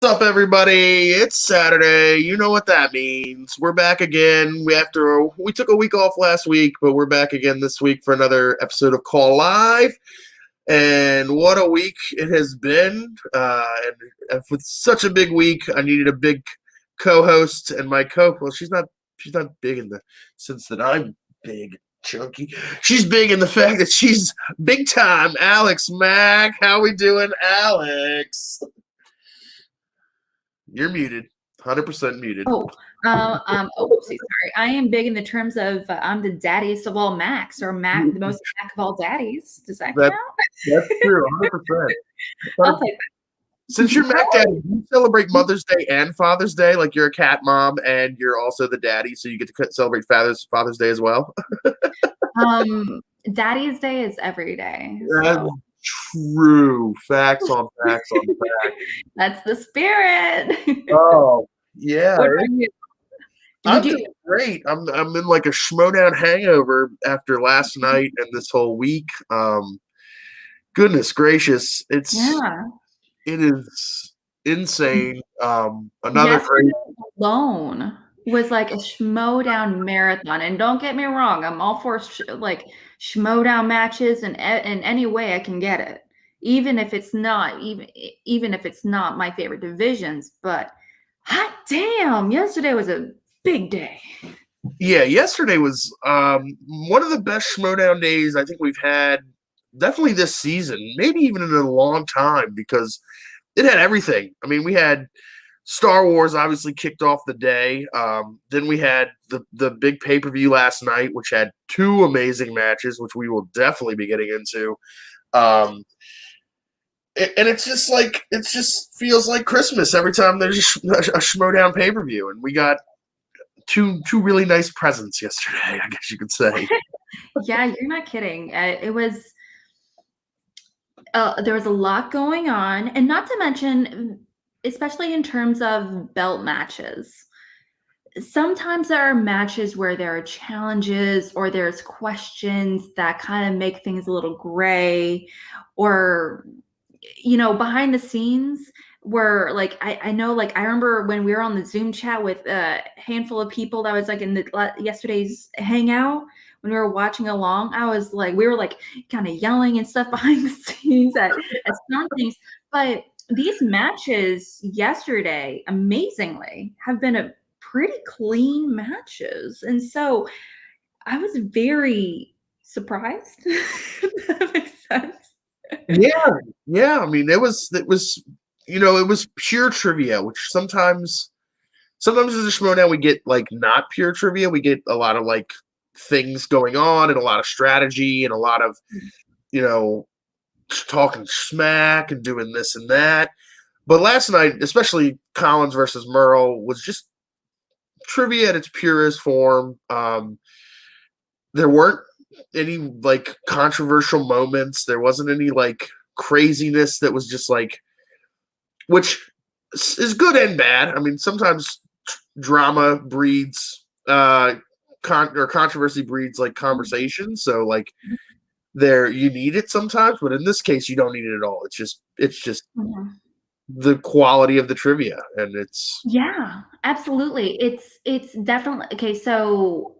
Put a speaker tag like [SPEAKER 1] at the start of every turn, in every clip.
[SPEAKER 1] up, everybody? It's Saturday. You know what that means. We're back again. We took a week off last week, but we're back again this week for another episode of Call Live. And what a week it has been. And with such a big week, I needed a big co-host, and well, she's not big in the sense that I'm big, chunky. She's big in the fact that she's big time. Alex Mack. How we doing, Alex? You're muted. 100% muted.
[SPEAKER 2] Oopsie, sorry. I am big in the terms of I'm the daddiest of all Macs, or Mac, the most Mac of all daddies. Does that count?
[SPEAKER 1] That's true, 100%.
[SPEAKER 2] I'll take that.
[SPEAKER 1] Since you're Mac Daddy, you celebrate Mother's Day and Father's Day, like you're a cat mom and you're also the daddy, so you get to celebrate Father's Day as well.
[SPEAKER 2] Daddy's Day is every day.
[SPEAKER 1] So. True. Facts on facts on facts.
[SPEAKER 2] That's the spirit.
[SPEAKER 1] Oh, yeah. I'm doing great. I'm in like a schmodown hangover after last night and this whole week. Goodness gracious. It is insane. Another great
[SPEAKER 2] alone was like a schmodown marathon, and don't get me wrong, I'm all for schmodown matches in any way I can get it, even if it's not my favorite divisions. But hot damn, yesterday was a big day.
[SPEAKER 1] Yeah, yesterday was one of the best schmodown days I think we've had, definitely this season, maybe even in a long time, because it had everything. I mean, we had Star Wars obviously kicked off the day. Then we had the big pay-per-view last night, which had two amazing matches, which we will definitely be getting into. And it just feels like Christmas every time there's a schmodown pay-per-view. And we got two really nice presents yesterday, I guess you could say.
[SPEAKER 2] Yeah, you're not kidding. It was there was a lot going on, and not to mention, especially in terms of belt matches, sometimes there are matches where there are challenges or there's questions that kind of make things a little gray, or behind the scenes where I know, I remember when we were on the Zoom chat with a handful of people that was in yesterday's hangout. When we were watching along, we were kind of yelling and stuff behind the scenes at some things. But these matches yesterday, amazingly, have been a pretty clean matches. And so I was very surprised. If that makes sense.
[SPEAKER 1] Yeah. I mean, it was pure trivia, which sometimes as a schmodown we get not pure trivia. We get a lot of things going on and a lot of strategy and a lot of talking smack and doing this and that. But last night, especially Collins versus Merle, was just trivia at its purest form. There weren't any controversial moments. There wasn't any craziness that was just which is good and bad. I mean, sometimes drama breeds controversy breeds conversation. So there, you need it sometimes, but in this case you don't need it at all. It's just the quality of the trivia, and it's
[SPEAKER 2] absolutely. It's definitely okay. So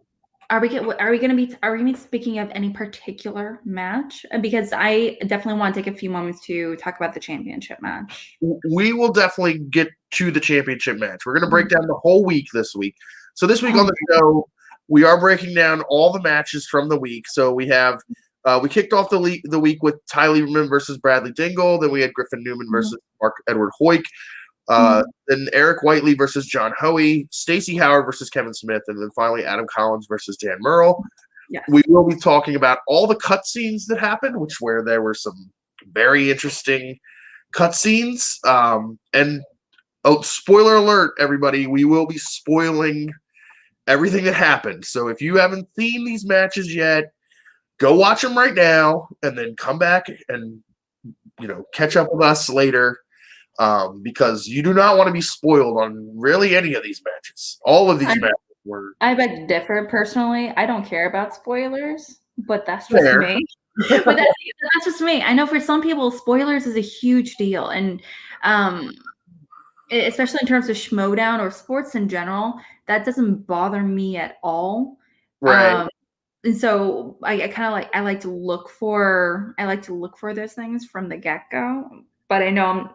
[SPEAKER 2] are we going to be speaking of any particular match? Because I definitely want to take a few moments to talk about the championship match.
[SPEAKER 1] We will definitely get to the championship match. We're going to break down the whole week this week. So this week on the show, we are breaking down all the matches from the week. So we have we kicked off the week with Ty Lieberman versus Bradley Dingle. Then we had Griffin Newman versus Mark Edward Hoyk. Then Eric Whiteley versus John Hoey, Stacey Howard versus Kevin Smith, and then finally Adam Collins versus Dan Merle.
[SPEAKER 2] Yes.
[SPEAKER 1] We will be talking about all the cutscenes that happened, where there were some very interesting cutscenes. And spoiler alert, everybody, we will be spoiling everything that happened. So if you haven't seen these matches yet, go watch them right now and then come back and catch up with us later. Because you do not want to be spoiled on really any of these matches. All of these matches were.
[SPEAKER 2] I beg to differ personally. I don't care about spoilers, but that's just me. But that's just me. I know for some people, spoilers is a huge deal, and especially in terms of Schmodown or sports in general, that doesn't bother me at all.
[SPEAKER 1] Right.
[SPEAKER 2] Um, and so I kind of like I like to look for those things from the get go. But I know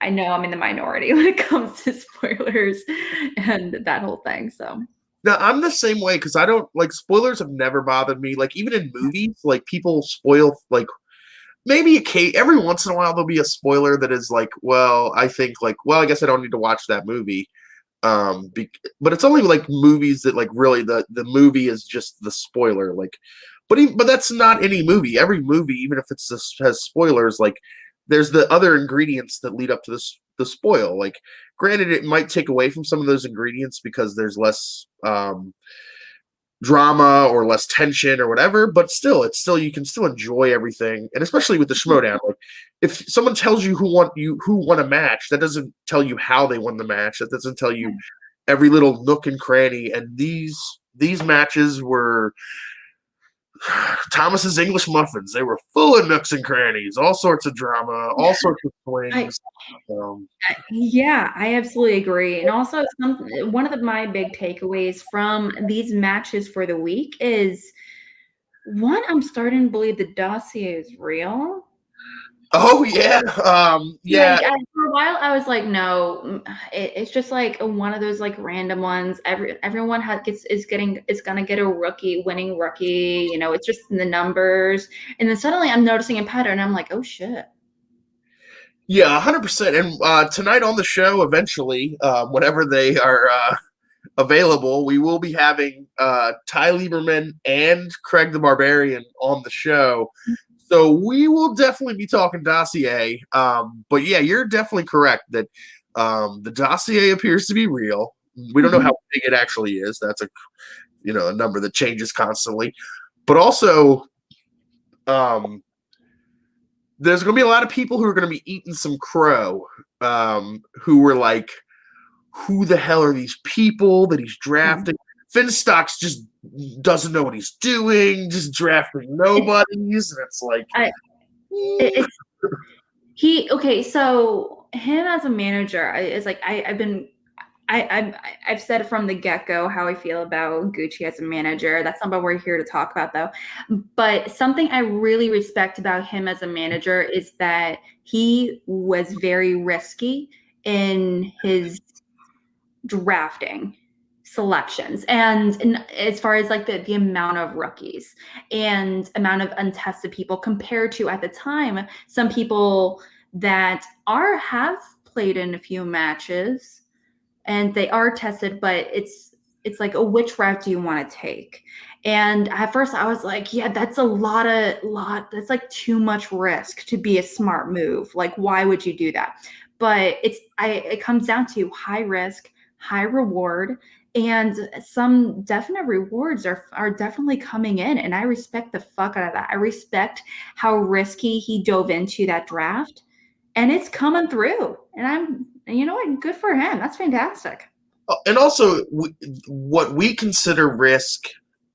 [SPEAKER 2] I'm in the minority when it comes to spoilers and that whole thing. So
[SPEAKER 1] Now I'm the same way because I don't like spoilers have never bothered me. Like even in movies, like people spoil like maybe every once in a while there'll be a spoiler that is like, well, I think like, well, I guess I don't need to watch that movie. But it's only like movies that like really the movie is just the spoiler. Like, but that's not any movie. Every movie, even if it's just has spoilers, like there's the other ingredients that lead up to this the spoil. Like, granted, it might take away from some of those ingredients because there's less drama or less tension or whatever, but still, it's still you can still enjoy everything, and especially with the Schmodown. Like, if someone tells you who won a match, that doesn't tell you how they won the match. That doesn't tell you every little nook and cranny. And these matches were Thomas's English muffins. They were full of nooks and crannies, all sorts of drama, all sorts of
[SPEAKER 2] I,
[SPEAKER 1] swings. Um,
[SPEAKER 2] yeah, I absolutely agree. And also, one of my big takeaways from these matches for the week is one, I'm starting to believe the dossier is real.
[SPEAKER 1] oh yeah, yeah.
[SPEAKER 2] Like for a while, I was like, no, it's just like one of those like random ones. Everyone is gonna get a winning rookie. You know, it's just in the numbers, and then suddenly I'm noticing a pattern. I'm like, oh shit.
[SPEAKER 1] Yeah, 100%. And tonight on the show, eventually, whenever they are available, we will be having Ty Lieberman and Craig the Barbarian on the show. So we will definitely be talking Dossier. But yeah, you're definitely correct that the Dossier appears to be real. We don't know how big it actually is. That's a number that changes constantly. But also, um, there's going to be a lot of people who are going to be eating some crow, who were like, who the hell are these people that he's drafting? Finstocks just doesn't know what he's doing, just drafting nobodies. And it's like,
[SPEAKER 2] I, it, okay. So him as a manager, it's like I've said from the get go how I feel about Gucci as a manager. That's not what we're here to talk about, though. But something I really respect about him as a manager is that he was very risky in his drafting selections and as far as like the amount of rookies and amount of untested people compared to at the time some people that have played in a few matches and they are tested, but it's like, which route do you want to take? And at first I was like, yeah, that's a lot. That's like too much risk to be a smart move. Like, why would you do that? But it comes down to high risk, high reward, and some definite rewards are definitely coming in. And I respect the fuck out of that. I respect how risky he dove into that draft, and it's coming through. And you know what? Good for him. That's fantastic.
[SPEAKER 1] and also what we consider risk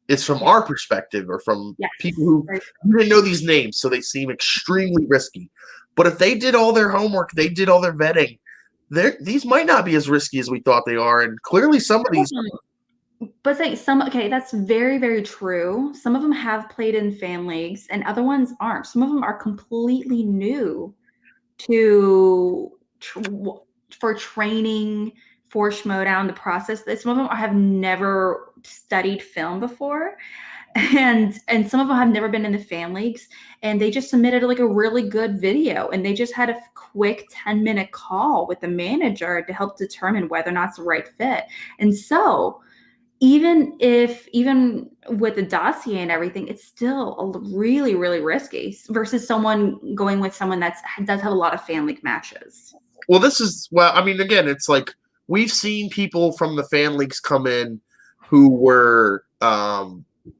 [SPEAKER 1] is from our perspective or from
[SPEAKER 2] Yes.
[SPEAKER 1] people who didn't know these names, so they seem extremely risky. But if they did all their homework, they did all their vetting, these might not be as risky as we thought they are. And clearly some of these.
[SPEAKER 2] But say okay, that's very, very true. Some of them have played in fan leagues and other ones aren't. Some of them are completely new to for training for Schmodown, the process. Some of them have never studied film before. And some of them have never been in the fan leagues, and they just submitted like a really good video, and they just had a quick 10-minute call with the manager to help determine whether or not it's the right fit. And so even with the dossier and everything, it's still really, really risky versus someone going with someone that does have a lot of fan league matches.
[SPEAKER 1] Well, I mean, again, it's like we've seen people from the fan leagues come in who were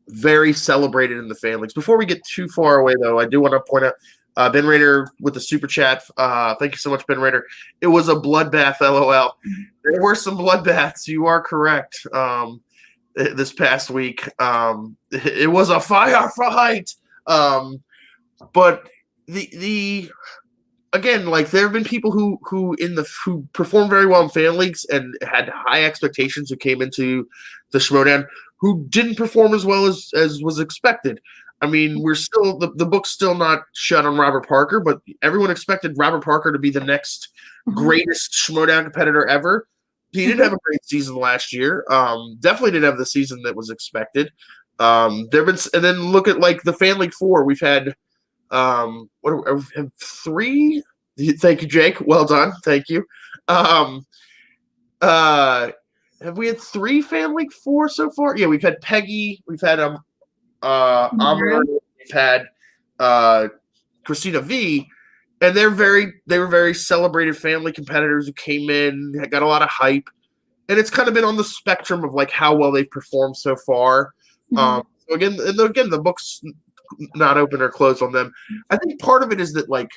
[SPEAKER 1] very celebrated in the fan leagues. Before we get too far away, though, I do want to point out Ben Raider with the super chat. Thank you so much, Ben Raider. It was a bloodbath, LOL. There were some bloodbaths. You are correct. This past week, it was a firefight. But the again, like there have been people who perform very well in fan leagues and had high expectations who came into the Schmodown who didn't perform as well as was expected. I mean, we're still the book's still not shut on Robert Parker, but everyone expected Robert Parker to be the next greatest Schmodown competitor ever. He didn't have a great season last year. Definitely didn't have the season that was expected. There've been, and then look at like the Fan League 4. We've had three. Thank you, Jake. Well done. Thank you. Have we had 3 Fan League 4 so far? Yeah, we've had Peggy. We've had Amber. We've had Christina V. And they were very celebrated family competitors who came in, got a lot of hype, and it's kind of been on the spectrum of like how well they've performed so far. So again, the book's not open or closed on them. I think part of it is that like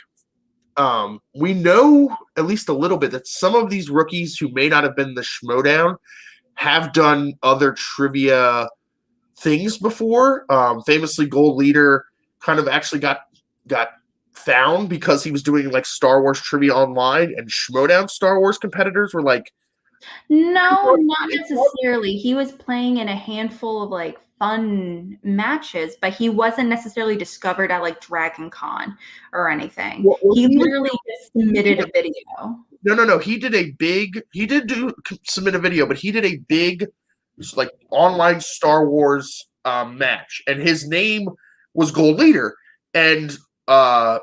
[SPEAKER 1] we know at least a little bit that some of these rookies who may not have been the Schmodown have done other trivia things before. Famously, Gold Leader kind of actually got found because he was doing like Star Wars trivia online, and Schmodown Star Wars competitors were like,
[SPEAKER 2] no, not necessarily. He was playing in a handful of like fun matches, but he wasn't necessarily discovered at like Dragon Con or anything.
[SPEAKER 1] Well,
[SPEAKER 2] he literally just submitted a video.
[SPEAKER 1] No. He did submit a video, but he did a big like online Star Wars match, and his name was Gold Leader. And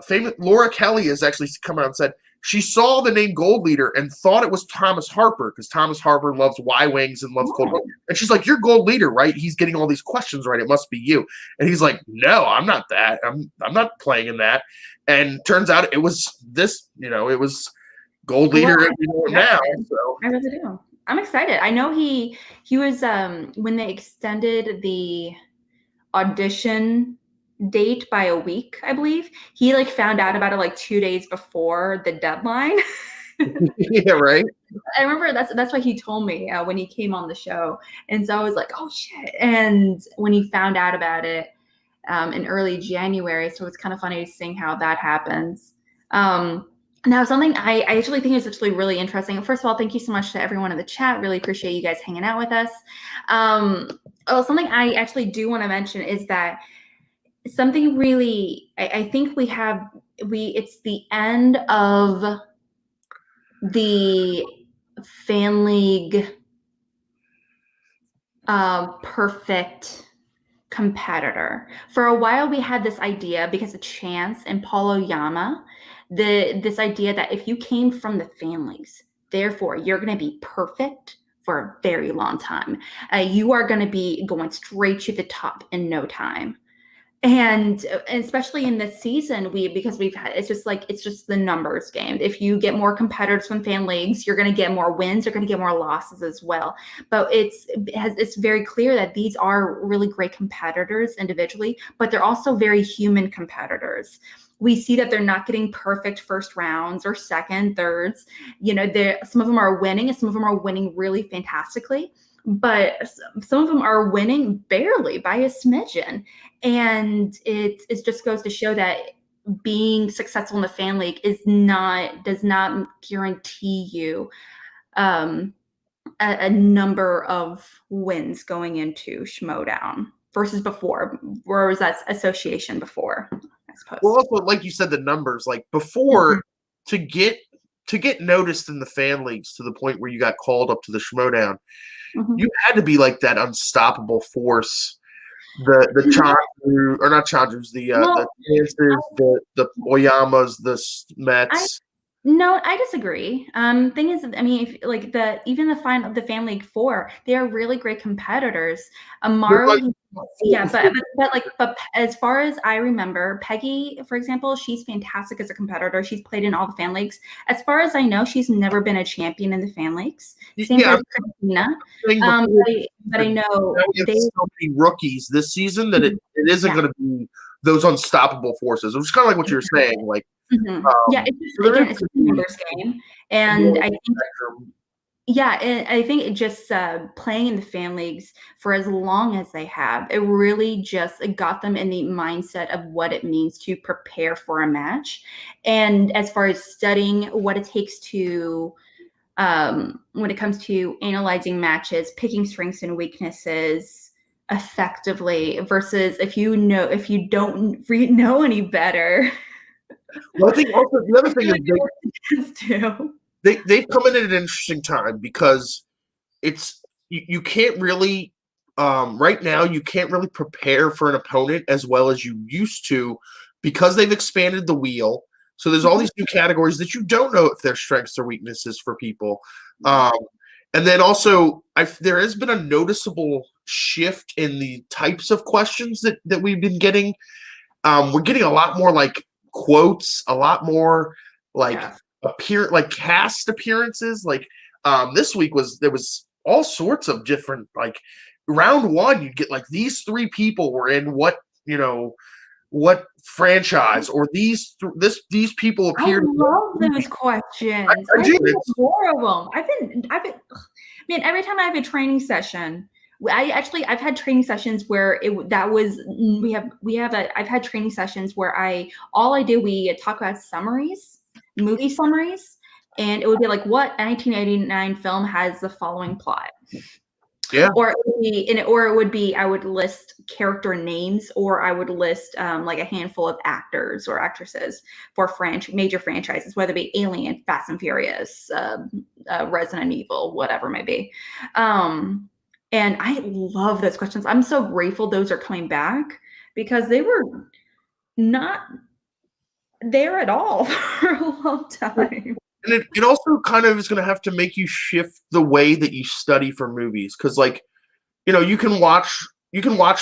[SPEAKER 1] famous Laura Kelly has actually come out and said she saw the name Gold Leader and thought it was Thomas Harper because Thomas Harper loves Y-Wings and loves Gold Leader. And she's like, "You're Gold Leader, right? He's getting all these questions right. It must be you." And he's like, "No, I'm not that. I'm not playing in that." And turns out it was this. It was Gold Leader now. So
[SPEAKER 2] I really do. I'm excited. I know he was when they extended the audition date by a week, I believe. He like found out about it like 2 days before the deadline.
[SPEAKER 1] Yeah, right.
[SPEAKER 2] I remember that's what he told me when he came on the show, and so I was like, "Oh shit!" And when he found out about it in early January, so it's kind of funny seeing how that happens. Now, something I actually think is actually really interesting. First of all, thank you so much to everyone in the chat. Really appreciate you guys hanging out with us. Something I actually do want to mention is that something really, I think it's the end of the Fan League perfect competitor. For a while, we had this idea because of Chance and Paul Oyama, this idea that if you came from the Fan Leagues, therefore you're going to be perfect for a very long time. You are going to be going straight to the top in no time. And especially in this season, it's just the numbers game. If you get more competitors from Fan Leagues, you're going to get more wins, you're going to get more losses as well. But it's very clear that these are really great competitors individually, but they're also very human competitors. We see that they're not getting perfect first rounds or second, thirds. Some of them are winning, and some of them are winning really fantastically. But some of them are winning barely by a smidgen. And it just goes to show that being successful in the Fan League does not guarantee you a number of wins going into Schmodown versus before. Where was that association before, I suppose?
[SPEAKER 1] Well, also, like you said, the numbers, like before, to get noticed in the Fan Leagues to the point where you got called up to the Schmodown, you had to be like that unstoppable force. The Chandru, or not Chandrus, the Chances, the Oyamas, the Mets.
[SPEAKER 2] No, I disagree. Thing is, I mean, the Fan League 4, they are really great competitors. Marley, but as far as I remember, Peggy, for example, she's fantastic as a competitor. She's played in all the Fan Leagues. As far as I know, she's never been a champion in the Fan Leagues. Same for Christina. But I know
[SPEAKER 1] there's so many rookies this season that it isn't going to be those unstoppable forces. Which is kind of like what you're saying, like.
[SPEAKER 2] It's a numbers game, and I think Yeah, and I think it just playing in the fan leagues for as long as they have, it really just got them in the mindset of what it means to prepare for a match. And as far as studying what it takes to, when it comes to analyzing matches, picking strengths and weaknesses effectively versus if you don't know any better,
[SPEAKER 1] Well, I think also the other thing
[SPEAKER 2] really
[SPEAKER 1] is
[SPEAKER 2] know what to do.
[SPEAKER 1] they've come in at an interesting time because it's you can't really right now you can't really prepare for an opponent as well as you used to because they've expanded the wheel. So there's all these new categories that you don't know if they're strengths or weaknesses for people. Um, and then also there has been a noticeable shift in the types of questions that we've been getting. We're getting a lot more like quotes, a lot more like
[SPEAKER 2] Yeah.
[SPEAKER 1] like cast appearances. Like this week there was all sorts of different like round one. You'd get like these three people were in what franchise or these people
[SPEAKER 2] I
[SPEAKER 1] appeared.
[SPEAKER 2] love those questions.
[SPEAKER 1] I
[SPEAKER 2] I
[SPEAKER 1] do.
[SPEAKER 2] think more of them. Man, every time I have a training session, I've had training sessions where I've had training sessions where we talk about summaries, movie summaries, and it would be like, what 1989 film has the following plot?
[SPEAKER 1] Yeah.
[SPEAKER 2] Or it would be I would list character names, or I would list like a handful of actors or actresses for major franchises, whether it be Alien, Fast and Furious, Resident Evil, whatever it may be. And I love those questions. I'm so grateful those are coming back because they were not there at all for a long time.
[SPEAKER 1] And it also kind of is going to have to make you shift the way that you study for movies because like you can watch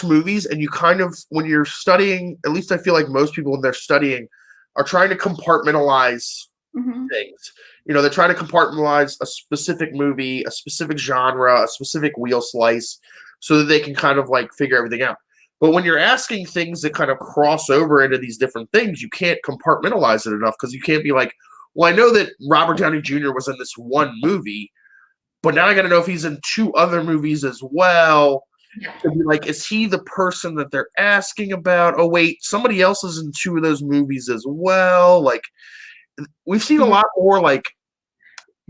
[SPEAKER 1] movies and you kind of when you're studying, at least I feel like most people when they're studying are trying to compartmentalize
[SPEAKER 2] Mm-hmm.
[SPEAKER 1] things. They're trying to compartmentalize a specific movie, a specific genre, a specific wheel slice so that they can kind of like figure everything out. But when you're asking things that kind of cross over into these different things, you can't compartmentalize it enough because you can't be like, well, I know that Robert Downey Jr. was in this one movie, but now I got to know if he's in two other movies as well.
[SPEAKER 2] Yeah.
[SPEAKER 1] To be like, is he the person that they're asking about? Oh, wait, somebody else is in two of those movies as well. Like, we've seen a
[SPEAKER 2] Mhm.
[SPEAKER 1] lot more like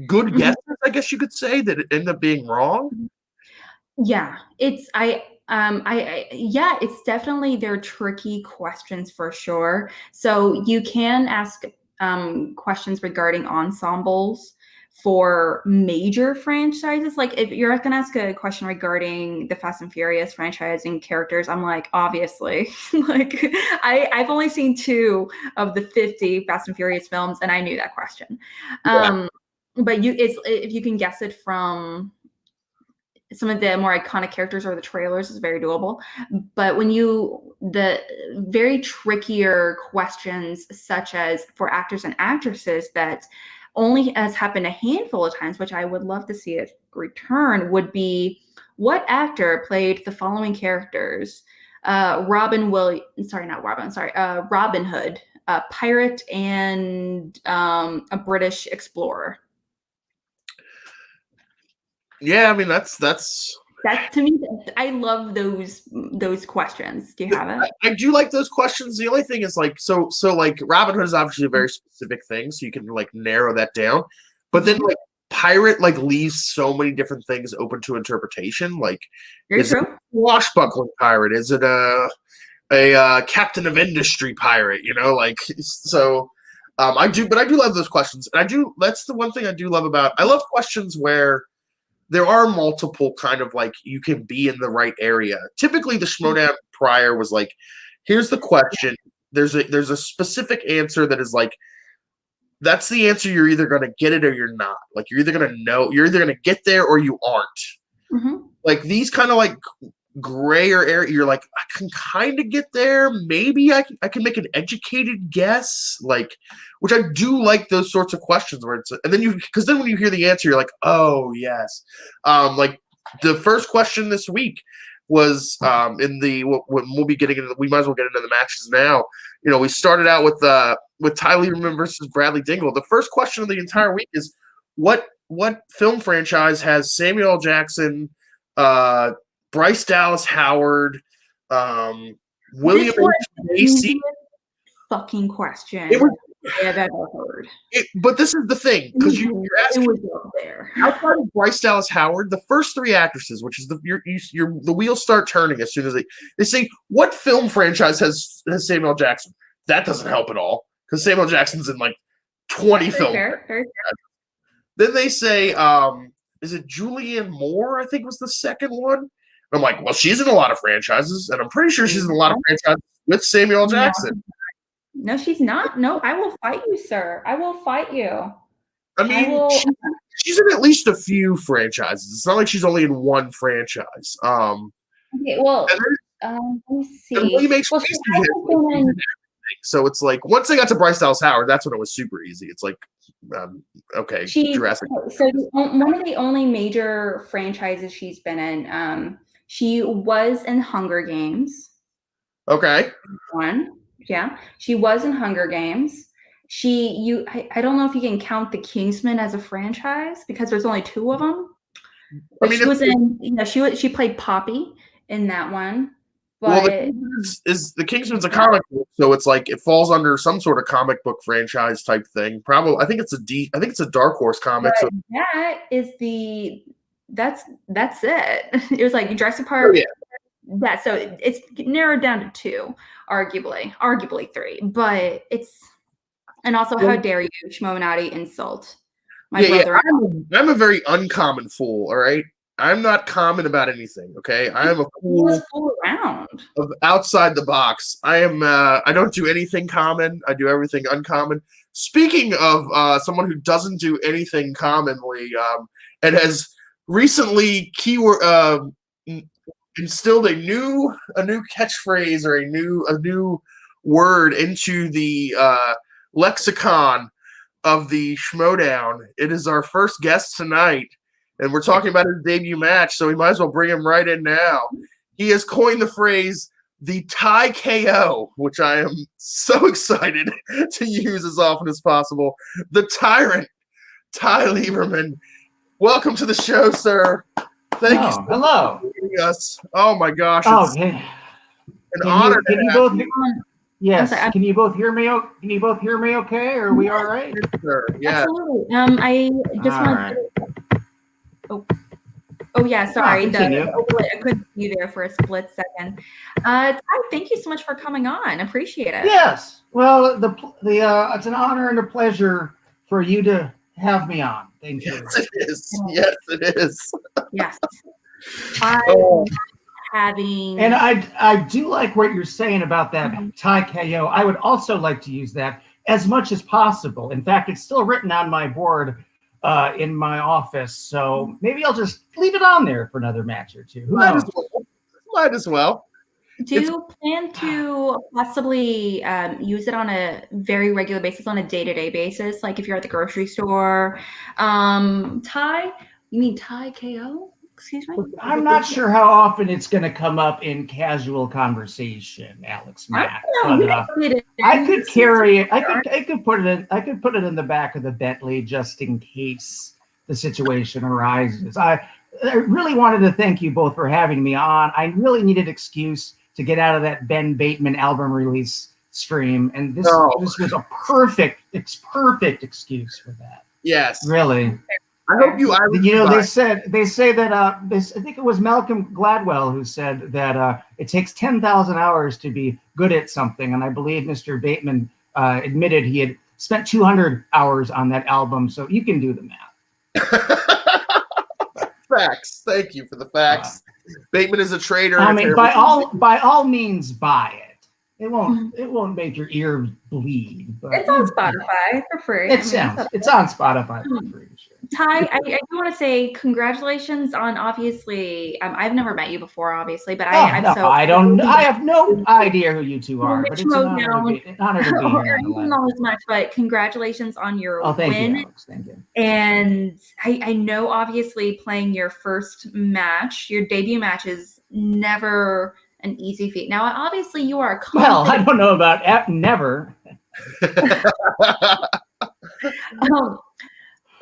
[SPEAKER 1] good
[SPEAKER 2] Mhm.
[SPEAKER 1] guesses, I guess you could say, that end up being wrong.
[SPEAKER 2] Yeah, yeah, it's definitely they're tricky questions for sure. So you can ask questions regarding ensembles for major franchises. Like if you're going to ask a question regarding the Fast and Furious franchise and characters, I'm like, obviously, like I've only seen 2 of the 50 Fast and Furious films, and I knew that question.
[SPEAKER 1] Yeah.
[SPEAKER 2] But if you can guess it from some of the more iconic characters or the trailers is very doable. But the very trickier questions, such as for actors and actresses, that only has happened a handful of times, which I would love to see it return, would be what actor played the following characters? Robin Hood, a pirate, and a British explorer.
[SPEAKER 1] Yeah, I mean that's
[SPEAKER 2] That to me, I love those questions. Do you have it?
[SPEAKER 1] I do like those questions. The only thing is like so like Robin Hood is obviously a very specific thing, so you can like narrow that down. But then
[SPEAKER 2] Mhm.
[SPEAKER 1] like pirate like leaves so many different things open to interpretation. Like,
[SPEAKER 2] Very
[SPEAKER 1] is it a
[SPEAKER 2] true.
[SPEAKER 1] swashbuckling pirate? Is it a captain of industry pirate? Like so. But I do love those questions, and I do. That's the one thing I do love about. I love questions where there are multiple kind of like you can be in the right area. Typically, the Schmodown prior was like, here's the question. There's a specific answer that is like that's the answer. You're either gonna get it or you're not. Like you're either gonna know, you're either gonna get there or you aren't.
[SPEAKER 2] Mhm.
[SPEAKER 1] Like these kind of like grayer area, you're like, I can kind of get there. Maybe I can make an educated guess. Like, which I do like those sorts of questions where it's and then because then when you hear the answer, you're like, oh yes. Like the first question this week was in the what we'll be getting into. We might as well get into the matches now. We started out with Ty Lieberman versus Bradley Dingle. The first question of the entire week is what what film franchise has Samuel L. Jackson, Bryce Dallas Howard, William
[SPEAKER 2] This was
[SPEAKER 1] H.
[SPEAKER 2] the
[SPEAKER 1] Macy?
[SPEAKER 2] easiest fucking question
[SPEAKER 1] It was,
[SPEAKER 2] I've ever heard.
[SPEAKER 1] but this is the thing, because you're
[SPEAKER 2] It
[SPEAKER 1] asking
[SPEAKER 2] was up there.
[SPEAKER 1] outside of Bryce Dallas Howard, the first three actresses, which is the wheels start turning as soon as they say what film franchise has Samuel L. Jackson. That doesn't help at all because Samuel L. Jackson's in like 20 films.
[SPEAKER 2] Very fair.
[SPEAKER 1] Then they say, is it Julianne Moore? I think was the second one. And I'm like, well, she's in a lot of franchises, and I'm pretty sure she's in a lot of franchises with Samuel L. Jackson.
[SPEAKER 2] No, she's not. No, I will fight you, sir. I will fight you.
[SPEAKER 1] I mean, she's in at least a few franchises. It's not like she's only in one franchise.
[SPEAKER 2] Okay, well, let me see.
[SPEAKER 1] William H. Macy so it's like once they got to Bryce Dallas Howard, that's when it was super easy. It's like, okay, Jurassic.
[SPEAKER 2] So one of the only major franchises she's been in, she was in Hunger Games.
[SPEAKER 1] Okay.
[SPEAKER 2] Yeah, she was in Hunger Games. I don't know if you can count The Kingsman as a franchise because there's only two of them. But she was in, she played Poppy in that one. But
[SPEAKER 1] the Kingsman's a comic book, so it's like it falls under some sort of comic book franchise type thing. Probably, I think it's a Dark Horse comic. So.
[SPEAKER 2] That's it. It was like Jurassic Park. Oh, yeah. So it's narrowed down to two, arguably three, but and also how dare you, Shmonati, insult my brother.
[SPEAKER 1] I'm a very uncommon fool. All right. I'm not common about anything, okay? I am a fool
[SPEAKER 2] around
[SPEAKER 1] of outside the box. I am. I don't do anything common. I do everything uncommon. Speaking of someone who doesn't do anything commonly, and has recently instilled a new catchphrase or a new word into the lexicon of the Schmodown. It is our first guest tonight. And we're talking about his debut match, so we might as well bring him right in now. He has coined the phrase the Ty KO, which I am so excited to use as often as possible. The Tyrant, Ty Lieberman. Welcome to the show, sir. Thank you so much for joining us. Oh my gosh. It's an honor.
[SPEAKER 3] Yes. Can you both hear me? Can you both hear me okay? Are we all right?
[SPEAKER 1] Yes, sir. Yeah.
[SPEAKER 2] Absolutely. I just want to. Oh yeah, sorry. I couldn't see you there for a split second. Ty, thank you so much for coming on. Appreciate it.
[SPEAKER 3] Yes. Well, it's an honor and a pleasure for you to have me on. Thank you.
[SPEAKER 1] Yes, it is. Yes, it is.
[SPEAKER 2] Yes.
[SPEAKER 3] And I do like what you're saying about that Ty KO. I would also like to use that as much as possible. In fact, it's still written on my board in my office, so maybe I'll just leave it on there for another match or two.
[SPEAKER 1] Might as well.
[SPEAKER 2] Do you plan to possibly use it on a very regular basis, on a day-to-day basis, like if you're at the grocery store? Ty? You mean Ty KO? Excuse me?
[SPEAKER 3] I'm not sure how often it's going to come up in casual conversation, Alex Mack. I could carry it. I could put it in the back of the Bentley just in case the situation arises. I really wanted to thank you both for having me on. I really needed an excuse to get out of that Ben Bateman album release stream, and this was a perfect excuse for that.
[SPEAKER 1] Yes,
[SPEAKER 3] really.
[SPEAKER 1] I hope you.
[SPEAKER 3] They say that I think it was Malcolm Gladwell who said that it takes 10,000 hours to be good at something, and I believe Mr. Bateman admitted he had spent 200 hours on that album. So you can do the math.
[SPEAKER 1] Facts. Thank you for the facts. Bateman is a traitor.
[SPEAKER 3] I mean, by all means, buy it. It won't make your ear bleed. But
[SPEAKER 2] it's on Spotify for free.
[SPEAKER 3] It's on Spotify for free. Sure.
[SPEAKER 2] Ty, I do want to say congratulations on obviously. I've never met you before, obviously, but I
[SPEAKER 3] have no idea who you two are. But it's an honor to be here.
[SPEAKER 2] Not as much, but congratulations on your win.
[SPEAKER 3] Thank you, Alex. Thank you.
[SPEAKER 2] And I know, obviously, playing your first match, your debut match, is never an easy feat. Now, obviously, you are.
[SPEAKER 3] I don't know about never.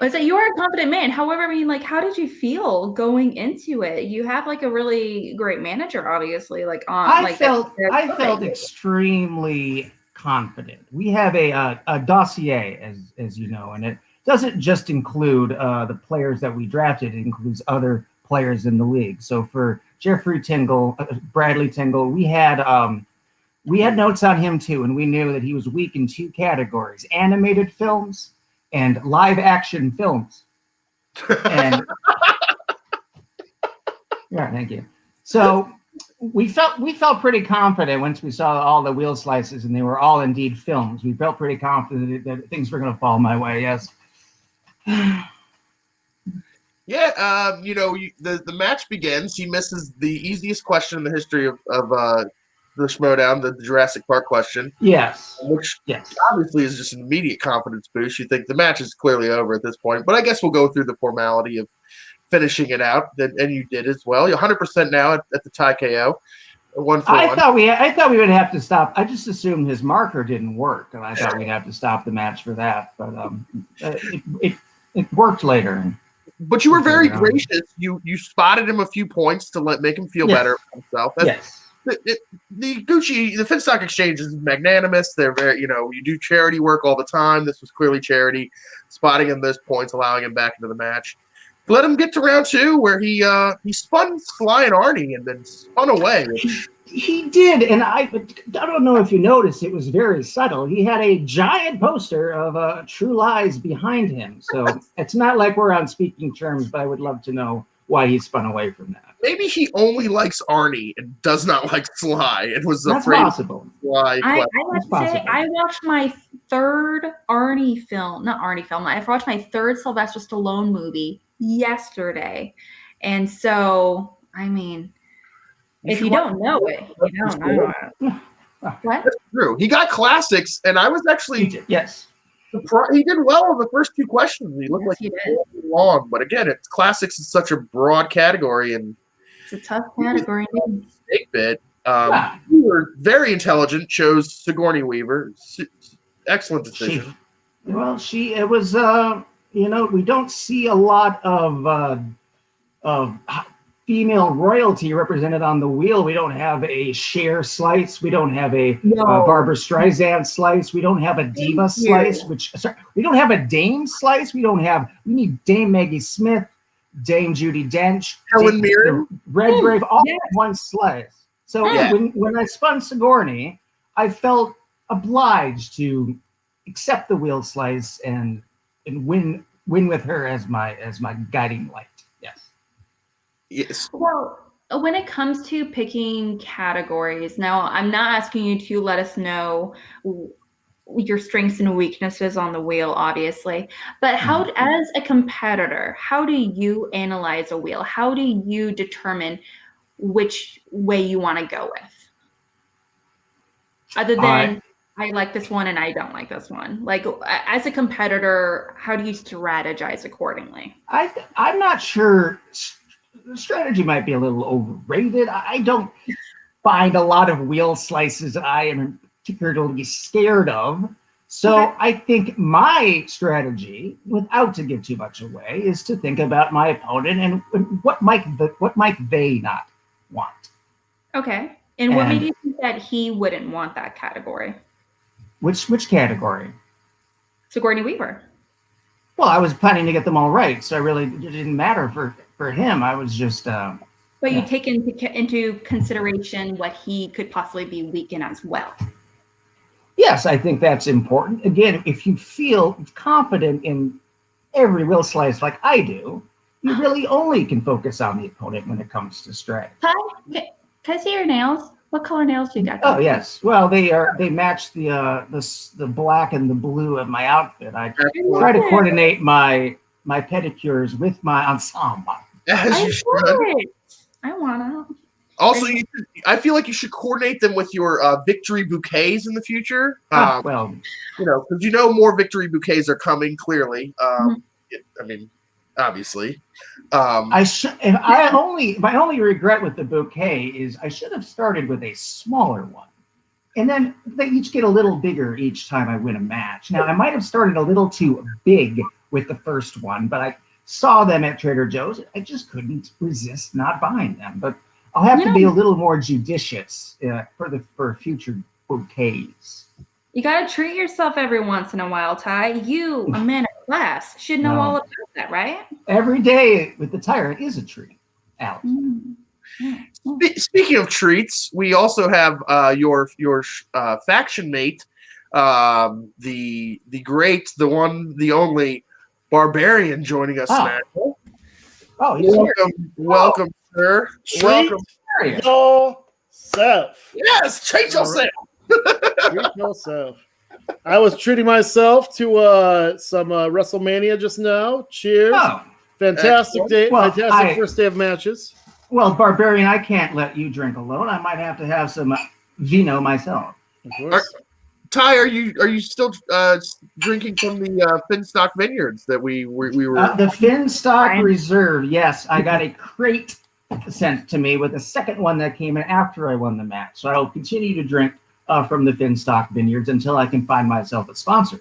[SPEAKER 2] I said you are a confident man. However, I mean, like, how did you feel going into it? You have like a really great manager, obviously. Like
[SPEAKER 3] I felt extremely confident. We have a dossier, as you know, and it doesn't just include the players that we drafted. It includes other players in the league. So for Jeffrey Tingle, Bradley Tingle, we had notes on him too, and we knew that he was weak in 2 categories: animated films and live action films. And yeah, thank you. So we felt pretty confident once we saw all the wheel slices and they were all indeed films. We felt pretty confident that things were going to fall my way. Yes.
[SPEAKER 1] Yeah, the match begins. He misses the easiest question in the history of the Schmodown, the Jurassic Park question.
[SPEAKER 3] Yes.
[SPEAKER 1] Which obviously is just an immediate confidence boost. You think the match is clearly over at this point, but I guess we'll go through the formality of finishing it out, and you did as well. You're 100% now at the tie KO. 1-for-1.
[SPEAKER 3] I thought we would have to stop. I just assumed his marker didn't work, and I thought we'd have to stop the match for that. But it worked later.
[SPEAKER 1] But you were very gracious. You spotted him a few points to make him feel better about himself.
[SPEAKER 3] Yes.
[SPEAKER 1] The Finstock Exchange is magnanimous. They're very, you do charity work all the time. This was clearly charity, spotting him those points, allowing him back into the match. Let him get to round 2 where he spun Sly and Arnie and then spun away.
[SPEAKER 3] He did, and I don't know if you noticed, it was very subtle. He had a giant poster of True Lies behind him. So it's not like we're on speaking terms, but I would love to know why he spun away from that.
[SPEAKER 1] Maybe he only likes Arnie and does not like Sly and was
[SPEAKER 3] That's
[SPEAKER 1] afraid
[SPEAKER 3] possible.
[SPEAKER 1] of Sly.
[SPEAKER 2] I watched my 3rd Arnie film, not Arnie film. I watched my 3rd Sylvester Stallone movie yesterday. And so, I mean, if you don't know it, you don't know it. What?
[SPEAKER 1] That's true. He got classics, and I was actually
[SPEAKER 3] yes.
[SPEAKER 1] He did well on the first 2 questions. He looked like he did long, but again, classics is such a broad category, and
[SPEAKER 2] it's a tough category.
[SPEAKER 1] Big bit. You were very intelligent. Chose Sigourney Weaver. Excellent decision.
[SPEAKER 3] It was. We don't see a lot of female royalty represented on the wheel. We don't have a Cher slice. We don't have a Barbara Streisand slice. We don't have a diva slice. We don't have a Dame slice. We need Dame Maggie Smith, Dame Judi Dench,
[SPEAKER 1] Helen Mirren,
[SPEAKER 3] Redgrave, all in one slice. So when I spun Sigourney, I felt obliged to accept the wheel slice and win with her as my guiding light.
[SPEAKER 1] Yes.
[SPEAKER 2] Well, when it comes to picking categories, now I'm not asking you to let us know your strengths and weaknesses on the wheel, obviously, but as a competitor, how do you analyze a wheel? How do you determine which way you want to go with? Other than I like this one and I don't like this one. Like, as a competitor, how do you strategize accordingly?
[SPEAKER 3] I'm not sure. The strategy might be a little overrated. I don't find a lot of wheel slices that I am particularly scared of. So I think my strategy, without to give too much away, is to think about my opponent and what might they not want.
[SPEAKER 2] Okay. And what made you think that he wouldn't want that category?
[SPEAKER 3] Which category?
[SPEAKER 2] Sigourney Weaver.
[SPEAKER 3] Well, I was planning to get them all right, so it didn't matter for him. I was just. But
[SPEAKER 2] you take into consideration what he could possibly be weak in as well.
[SPEAKER 3] Yes, I think that's important. Again, if you feel confident in every wheel slice like I do, you really only can focus on the opponent when it comes to strategy.
[SPEAKER 2] Can I see your nails? What color nails do you got?
[SPEAKER 3] Oh yes, well they match the black and the blue of my outfit. I try to coordinate my pedicures with my ensemble.
[SPEAKER 1] As you should.
[SPEAKER 2] I wanna.
[SPEAKER 1] Also, I feel like you should coordinate them with your victory bouquets in the future.
[SPEAKER 3] Well,
[SPEAKER 1] because more victory bouquets are coming. Clearly, I mean, obviously.
[SPEAKER 3] My only regret with the bouquet is I should have started with a smaller one, and then they each get a little bigger each time I win a match. Now I might have started a little too big with the first one, but I saw them at Trader Joe's. I just couldn't resist not buying them. But I'll have to be a little more judicious for future bouquets.
[SPEAKER 2] You got to treat yourself every once in a while, Ty. You, a man of class, should know all about that, right?
[SPEAKER 3] Every day with the Tyrant is a treat, Alex.
[SPEAKER 1] Speaking of treats, we also have your faction mate, the great, the one, the only Barbarian joining us now.
[SPEAKER 3] Oh, he's
[SPEAKER 1] welcome, sir. Welcome.
[SPEAKER 4] Yourself.
[SPEAKER 1] Yes, treat yourself.
[SPEAKER 4] Treat yourself. I was treating myself to some WrestleMania just now. Cheers.
[SPEAKER 3] Oh.
[SPEAKER 4] Fantastic day.
[SPEAKER 3] Well,
[SPEAKER 4] fantastic first day of matches.
[SPEAKER 3] Well, Barbarian, I can't let you drink alone. I might have to have some vino myself.
[SPEAKER 4] Of course.
[SPEAKER 1] Ty, are you still drinking from the Finstock Vineyards that we were?
[SPEAKER 3] The Finstock Reserve. Yes, I got a crate sent to me with a second one that came in after I won the match. So I will continue to drink from the Finstock Vineyards until I can find myself a sponsor.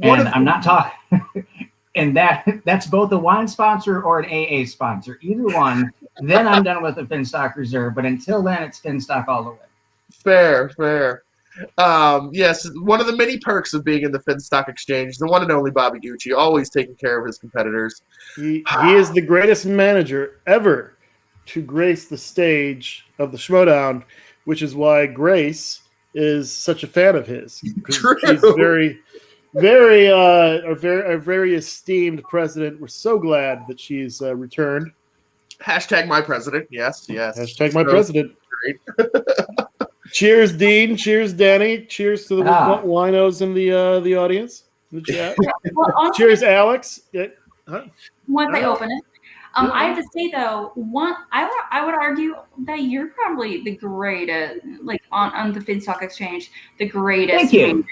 [SPEAKER 3] And I'm not talking. And that's both a wine sponsor or an AA sponsor. Either one. Then I'm done with the Finstock Reserve. But until then, it's Finstock all the way.
[SPEAKER 1] Fair. Yes, one of the many perks of being in the Finstock Exchange, the one and only Bobby Gucci, always taking care of his competitors.
[SPEAKER 4] He is the greatest manager ever to grace the stage of the Schmodown, which is why Grace is such a fan of his.
[SPEAKER 1] True.
[SPEAKER 4] She's a very esteemed president. We're so glad that she's returned.
[SPEAKER 1] Hashtag my president. Yes.
[SPEAKER 4] Hashtag my president.
[SPEAKER 1] Great.
[SPEAKER 4] Cheers, Dean. Cheers, Danny. Cheers to the winos in the audience. In the chat. Cheers, Alex.
[SPEAKER 2] Once I open it. I have to say though, I would argue that you're probably the greatest, like on the Finstock Exchange, the greatest.
[SPEAKER 3] Thank you.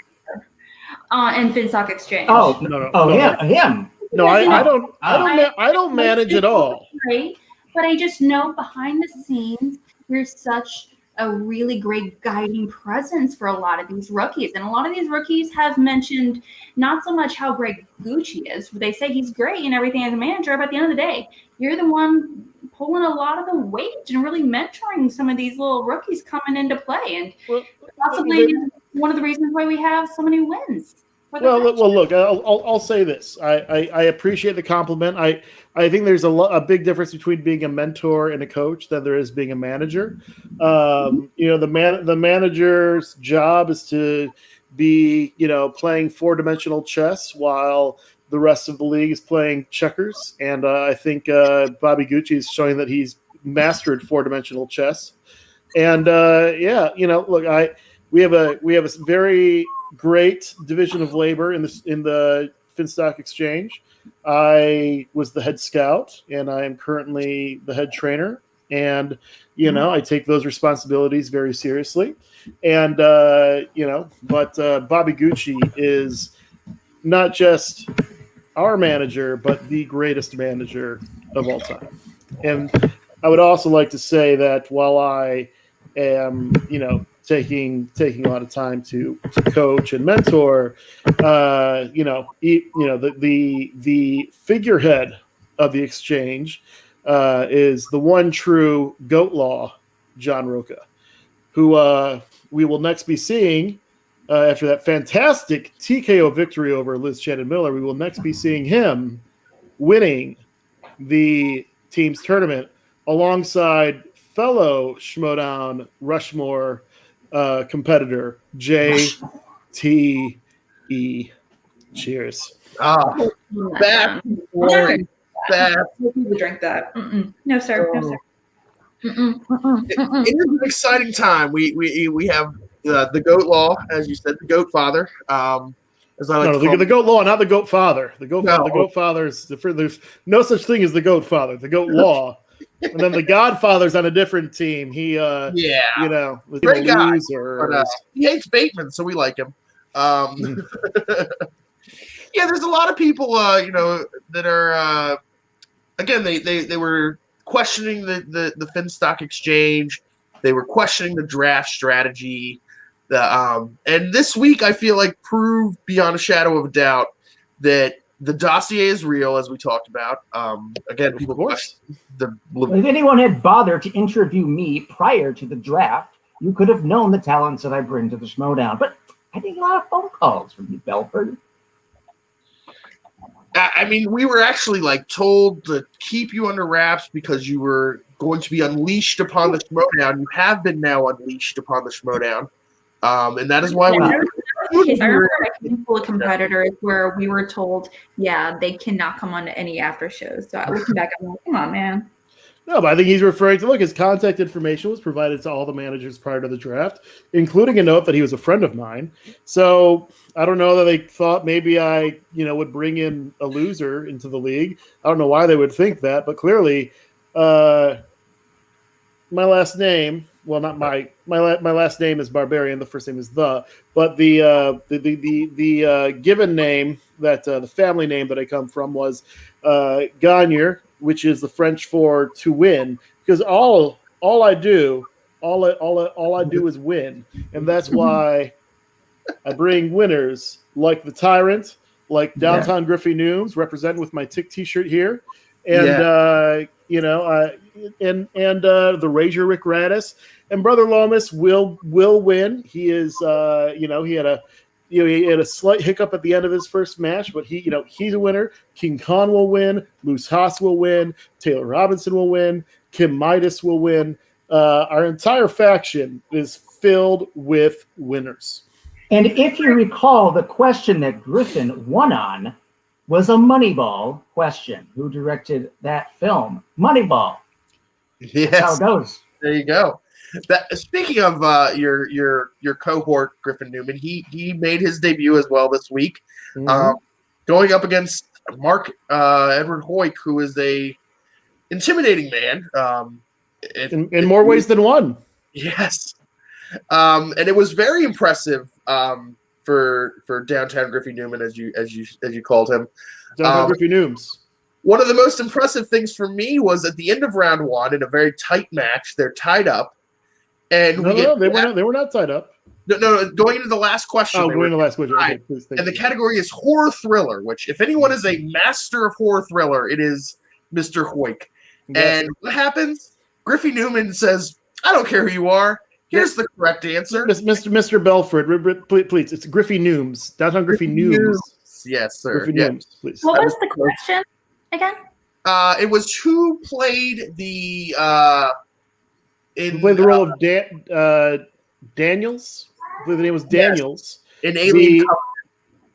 [SPEAKER 2] In Finstock Exchange.
[SPEAKER 3] Yeah, him.
[SPEAKER 4] No, I don't manage at all.
[SPEAKER 2] Great, but I just know behind the scenes you're such a really great guiding presence for a lot of these rookies. And a lot of these rookies have mentioned not so much how great Gucci is. They say he's great and everything as a manager, but at the end of the day, you're the one pulling a lot of the weight and really mentoring some of these little rookies coming into play. And possibly one of the reasons why we have so many wins.
[SPEAKER 4] Well, look, I'll say this. I appreciate the compliment. I think there's a big difference between being a mentor and a coach than there is being a manager. The manager's job is to be, playing four-dimensional chess while the rest of the league is playing checkers. And I think Bobby Gucci is showing that he's mastered four-dimensional chess. And look, we have a very great division of labor in the Finstock Exchange. I was the head scout, and I am currently the head trainer. And I take those responsibilities very seriously. And but Bobby Gucci is not just our manager, but the greatest manager of all time. And I would also like to say that while I am, taking a lot of time to coach and mentor, the figurehead of the exchange is the one true goat law, John Roca, who we will next be seeing after that fantastic TKO victory over Liz Shannon Miller. We will next be seeing him winning the team's tournament alongside fellow Schmodown Rushmore competitor JTE. Cheers.
[SPEAKER 1] Back.
[SPEAKER 2] Drink that. No, sir. No, sir.
[SPEAKER 1] It is an exciting time. We have the goat law, as you said, the goat father. As I like to call
[SPEAKER 4] the goat law, not the goat father. The goat father is different. There's no such thing as the goat father. The goat law. And then the Godfather's on a different team. He,
[SPEAKER 1] great guy. But, he hates Bateman, so we like him. Yeah, there's a lot of people, that are, again, they were questioning the Finstock Exchange. They were questioning the draft strategy. And this week, I feel like proved beyond a shadow of a doubt that The dossier is real, as we talked about. Again, people question
[SPEAKER 3] if anyone had bothered to interview me prior to the draft, you could have known the talents that I bring to the Schmodown. But I think a lot of phone calls from you, Belford.
[SPEAKER 1] I mean, we were actually told to keep you under wraps because you were going to be unleashed upon the Schmodown. You have been now unleashed upon the Schmodown. And that is why
[SPEAKER 2] I remember a couple of competitors where we were told, they cannot come on to any after shows. So looking back, I'm like, come on, man.
[SPEAKER 4] No, but I think he's referring to, his contact information was provided to all the managers prior to the draft, including a note that he was a friend of mine. So I don't know that they thought maybe I, would bring in a loser into the league. I don't know why they would think that, but clearly my last name, well, not my last name is Barbarian. The first name is but the given name that the family name that I come from was Gagne, which is the French for to win. Because all I do is win, and that's why I bring winners like the Tyrant, like Downtown Griffey Nooms, representing with my Tick T-shirt here, and the Razor Rick Radis. And Brother Lomas will win. He is, he had a slight hiccup at the end of his first match, but he's a winner. King Khan will win. Moose Haas will win. Taylor Robinson will win. Kim Midas will win. Our entire faction is filled with winners.
[SPEAKER 3] And if you recall, the question that Griffin won on was a Moneyball question. Who directed that film? Moneyball.
[SPEAKER 1] Yes.
[SPEAKER 3] That's how it goes.
[SPEAKER 1] There you go. Speaking of your cohort, Griffin Newman, he made his debut as well this week, going up against Mark Edward Hoyk, who is a intimidating man.
[SPEAKER 4] In more ways than one.
[SPEAKER 1] Yes, and it was very impressive for Downtown Griffey Newman, as you called him.
[SPEAKER 4] Downtown Griffey Nooms.
[SPEAKER 1] One of the most impressive things for me was at the end of round one, in a very tight match, they're tied up. And
[SPEAKER 4] they were not tied up.
[SPEAKER 1] No, going into the last question.
[SPEAKER 4] Oh, going into the last question. Okay, please,
[SPEAKER 1] and the category is horror thriller, which if anyone is a master of horror thriller, it is Mr. Hoyk. Yes. And what happens? Griffey Newman says, I don't care who you are. Here's the correct answer.
[SPEAKER 4] Mr. Belford, please. It's Griffey Nooms. Downtown Griffey Nooms.
[SPEAKER 1] Yes, sir.
[SPEAKER 4] Griffey Nooms, please.
[SPEAKER 2] What was the question again?
[SPEAKER 1] It was who played the
[SPEAKER 4] played the role of Daniels. I believe the name was Daniels.
[SPEAKER 1] Yes. In Alien Covenant.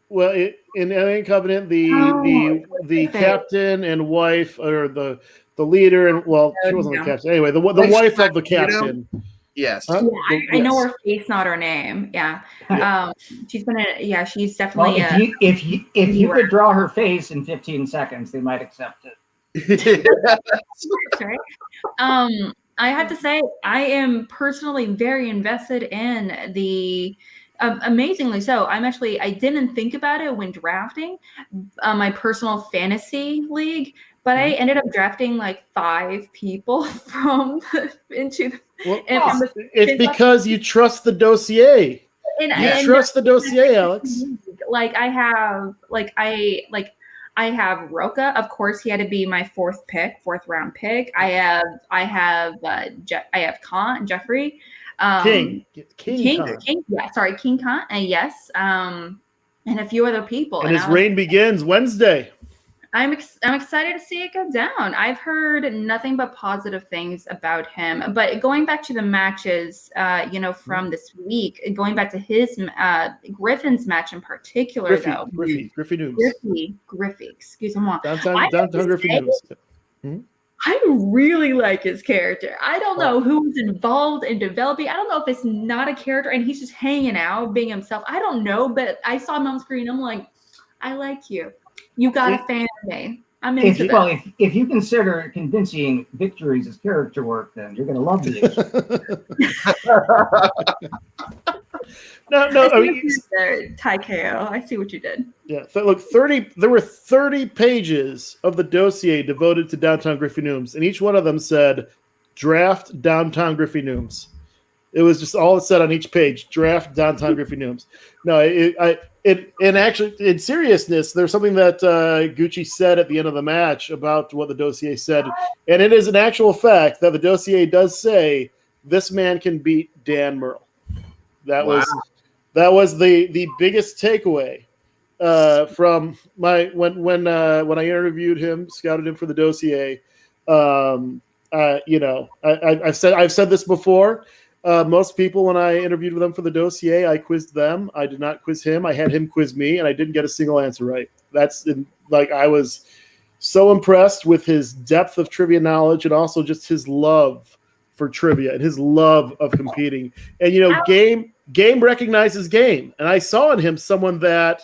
[SPEAKER 4] Well, in Alien Covenant, the captain and wife, or the leader, and she wasn't the captain. Anyway, the wife of the captain.
[SPEAKER 1] Yes.
[SPEAKER 2] Huh? Yeah, I know her face, not her name. Yeah. She's been she's definitely.
[SPEAKER 3] Well, if you could draw her face in 15 seconds, they might accept it.
[SPEAKER 2] That's right. I have to say, I am personally very invested in the. Amazingly so. I didn't think about it when drafting my personal fantasy league, but I ended up drafting 5 people
[SPEAKER 4] it's because you trust the dossier. You trust the dossier, Alex.
[SPEAKER 2] I have Roca. Of course, he had to be my 4th round pick. I have Jeffrey. King Khan. King Khan. Yes. And a few other people.
[SPEAKER 4] And his reign begins Wednesday.
[SPEAKER 2] I'm excited to see it go down. I've heard nothing but positive things about him. But going back to the matches, from this week, going back to his Griffin's match in particular,
[SPEAKER 4] Griffey Nooms.
[SPEAKER 2] Griffey. Excuse me.
[SPEAKER 4] Downtown Griffey Nooms.
[SPEAKER 2] I really like his character. I don't know who's involved in developing. I don't know if it's not a character and he's just hanging out, being himself. I don't know, but I saw him on screen. I'm like, I like you. You got a fan of me. I'm into
[SPEAKER 3] that. If you consider convincing victories as character work, then you're going to love these.
[SPEAKER 4] No.
[SPEAKER 2] Ty KO. I see what you did.
[SPEAKER 4] Yeah. So look, there were 30 pages of the dossier devoted to Downtown Griffey Nooms, and each one of them said, draft Downtown Griffey Nooms. It was just all it said on each page, draft Downtown Griffey Nooms. No, And actually, in seriousness, there's something that Gucci said at the end of the match about what the Dossier said, and it is an actual fact that the Dossier does say this man can beat Dan Murrell. That was the biggest takeaway from my when I interviewed him, scouted him for the Dossier. I've said this before. Most people, when I interviewed with them for the Dossier, I quizzed them. I did not quiz him. I had him quiz me, and I didn't get a single answer right. I was so impressed with his depth of trivia knowledge and also just his love for trivia and his love of competing. And game recognizes game, and I saw in him someone that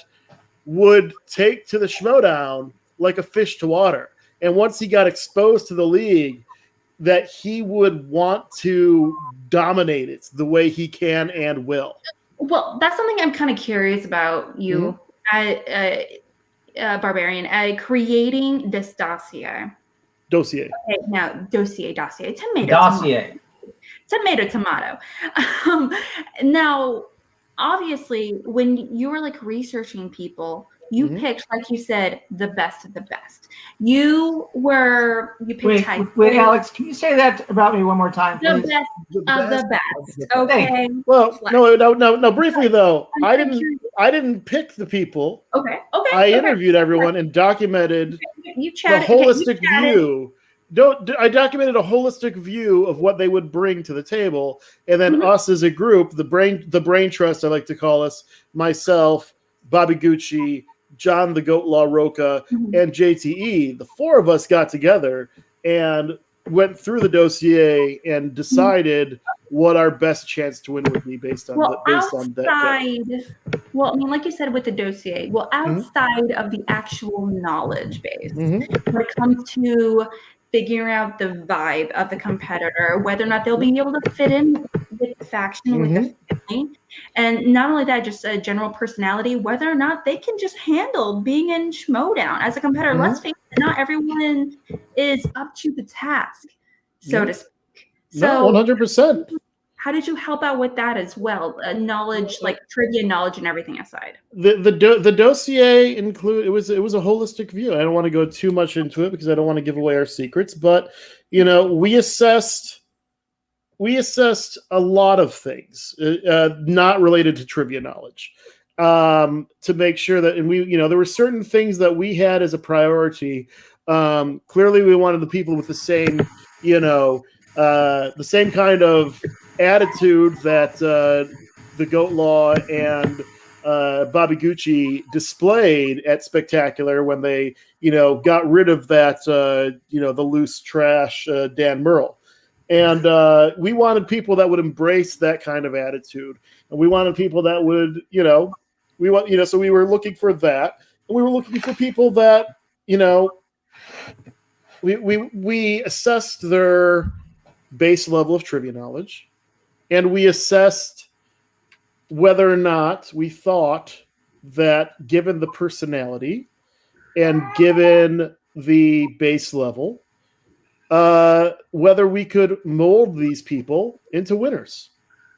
[SPEAKER 4] would take to the Schmodown like a fish to water. And once he got exposed to the league, that he would want to dominate it the way he can and will.
[SPEAKER 2] Well, that's something I'm kind of curious about you, Barbarian, creating this dossier.
[SPEAKER 4] Dossier.
[SPEAKER 2] Okay, now, dossier. Tomato. Now, obviously, when you were like researching people, you picked, like you said, the best of the best. You picked
[SPEAKER 3] Wait, Alex, can you say that about me one more time, please?
[SPEAKER 2] The best of the best. Okay.
[SPEAKER 4] Well, no. Briefly though, I didn't pick the people.
[SPEAKER 2] Okay.
[SPEAKER 4] I interviewed everyone and documented the holistic view. I documented a holistic view of what they would bring to the table, and then us as a group, the brain trust, I like to call us, myself, Bobby Gucci, John the Goat Law Roca, and JTE. The four of us got together and went through the Dossier and decided what our best chance to win would be based on that.
[SPEAKER 2] Well, I mean, like you said with the Dossier, outside of the actual knowledge base, when it comes to figuring out the vibe of the competitor, whether or not they'll be able to fit in with the faction, with the family, and not only that, just a general personality, whether or not they can just handle being in Schmodown as a competitor. Let's face it, not everyone is up to the task, so to speak. So,
[SPEAKER 4] 100%.
[SPEAKER 2] How did you help out with that as well? Knowledge, like trivia knowledge and everything aside.
[SPEAKER 4] The Dossier it was a holistic view. I don't want to go too much into it because I don't want to give away our secrets, but we assessed a lot of things not related to trivia knowledge to make sure that, and there were certain things that we had as a priority. Clearly, we wanted the people with the same kind of attitude that the Goat Law and Bobby Gucci displayed at Spectacular when they, got rid of that, the loose trash Dan Murrell. And we wanted people that would embrace that kind of attitude. And we wanted people that would, so we were looking for that. And we were looking for people that, we assessed their base level of trivia knowledge. And we assessed whether or not we thought that, given the personality and given the base level, whether we could mold these people into winners.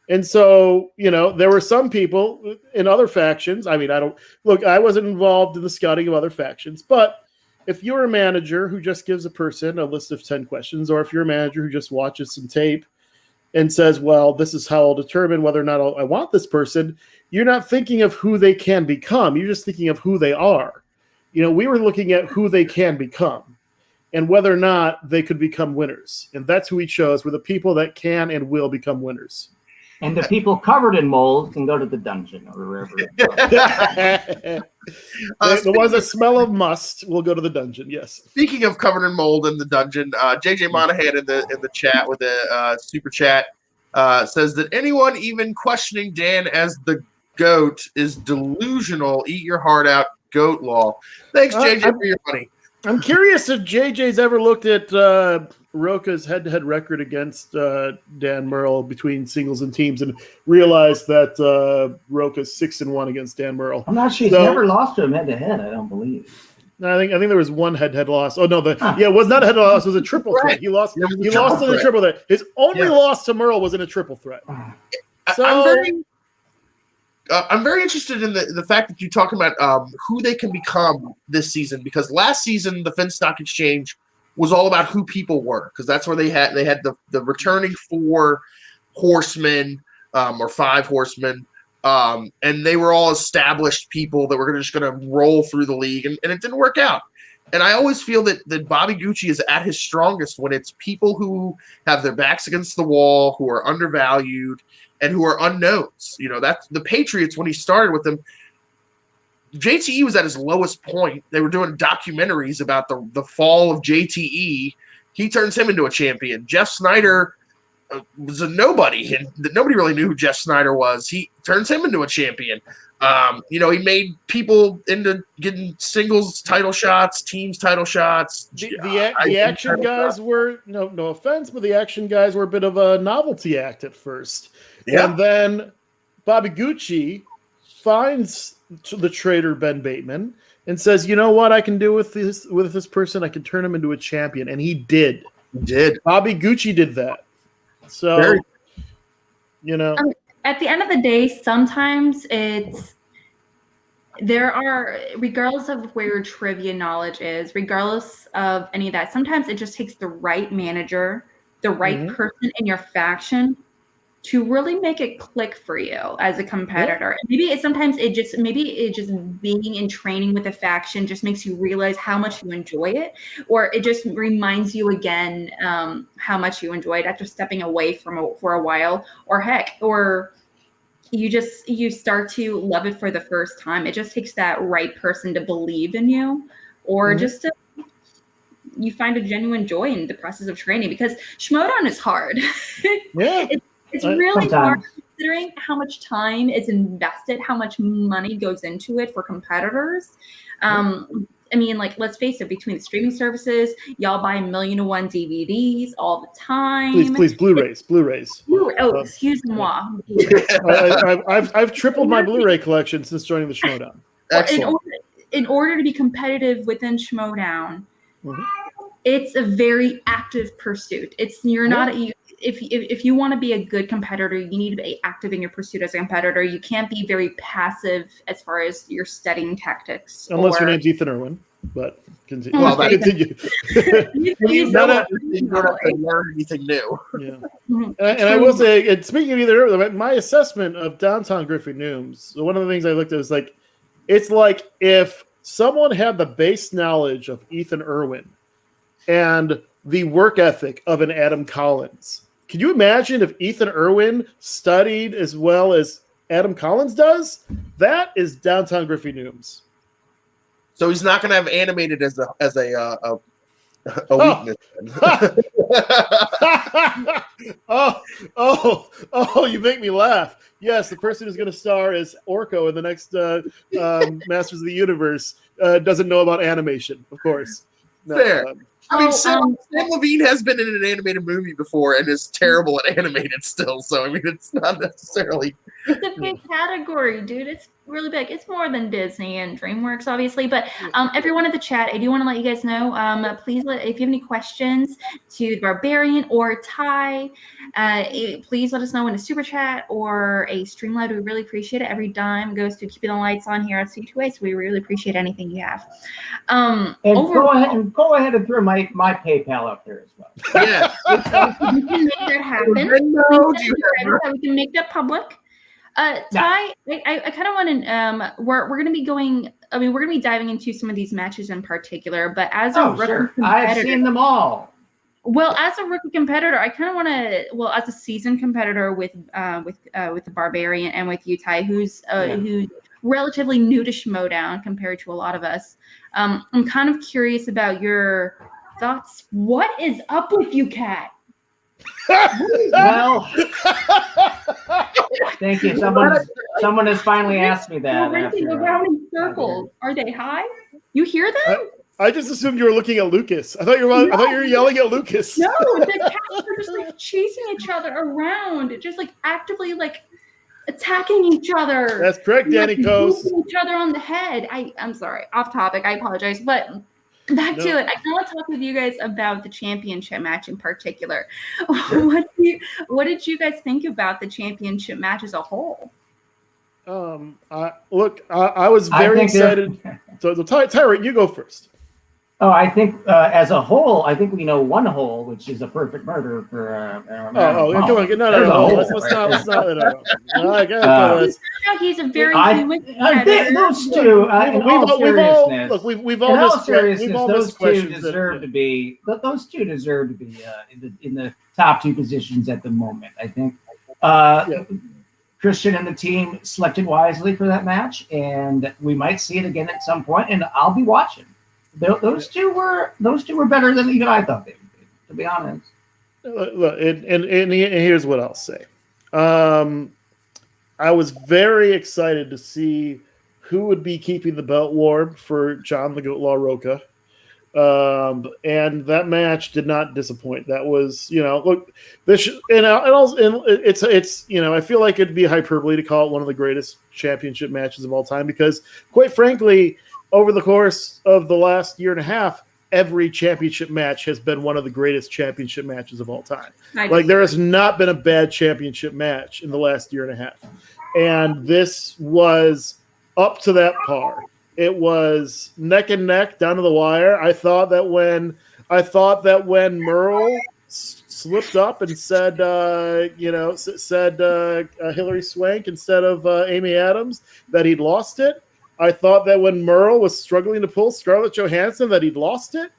[SPEAKER 4] And so, there were some people in other factions. I mean, I wasn't involved in the scouting of other factions, but if you're a manager who just gives a person a list of 10 questions, or if you're a manager who just watches some tape and says, well, this is how I'll determine whether or not I want this person, you're not thinking of who they can become. You're just thinking of who they are. We were looking at who they can become and whether or not they could become winners. And that's who we chose, were the people that can and will become winners.
[SPEAKER 3] And the people covered in mold can go to the dungeon or wherever.
[SPEAKER 4] The ones that smell of must will go to the dungeon. Yes.
[SPEAKER 1] Speaking of covered in mold in the dungeon, JJ Monahan in the chat with a super chat says that anyone even questioning Dan as the goat is delusional. Eat your heart out, Goat Law. Thanks, JJ, for your money.
[SPEAKER 4] I'm curious if JJ's ever looked at Roca's head-to-head record against Dan Murrell between singles and teams and realized that Roca's 6-1 against Dan Murrell.
[SPEAKER 3] I'm not sure. He's never lost to him head-to-head, I don't believe.
[SPEAKER 4] No, I think there was one head-to-head loss. Oh, no. It was not a head-to-head loss. It was a triple threat. He lost in the triple threat. His only loss to Murrell was in a triple threat. So,
[SPEAKER 1] I'm very interested in the fact that you talk about who they can become this season, because last season the Finstock Exchange was all about who people were, because that's where they had the returning 4 horsemen or 5 horsemen, and they were all established people that were just going to roll through the league, and it didn't work out. And I always feel that Bobby Gucci is at his strongest when it's people who have their backs against the wall, who are undervalued, and who are unknowns. That's the Patriots. When he started with them, JTE was at his lowest point. They were doing documentaries about the fall of JTE. He turns him into a champion. Jeff Snyder was a nobody, and nobody really knew who Jeff Snyder was. He turns him into a champion. He made people into getting singles title shots, teams title shots.
[SPEAKER 4] The action guys were, no offense, but the action guys were a bit of a novelty act at first. Yeah. And then Bobby Gucci finds the traitor Ben Bateman and says, "You know what I can do with this person? I can turn him into a champion." And he did. Bobby Gucci did that. So,
[SPEAKER 2] at the end of the day, sometimes regardless of where your trivia knowledge is, regardless of any of that, sometimes it just takes the right manager, the right person in your faction to really make it click for you as a competitor. Yeah. Maybe it just being in training with a faction just makes you realize how much you enjoy it, or it just reminds you again how much you enjoyed after stepping away for a while, or you start to love it for the first time. It just takes that right person to believe in you, or just you find a genuine joy in the process of training, because Schmodown is hard.
[SPEAKER 4] Yeah.
[SPEAKER 2] It's really hard considering how much time is invested, how much money goes into it for competitors. Let's face it, between the streaming services, y'all buy 1,000,001 DVDs all the time.
[SPEAKER 4] Please, Blu-rays.
[SPEAKER 2] Excuse moi.
[SPEAKER 4] I've tripled my Blu-ray collection since joining the Schmodown.
[SPEAKER 2] In order to be competitive within Schmodown, it's a very active pursuit. If you want to be a good competitor, you need to be active in your pursuit as a competitor. You can't be very passive as far as your studying tactics.
[SPEAKER 4] Unless your name's Ethan Irwin, but continue. Well, continue.
[SPEAKER 1] You don't have to learn anything new.
[SPEAKER 4] Yeah. And I will say, and speaking of Ethan Irwin, my assessment of Downtown Griffey Nooms, one of the things I looked at was it's like if someone had the base knowledge of Ethan Irwin and the work ethic of an Adam Collins. Can you imagine if Ethan Irwin studied as well as Adam Collins does? That is Downtown Griffey Nooms.
[SPEAKER 1] So he's not going to have animated as a weakness.
[SPEAKER 4] You make me laugh. Yes, the person who's going to star as Orko in the next Masters of the Universe doesn't know about animation, of course. No,
[SPEAKER 1] fair. Sam Levine has been in an animated movie before and is terrible at animated still. So, it's not necessarily...
[SPEAKER 2] It's a big category, dude. It's really big. It's more than Disney and DreamWorks, obviously. But everyone in the chat, I do want to let you guys know, please, if you have any questions to Barbarian or Ty, please let us know in a super chat or a Streamlabs. We really appreciate it. Every dime goes to keeping the lights on here at C2A, so we really appreciate anything you have.
[SPEAKER 3] Go ahead and throw my PayPal up there as well.
[SPEAKER 1] Yeah.
[SPEAKER 2] We can make that happen. We can make that public. Ty, I kind of want to. We're going to be going. We're going to be diving into some of these matches in particular. But as a rookie competitor,
[SPEAKER 3] I've seen them all.
[SPEAKER 2] Well, as a rookie competitor, I kind of want to. Well, as a seasoned competitor with the Barbarian and with you, Ty, who's relatively new to Schmodown compared to a lot of us. I'm kind of curious about your thoughts. What is up with you, Kat?
[SPEAKER 3] Well, thank you. Someone has finally asked me that.
[SPEAKER 2] We're racing around in circles. Are they high? You hear them?
[SPEAKER 4] I just assumed you were looking at Lucas. I thought you were yelling at Lucas.
[SPEAKER 2] No, the cats are just chasing each other around, just actively attacking each other.
[SPEAKER 4] That's correct, Danny Coase.
[SPEAKER 2] Each other on the head. I'm sorry, off topic. I apologize, but back to it. I want to talk with you guys about the championship match in particular. What did you guys think about the championship match as a whole?
[SPEAKER 4] I was very excited. So Tyrant, you go first.
[SPEAKER 3] Oh, I think as a whole, I think we know one hole, which is a perfect murder for.
[SPEAKER 4] Come on, let's not.
[SPEAKER 2] He's a very
[SPEAKER 3] those two.
[SPEAKER 4] We've all
[SPEAKER 3] those two deserve to be in the top two positions at the moment. I think Christian and the team selected wisely for that match, and we might see it again at some point. And I'll be watching. Those two were better than even I thought they would be, to be honest.
[SPEAKER 4] Look, and here's what I'll say. I was very excited to see who would be keeping the belt warm for John the Goat Law Roca. And that match did not disappoint. That was, I feel like it'd be hyperbole to call it one of the greatest championship matches of all time, because quite frankly, over the course of the last year and a half, every championship match has been one of the greatest championship matches of all time. Like, there has not been a bad championship match in the last year and a half. And this was up to that par. It was neck and neck down to the wire. I thought that when Merle slipped up and said Hillary Swank instead of Amy Adams, that he'd lost it. I thought that when Merle was struggling to pull Scarlett Johansson, that he'd lost it.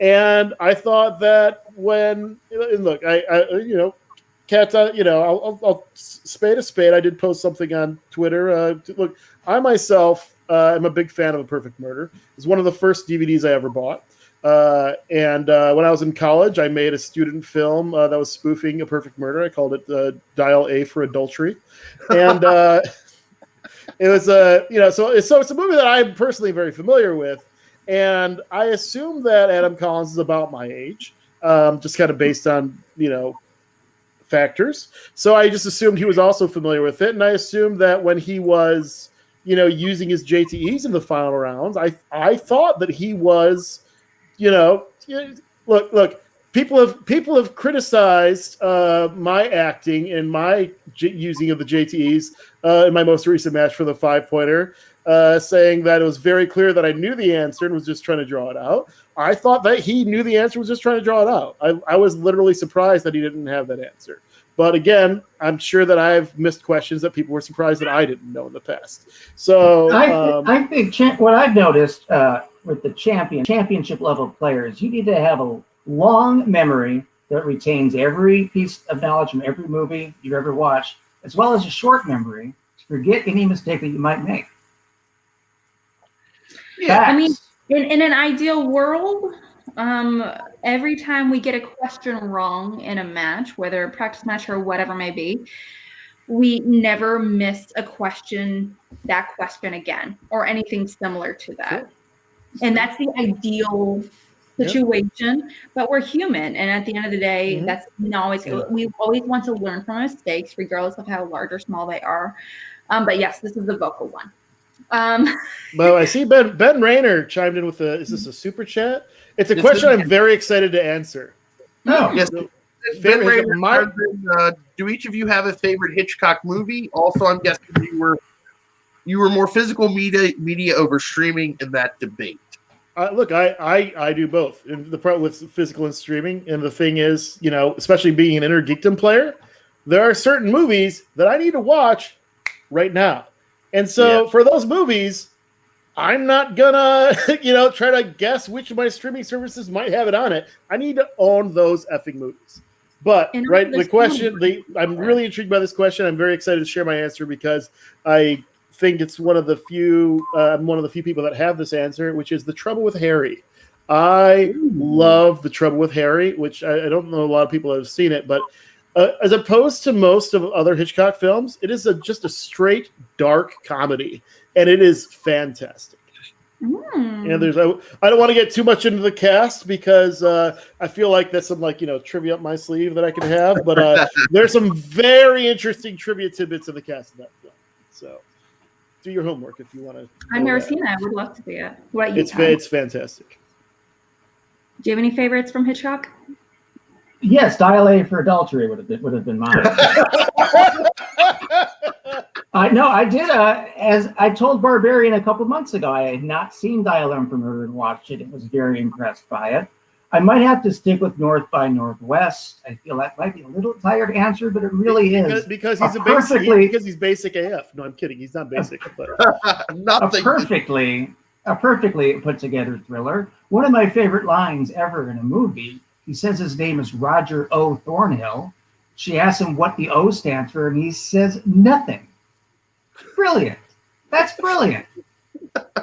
[SPEAKER 4] And I thought that when, look, I'll spade a spade. I did post something on Twitter. Look, I myself am a big fan of A Perfect Murder. It's one of the first DVDs I ever bought. And when I was in college, I made a student film that was spoofing A Perfect Murder. I called it Dial A for Adultery. And it was so it's a movie that I'm personally very familiar with, and I assume that Adam Collins is about my age, just kind of based on factors. So I just assumed he was also familiar with it, and I assumed that when he was using his JTEs in the final rounds, I thought that he was look. People have criticized my acting and my using of the JTEs in my most recent match for the 5-pointer, saying that it was very clear that I knew the answer and was just trying to draw it out. I thought that he knew the answer, was just trying to draw it out. I was literally surprised that he didn't have that answer. But again, I'm sure that I've missed questions that people were surprised that I didn't know in the past. So
[SPEAKER 3] I think what I've noticed with the championship level players, you need to have a long memory that retains every piece of knowledge from every movie you've ever watched, as well as a short memory to forget any mistake that you might make.
[SPEAKER 2] Yeah, I mean, in an ideal world, every time we get a question wrong in a match, whether a practice match or whatever may be, we never miss that question again or anything similar to that. Sure. And that's the ideal situation, but we're human, and at the end of the day, that's we always want to learn from mistakes, regardless of how large or small they are. But yes, this is the vocal one.
[SPEAKER 4] Well, I see Ben Rayner chimed in with is this a super chat? It's a question I'm very excited to answer.
[SPEAKER 1] Oh, yes. Ben Rayner, do each of you have a favorite Hitchcock movie? Also, I'm guessing you were more physical media over streaming in that debate.
[SPEAKER 4] Look, I do both. And the problem with physical and streaming, and the thing is, especially being an Inner Geekdom player, there are certain movies that I need to watch right now. And so for those movies, I'm not gonna, try to guess which of my streaming services might have it on it. I need to own those effing movies. But I'm really intrigued by this question. I'm very excited to share my answer because I think it's one of the few people that have this answer, which is The Trouble with Harry. I love The Trouble with Harry, which I don't know a lot of people have seen it, but as opposed to most of other Hitchcock films, it is just a straight dark comedy, and it is fantastic. And I don't want to get too much into the cast because I feel like that's some trivia up my sleeve that I can have, but there's some very interesting trivia tidbits in the cast of that film. So do your homework if you want to.
[SPEAKER 2] I've never seen that. I would love to see it.
[SPEAKER 4] It's fantastic.
[SPEAKER 2] Do you have any favorites from Hitchcock?
[SPEAKER 3] Yes, Dial A for Adultery would have been mine. I know I did. As I told Barbarian a couple months ago, I had not seen Dial M for Murder and watched it. I was very impressed by it. I might have to stick with North by Northwest. I feel that might be a little tired answer, but it really is
[SPEAKER 4] because he's because he's basic AF. No, I'm kidding. He's not basic, but
[SPEAKER 3] a perfectly put together thriller. One of my favorite lines ever in a movie. He says his name is Roger O. Thornhill. She asks him what the O stands for, and he says nothing. Brilliant. That's brilliant.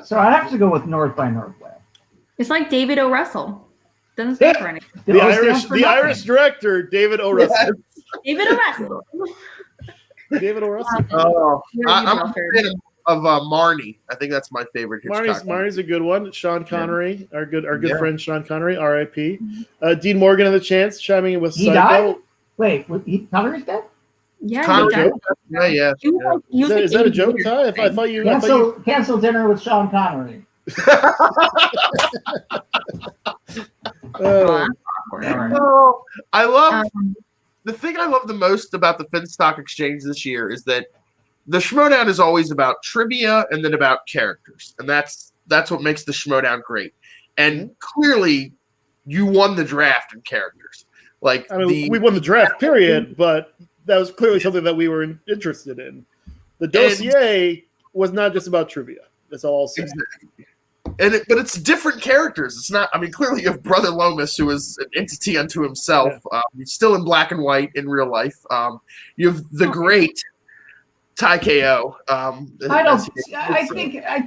[SPEAKER 3] So I have to go with North by Northwest.
[SPEAKER 2] It's like David O. Russell. Doesn't stand for anything.
[SPEAKER 4] The Irish director, David O. Russell.
[SPEAKER 2] Yes. David O. Russell.
[SPEAKER 4] David O. Russell.
[SPEAKER 1] I'm a fan of Marnie. I think that's my favorite Hitchcock.
[SPEAKER 4] Marnie's a good one. Sean Connery, our good friend Sean Connery, R.I.P. Dean Morgan and the Chance chiming in with
[SPEAKER 3] He died? Wait, Connery's dead?
[SPEAKER 2] Yeah,
[SPEAKER 1] yeah.
[SPEAKER 4] Is that a joke, Ty? I thought you
[SPEAKER 3] cancel dinner with Sean Connery.
[SPEAKER 1] I love the thing I love the most about the Finstock Exchange this year is that the Schmodown is always about trivia and then about characters, and that's what makes the Schmodown great. And clearly, you won the draft in characters. Like
[SPEAKER 4] we won the draft, period. But that was clearly something that we were interested in. The dossier was not just about trivia. That's all I'll say.
[SPEAKER 1] Exactly. But it's different characters. It's not. I mean, clearly you have Brother Lomas, who is an entity unto himself. Yeah. He's still in black and white in real life. You have the great Ty Ko.
[SPEAKER 3] I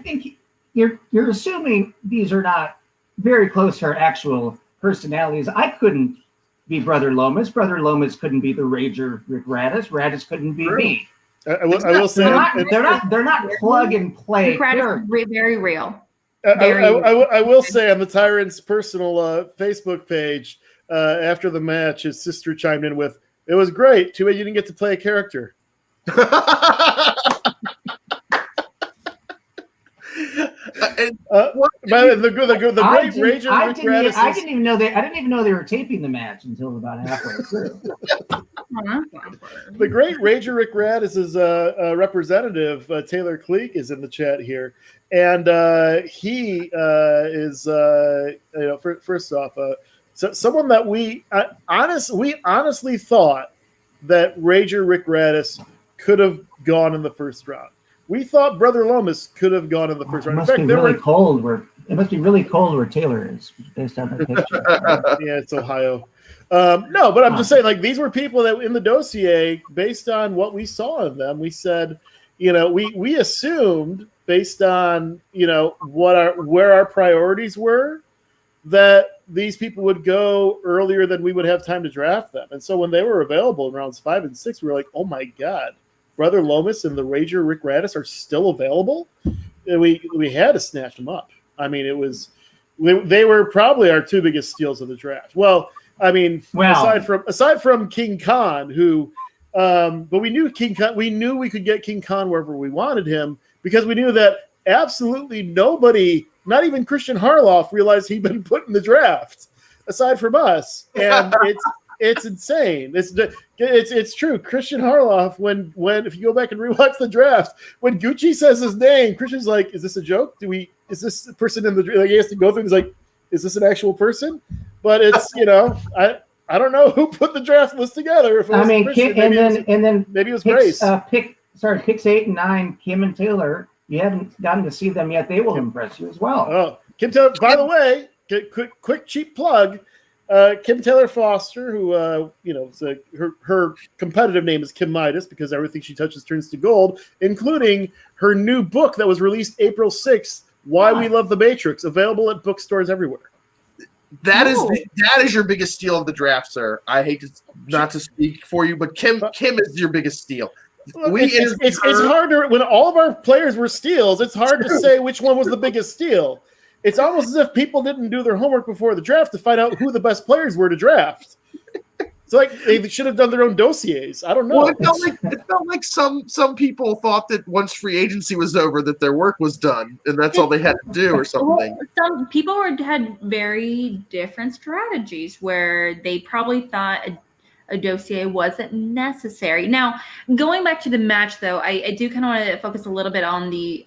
[SPEAKER 3] think you're assuming these are not very close to our actual personalities. I couldn't be Brother Lomas. Brother Lomas couldn't be the Rager Rick Radis. Radis couldn't be me.
[SPEAKER 4] I will say
[SPEAKER 3] they're not plug and play.
[SPEAKER 2] Very real.
[SPEAKER 4] I will say on the Tyrant's personal Facebook page after the match, his sister chimed in with, "It was great. Too bad you didn't get to play a character." The great Rager Rick Radis.
[SPEAKER 3] I didn't even know they were taping the match until about halfway through.
[SPEAKER 4] The great Rager Rick Radis' representative Taylor Cleek is in the chat here, and he is first off someone that we honestly thought that Rager Rick Radis could have gone in the first round. We thought Brother Lomas could have gone in the first round.
[SPEAKER 3] It must be really cold where Taylor is, based on the picture.
[SPEAKER 4] Yeah, it's Ohio. No, but I'm just saying, like, these were people that in the dossier, based on what we saw in them, we said, we assumed based on, where our priorities were, that these people would go earlier than we would have time to draft them. And so when they were available in rounds 5 and 6, we were like, oh my God. Brother Lomas and the Rager Rick Radis are still available. And we had to snatch them up. I mean, they were probably our two biggest steals of the draft. Well, I mean, aside from King Khan, who, but we knew King Khan. We knew we could get King Khan wherever we wanted him because we knew that absolutely nobody, not even Christian Harloff, realized he'd been put in the draft aside from us, and it's insane. It's true. Christian Harloff, when if you go back and rewatch the draft, when Gucci says his name, Christian's like, "Is this a joke? Is this person in the?" Like, he has to go through. He's like, "Is this an actual person?" But it's I don't know who put the draft list together. If it was Christian, maybe it was Grace.
[SPEAKER 3] Picks 8 and 9, Kim and Taylor. You haven't gotten to see them yet. They will impress you as well.
[SPEAKER 4] Oh, Kim Taylor. By the way, quick cheap plug. Kim Taylor Foster, who her competitive name is Kim Midas because everything she touches turns to gold, including her new book that was released April 6th, Why We Love the Matrix, available at bookstores everywhere.
[SPEAKER 1] That is your biggest steal of the draft, sir. I hate not to speak for you, but Kim is your biggest steal.
[SPEAKER 4] It's hard to, when all of our players were steals, it's hard to say which one was the biggest steal. It's almost as if people didn't do their homework before the draft to find out who the best players were to draft. It's like they should have done their own dossiers. I don't know.
[SPEAKER 1] Well, it felt like some people thought that once free agency was over that their work was done and that's all they had to do or something.
[SPEAKER 2] Some people had very different strategies where they probably thought a dossier wasn't necessary. Now, going back to the match, though, I do kind of want to focus a little bit on the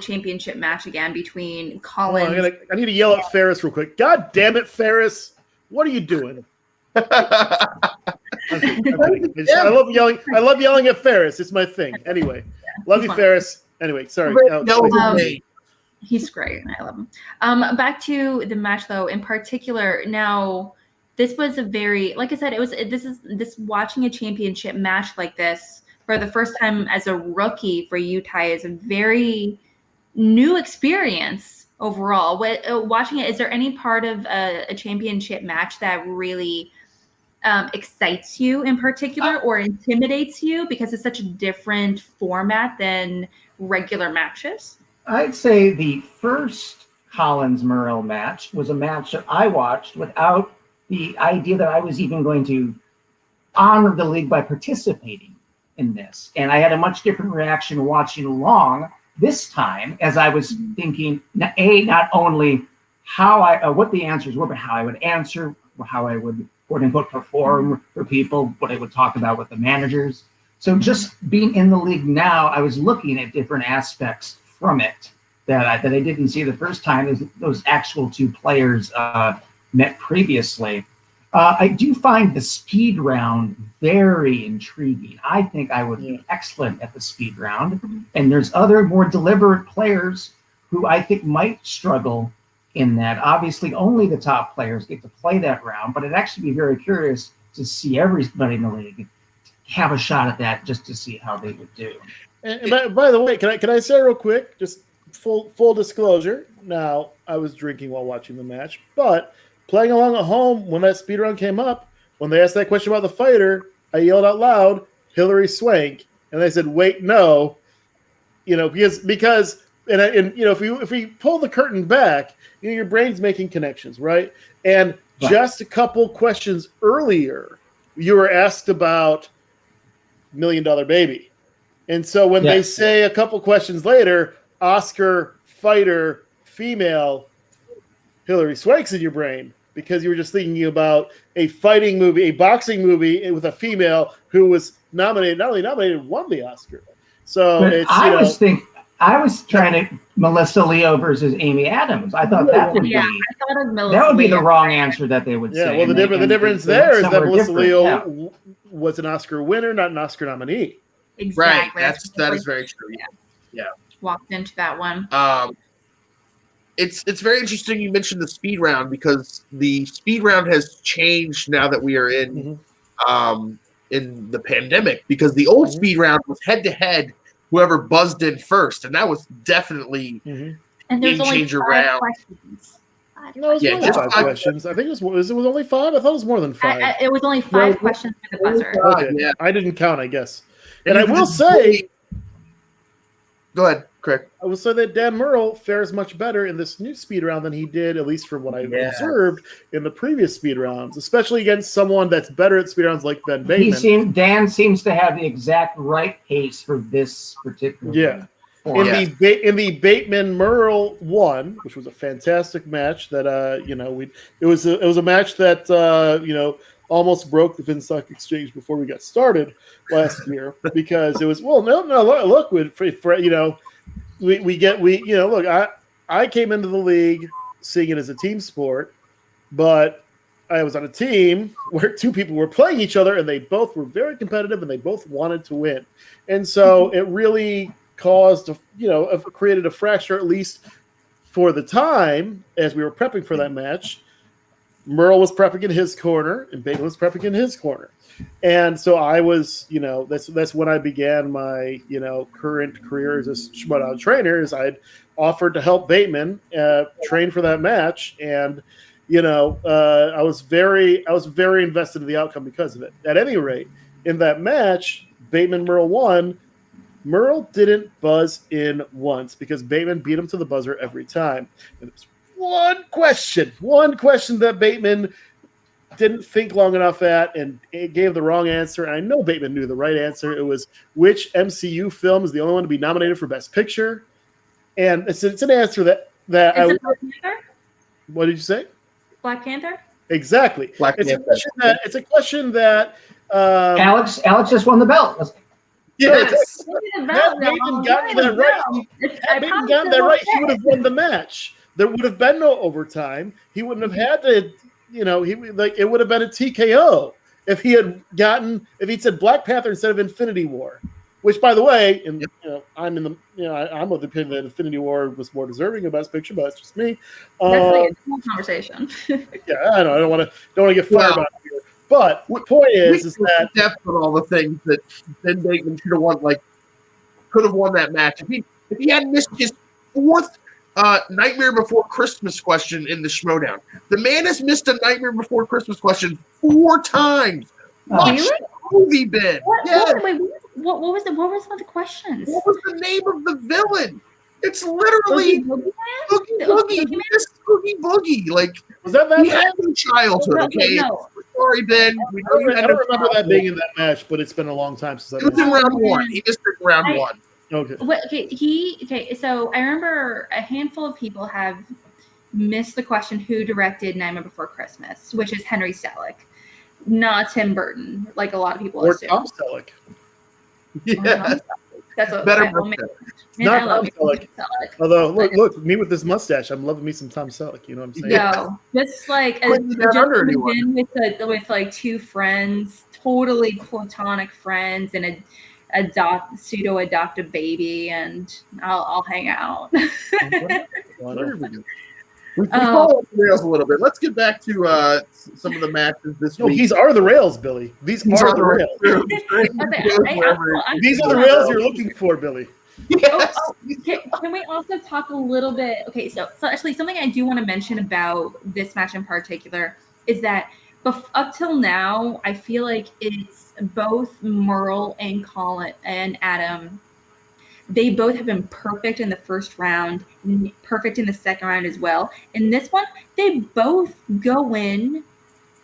[SPEAKER 2] championship match again between Collins.
[SPEAKER 4] I need to yell at Ferris real quick. God damn it, Ferris! What are you doing? I love yelling. I love yelling at Ferris. It's my thing. Anyway, love you, Ferris. Anyway, sorry.
[SPEAKER 2] He's great. I love him. Back to the match, though, in particular. Now, this was a very, like I said, this watching a championship match like this for the first time as a rookie for you, Ty, is a very new experience overall. Watching it, is there any part of a championship match that really excites you in particular or intimidates you because it's such a different format than regular matches?
[SPEAKER 3] I'd say the first Collins-Murrell match was a match that I watched without the idea that I was even going to honor the league by participating in this. And I had a much different reaction watching along this time as I was thinking, not only what the answers were, but how I would answer, how I would, quote unquote, perform for people, what I would talk about with the managers. So just being in the league now, I was looking at different aspects from it that I didn't see the first time as those actual two players met previously. I do find the speed round very intriguing. I think I would be excellent at the speed round. And there's other more deliberate players who I think might struggle in that. Obviously, only the top players get to play that round, but I'd actually be very curious to see everybody in the league have a shot at that just to see how they would do.
[SPEAKER 4] And by the way, can I say real quick, just full disclosure, now I was drinking while watching the match, but playing along at home when that speed round came up, when they asked that question about the fighter, I yelled out loud, Hillary Swank, and they said, wait, no, because if we pull the curtain back, your brain's making connections, right? And just a couple questions earlier, you were asked about $1 Million Baby. And so when they say a couple questions later, Oscar, fighter, female, Hillary Swank's in your brain because you were just thinking about a fighting movie, a boxing movie with a female who was nominated, not only nominated, won the Oscar. So
[SPEAKER 3] I was trying to Melissa Leo versus Amy Adams. I thought that would be the wrong answer that they would say.
[SPEAKER 4] Well, the difference there is that Melissa Leo was an Oscar winner, not an Oscar nominee.
[SPEAKER 2] Exactly.
[SPEAKER 1] Right. That is very true. Yeah.
[SPEAKER 2] Walked into that one.
[SPEAKER 1] It's very interesting you mentioned the speed round because the speed round has changed now that we are in the pandemic because the old speed round was head to head whoever buzzed in first, and that was definitely
[SPEAKER 2] and there's only 5
[SPEAKER 1] round.
[SPEAKER 2] questions.
[SPEAKER 4] No, it was only 5 questions. I think it was only 5. I thought it was more than 5.
[SPEAKER 2] It was only 5 questions for the buzzer.
[SPEAKER 4] Okay. Yeah, I didn't count, I guess. And I will say,
[SPEAKER 1] go ahead, Craig.
[SPEAKER 4] I will say that Dan Murrell fares much better in this new speed round than he did, at least from what I observed in the previous speed rounds, especially against someone that's better at speed rounds like Ben Bateman.
[SPEAKER 3] Dan seems to have the exact right pace for this particular.
[SPEAKER 4] Yeah. In the Bateman Murrell one, which was a fantastic match that it was a match that almost broke the FinStock Exchange before we got started last year because it was I came into the league seeing it as a team sport, but I was on a team where 2 people were playing each other and they both were very competitive and they both wanted to win, and so it really created a fracture, at least for the time as we were prepping for that match. Murrell was prepping in his corner, and Bateman was prepping in his corner. And so I was, that's when I began my, current career as a Schmodown trainer, is I'd offered to help Bateman train for that match. And, I was very invested in the outcome because of it. At any rate, in that match, Bateman-Murrell won. Murrell didn't buzz in once because Bateman beat him to the buzzer every time. And it was one question that Bateman didn't think long enough at, and it gave the wrong answer. And I know Bateman knew the right answer. It was, which MCU film is the only one to be nominated for Best Picture? And it's an answer that
[SPEAKER 2] Is it Black Panther?
[SPEAKER 4] What did you say?
[SPEAKER 2] Black Panther?
[SPEAKER 4] Exactly. It's a question that
[SPEAKER 3] Alex just won the belt.
[SPEAKER 1] Yes.
[SPEAKER 4] Had Bateman gotten that right, he would have won the match. There would have been no overtime. He wouldn't have had to, it would have been a TKO if he'd said Black Panther instead of Infinity War. Which, by the way, I'm of the opinion that Infinity War was more deserving of Best Picture, but that's just me.
[SPEAKER 2] That's like a cool conversation.
[SPEAKER 4] Yeah, I know. I don't want to get fired about it here. But the point is that
[SPEAKER 1] depth on all the things that Ben Bateman should have won, could have won that match if he hadn't missed his fourth Nightmare Before Christmas question in the Schmodown. The man has missed a Nightmare Before Christmas question 4 times. Watch the movie, Ben.
[SPEAKER 2] What was the questions?
[SPEAKER 1] What was the name of the villain? It's literally Boogie Boogie.
[SPEAKER 4] Was that
[SPEAKER 1] he had no childhood, okay?
[SPEAKER 2] No.
[SPEAKER 1] Sorry, Ben.
[SPEAKER 4] I don't remember that being in that match, but it's been a long time since
[SPEAKER 1] It was in round 1. He missed it in round 1.
[SPEAKER 4] Okay.
[SPEAKER 2] So I remember a handful of people have missed the question who directed Nightmare Before Christmas, which is Henry Selick, not Tim Burton, like a lot of people assume.
[SPEAKER 4] Tom Selleck.
[SPEAKER 1] Yes.
[SPEAKER 2] That's a
[SPEAKER 1] better.
[SPEAKER 4] Not Tom Selleck. Although, look, me with this mustache, I'm loving me some Tom Selleck. You know what I'm saying?
[SPEAKER 2] No, just like a gentleman with 2 friends, totally platonic friends, and a pseudo adoptive baby, and I'll hang out.
[SPEAKER 1] We followed the rails a little bit. Let's get back to some of the matches this week.
[SPEAKER 4] These are the rails, Billy. These are the rails. These are the rails you're looking for, Billy.
[SPEAKER 1] Yes.
[SPEAKER 2] Can we also talk a little bit? Okay, so actually something I do want to mention about this match in particular is that up till now, I feel like it's both Merle and Colin and Adam. They both have been perfect in the first round, perfect in the second round as well. In this one, they both go in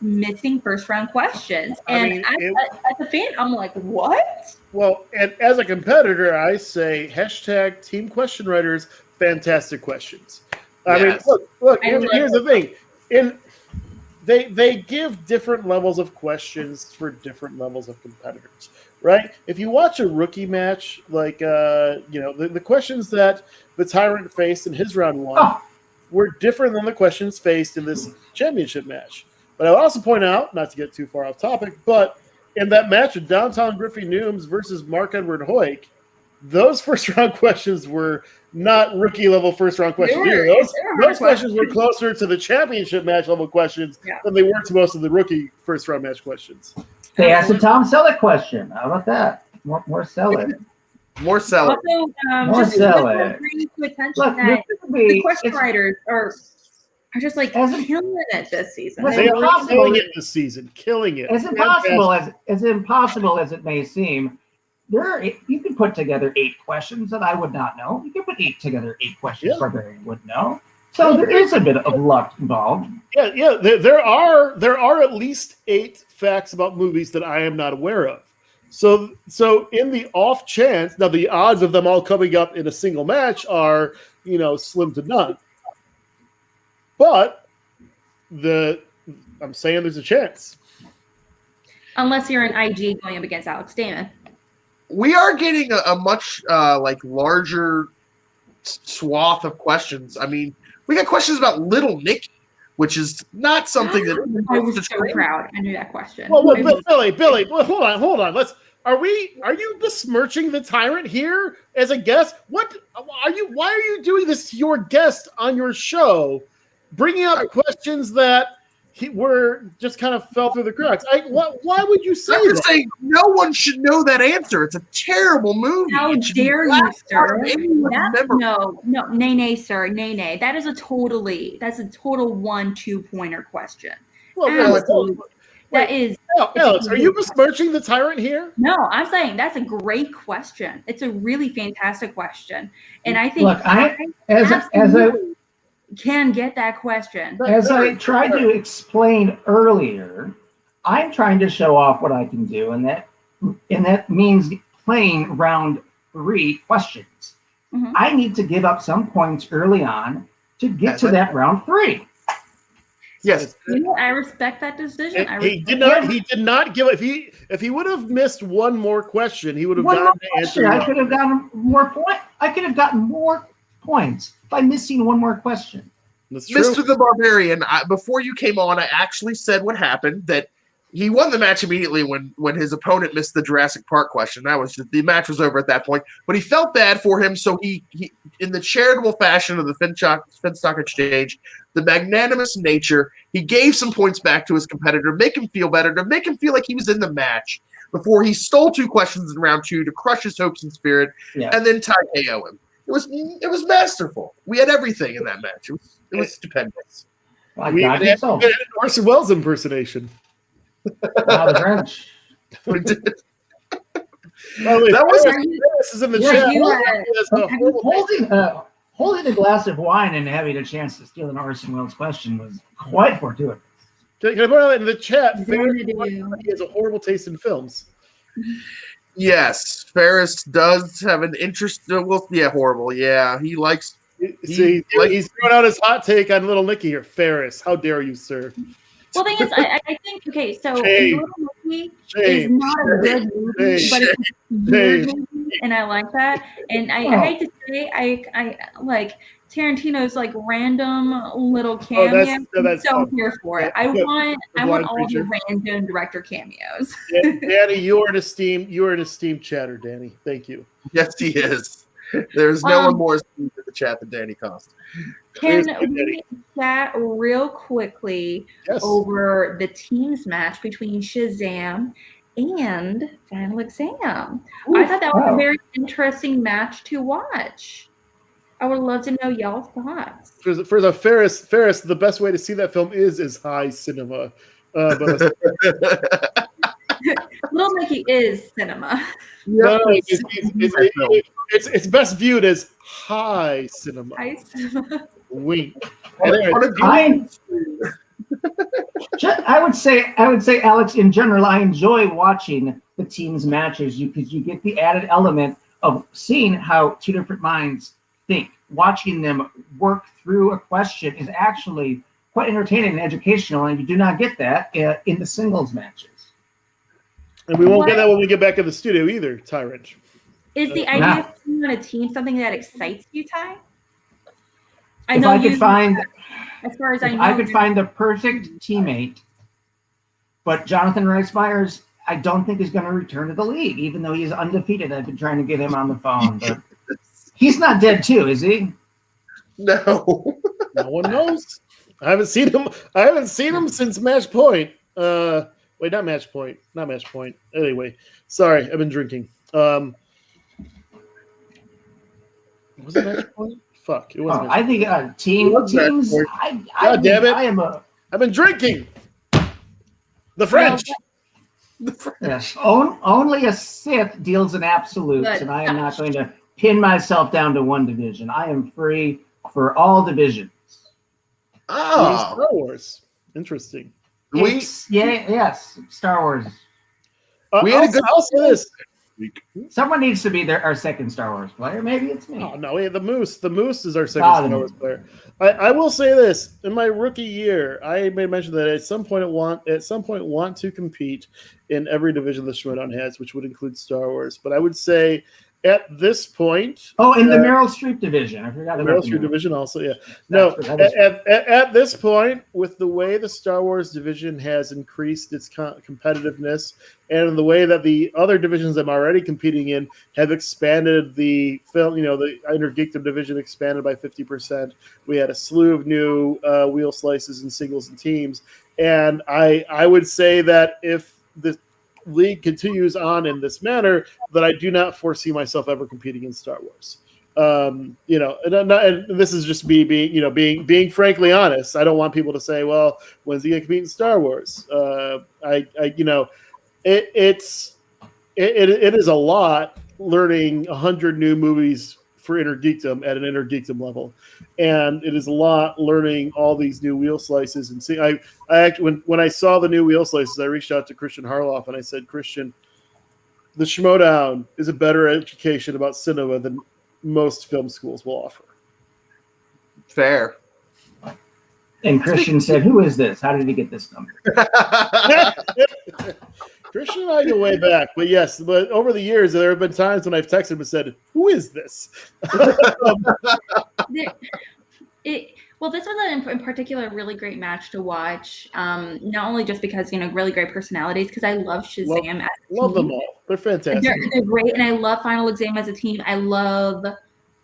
[SPEAKER 2] missing first round questions. And as a fan, I'm like, what?
[SPEAKER 4] Well, and as a competitor, I say # team question writers, fantastic questions. I mean, look, here's the thing. They give different levels of questions for different levels of competitors, right? If you watch a rookie match, the questions that the Tyrant faced in his round 1 were different than the questions faced in this championship match. But I'll also point out, not to get too far off topic, but in that match of Downtown Griffey Nooms versus Mark Edward Hoyk, those first round questions were not rookie level first round questions. Those questions were closer to the championship match level questions than they were to most of the rookie first round match questions.
[SPEAKER 3] They asked a Tom Selleck question. How about that? More Selleck.
[SPEAKER 1] More Selleck.
[SPEAKER 3] More Selleck.
[SPEAKER 2] The question writers are just killing it this season.
[SPEAKER 4] They are killing it this season. Killing it.
[SPEAKER 3] As impossible as it may seem, you can put together 8 questions that I would not know. You can put 8 questions Barbarian would know. So there is a bit of luck involved.
[SPEAKER 4] Yeah. There are at least 8 facts about movies that I am not aware of. So in the off chance, now the odds of them all coming up in a single match are, slim to none. But I'm saying there's a chance.
[SPEAKER 2] Unless you're an IG going up against Alex Damon.
[SPEAKER 1] We are getting a much larger swath of questions. I mean, we got questions about Little Nicky, which is not something that
[SPEAKER 2] I was so proud. I knew that question.
[SPEAKER 4] Well, Billy, hold on. Are you besmirching the Tyrant here as a guest? Why are you doing this to your guest on your show? Bringing up questions that were just kind of fell through the cracks. Why would you say that?
[SPEAKER 1] Saying no one should know that answer. It's a terrible movie.
[SPEAKER 2] How dare you, sir? No, nay, sir, nay. That's a total 1-2 pointer question.
[SPEAKER 4] Well,
[SPEAKER 2] that is.
[SPEAKER 4] Alex, are you besmirching the Tyrant here?
[SPEAKER 2] No, I'm saying that's a great question. It's a really fantastic question, and I think
[SPEAKER 3] look, as I
[SPEAKER 2] can get that question.
[SPEAKER 3] As I tried to explain earlier, I'm trying to show off what I can do, and that means playing round 3 questions.
[SPEAKER 2] Mm-hmm.
[SPEAKER 3] I need to give up some points early on to get to that round 3.
[SPEAKER 1] Yes.
[SPEAKER 2] I respect that decision.
[SPEAKER 4] He did not give. If he would have missed one more question, he would have gotten to answer.
[SPEAKER 3] I could have gotten more point. I could have gotten more points by missing one more question.
[SPEAKER 4] That's true.
[SPEAKER 1] Mr. the Barbarian, before you came on, I actually said what happened, that he won the match immediately when his opponent missed the Jurassic Park question. That was just, the match was over at that point. But he felt bad for him, so he in the charitable fashion of the Finstock Exchange, the magnanimous nature, he gave some points back to his competitor, make him feel better, to make him feel like he was in the match before he stole 2 questions in round 2 to crush his hopes and spirit, and then tie KO him. It was masterful. We had everything in that match. It was stupendous.
[SPEAKER 4] We had an Orson Welles impersonation.
[SPEAKER 3] Wow, the French.
[SPEAKER 1] We did.
[SPEAKER 4] That was in the chat.
[SPEAKER 3] Holding a glass of wine and having a chance to steal an Orson Welles question was quite fortuitous.
[SPEAKER 4] Can I put that in the chat? He has a horrible taste in films.
[SPEAKER 1] Yes, Ferris does have an interest. Horrible. Yeah, he likes.
[SPEAKER 4] He's throwing out his hot take on Little Nicky here. Ferris, how dare you, sir?
[SPEAKER 2] Well, the thing is, I think, okay, so Little Nicky is not a good movie, but it's a weird movie, and I like that. And I hate to say, I like Tarantino's like random little cameo. I'm so here for it. I want all the random director cameos.
[SPEAKER 4] Danny, you are an esteemed chatter, Danny. Thank you.
[SPEAKER 1] Yes, he is. There's no one more esteemed in the chat than Danny Costa.
[SPEAKER 2] Can we chat real quickly over the teams match between Shazam and Final Exam? Ooh, I thought that was a very interesting match to watch. I would love to know y'all's thoughts.
[SPEAKER 4] For the Ferris, the best way to see that film is high cinema. But
[SPEAKER 2] Little Nicky is cinema.
[SPEAKER 4] No, it's best viewed as high cinema.
[SPEAKER 2] High cinema.
[SPEAKER 4] Wink.
[SPEAKER 3] I would say, Alex, in general, I enjoy watching the teams matches because you get the added element of seeing how 2 different minds think. Watching them work through a question is actually quite entertaining and educational, and you do not get that in the singles matches.
[SPEAKER 4] And we won't get that when we get back in the studio either, Tyrant.
[SPEAKER 2] Is the idea of being on a team something that excites you, Ty?
[SPEAKER 3] If I could find the perfect teammate, but Jonathan Rhys Meyers, I don't think is going to return to the league, even though he's undefeated. I've been trying to get him on the phone, but he's not dead too, is he?
[SPEAKER 1] No.
[SPEAKER 4] No one knows. I haven't seen him since Match Point. Wait, not Match Point. Anyway, sorry, I've been drinking. Was it Match Point? Fuck, it wasn't.
[SPEAKER 3] I think teams.
[SPEAKER 4] God damn it! I've been drinking. The French.
[SPEAKER 3] Yes. Only a Sith deals in absolutes, and I am not going to pin myself down to one division. I am free for all divisions.
[SPEAKER 4] Oh, Star Wars. Interesting.
[SPEAKER 3] Yes, Star Wars.
[SPEAKER 4] We had a good this.
[SPEAKER 3] Someone needs to be our second Star Wars player. Maybe it's me.
[SPEAKER 4] Oh no, we had the Moose. The Moose is our second Star Wars player. I will say this: in my rookie year, I made mention that at some point want to compete in every division the Schmodown has, which would include Star Wars. But I would say at this point,
[SPEAKER 3] in the Meryl Streep division, I forgot about
[SPEAKER 4] Meryl Streep division also. Yeah, no. At this point, with the way the Star Wars division has increased its competitiveness, and the way that the other divisions I'm already competing in have expanded the film, the Intergeekdom division expanded by 50%. We had a slew of new wheel slices and singles and teams, and I would say that if the league continues on in this manner, that I do not foresee myself ever competing in Star Wars. And this is just me being frankly honest. I don't want people to say, well, when's he going to compete in Star Wars? It is a lot learning 100 new movies for Intergeekdom at an Intergeekdom level, and it is a lot learning all these new wheel slices. And see, I actually when I saw the new wheel slices, I reached out to Christian Harloff and I said, Christian, the Schmodown is a better education about cinema than most film schools will offer.
[SPEAKER 1] Fair.
[SPEAKER 3] And Christian said, "Who is this? How did he get this number?"
[SPEAKER 4] Christian and I go way back, but yes, but over the years there have been times when I've texted him and said, "Who is this?"
[SPEAKER 2] Well, this was in particular a really great match to watch. Not only just because really great personalities, because I love Shazam.
[SPEAKER 4] Love them all. They're fantastic.
[SPEAKER 2] They're great, and I love Final Exam as a team. I love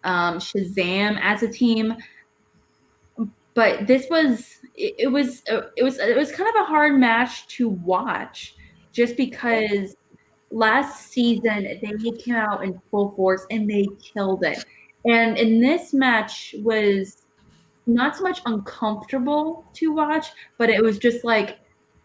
[SPEAKER 2] Shazam as a team. But this was it was kind of a hard match to watch, just because last season they came out in full force and they killed it. And in this match was not so much uncomfortable to watch, but it was just like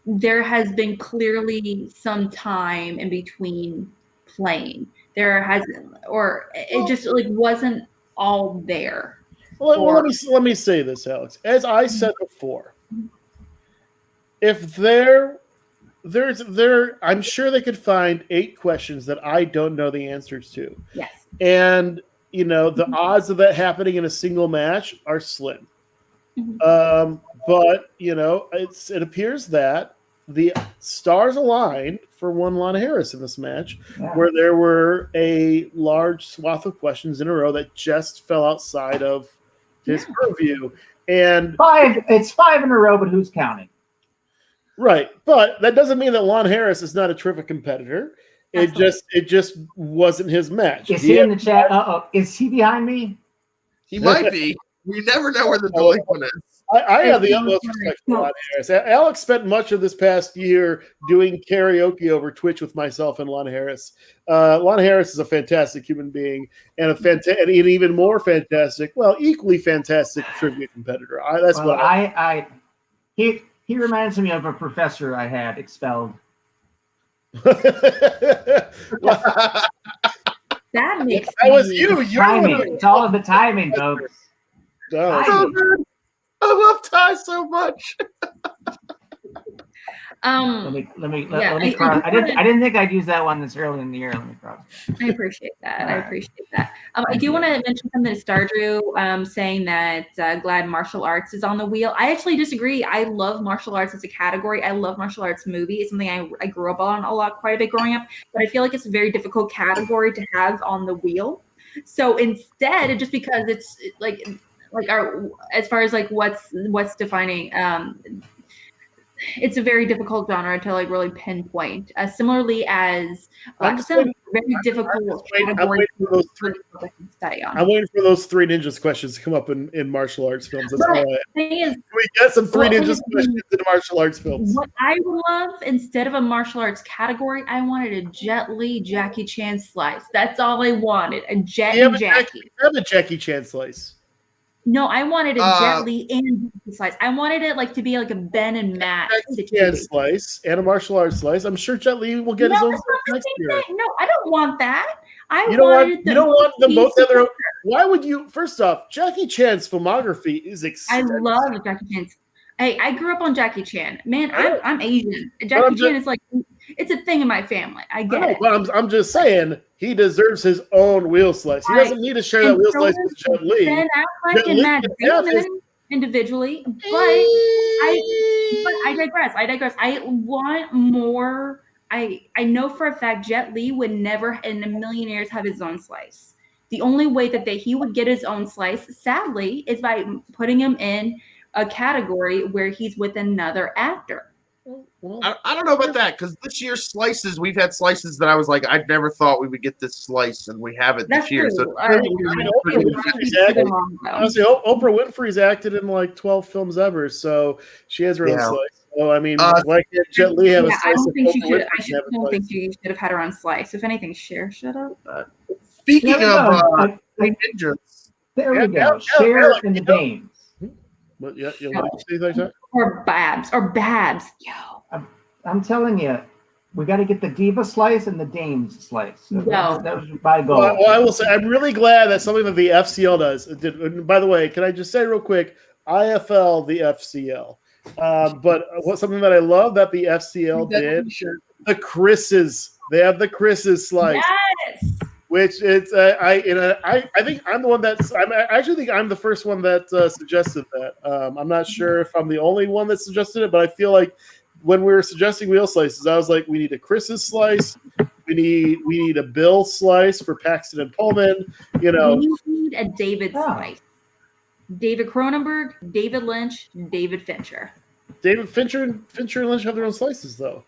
[SPEAKER 2] there has been clearly some time in between playing. There hasn't, or it just wasn't all there.
[SPEAKER 4] Well, let me say this, Alex. As I said before, if there's I'm sure they could find 8 questions that I don't know the answers to.
[SPEAKER 2] Yes.
[SPEAKER 4] And the odds of that happening in a single match are slim. But it appears that the stars aligned for one Lana Harris in this match, where there were a large swath of questions in a row that just fell outside of his purview. And
[SPEAKER 3] 5, it's 5 in a row, but who's counting?
[SPEAKER 4] Right, but that doesn't mean that Lon Harris is not a terrific competitor. It just wasn't his match.
[SPEAKER 3] Is he in the chat? Is he behind me?
[SPEAKER 1] He might be. You never know where the delinquent is.
[SPEAKER 4] I have the utmost respect for Lon Harris. Alex spent much of this past year doing karaoke over Twitch with myself and Lon Harris. Lon Harris is a fantastic human being and an even more fantastic, equally fantastic trivia competitor.
[SPEAKER 3] He reminds me of a professor I had expelled.
[SPEAKER 2] That makes
[SPEAKER 4] that was you.
[SPEAKER 3] Timing. It's all of the timing, folks.
[SPEAKER 4] I love Ty so much.
[SPEAKER 3] Let me cross. I didn't think I'd use that one this early in the year. Let me cross.
[SPEAKER 2] I appreciate that. I do want to mention something to Stardrew, saying that glad martial arts is on the wheel. I actually disagree. I love martial arts as a category. I love martial arts movies. It's something I grew up on quite a bit growing up. But I feel like it's a very difficult category to have on the wheel. So instead, just because it's as far as what's defining. It's a very difficult genre to really pinpoint. Similarly, as some very difficult categories to study on.
[SPEAKER 4] I'm waiting for those Three Ninjas questions to come up in martial arts films. That's all
[SPEAKER 2] we
[SPEAKER 4] get some Three Ninjas questions in martial arts films.
[SPEAKER 2] What I would love, instead of a martial arts category, I wanted a Jet Li, Jackie Chan slice. That's all I wanted. A Jet and Jackie.
[SPEAKER 4] I have a Jackie Chan slice.
[SPEAKER 2] No, I wanted a Jet Li and slice. I wanted it to be like a Ben and Matt situation.
[SPEAKER 4] Slice and a martial arts slice. I'm sure Jet Li will get his own next year.
[SPEAKER 2] No, I don't want that.
[SPEAKER 4] You don't want them both to have their own. Why would you? First off, Jackie Chan's filmography is extensive.
[SPEAKER 2] I love Jackie Chan's. Hey, I grew up on Jackie Chan. Man, I'm Asian. Jackie Chan is it's a thing in my family. I get it.
[SPEAKER 4] But I'm just saying he deserves his own wheel slice. He doesn't need to share that wheel slice with Jet Li.
[SPEAKER 2] Ben Affleck and Matt Damon individually, but I digress. I want more. I know for a fact Jet Li would never in a million years have his own slice. The only way that he would get his own slice, sadly, is by putting him in a category where he's with another actor.
[SPEAKER 1] Well, I don't know about that, because this year's slices, we've had slices that I was like, I never thought we would get this slice, and we have it this year.
[SPEAKER 2] True.
[SPEAKER 1] So
[SPEAKER 4] honestly, Oprah Winfrey's acted in 12 films ever, so she has her own slice. So I mean, why can't Jet Li have a slice?
[SPEAKER 2] I don't think she should have had her own slice. If anything, Cher should have.
[SPEAKER 1] Speaking of ninjas,
[SPEAKER 3] there we go. Cher and the Dames.
[SPEAKER 4] What you say that?
[SPEAKER 2] Or Babs. Yo.
[SPEAKER 3] I'm telling you, we got to get the Diva slice and the Dames slice. So
[SPEAKER 2] no.
[SPEAKER 3] That was my goal.
[SPEAKER 4] Well, I will say, I'm really glad that something that the FCL does. By the way, can I just say real quick, IFL the FCL. But something that I love that the FCL did, the Chris's. They have the Chris's slice.
[SPEAKER 2] Yes.
[SPEAKER 4] Which it's I think I'm the one I actually think I'm the first one that suggested that. I'm not sure if I'm the only one that suggested it, but I feel like when we were suggesting wheel slices, I was like, we need a Chris's slice, we need a Bill slice for Paxton and Pullman. You know,
[SPEAKER 2] we need a David slice. David Cronenberg, David Lynch, David Fincher.
[SPEAKER 4] David Fincher and Lynch have their own slices, though.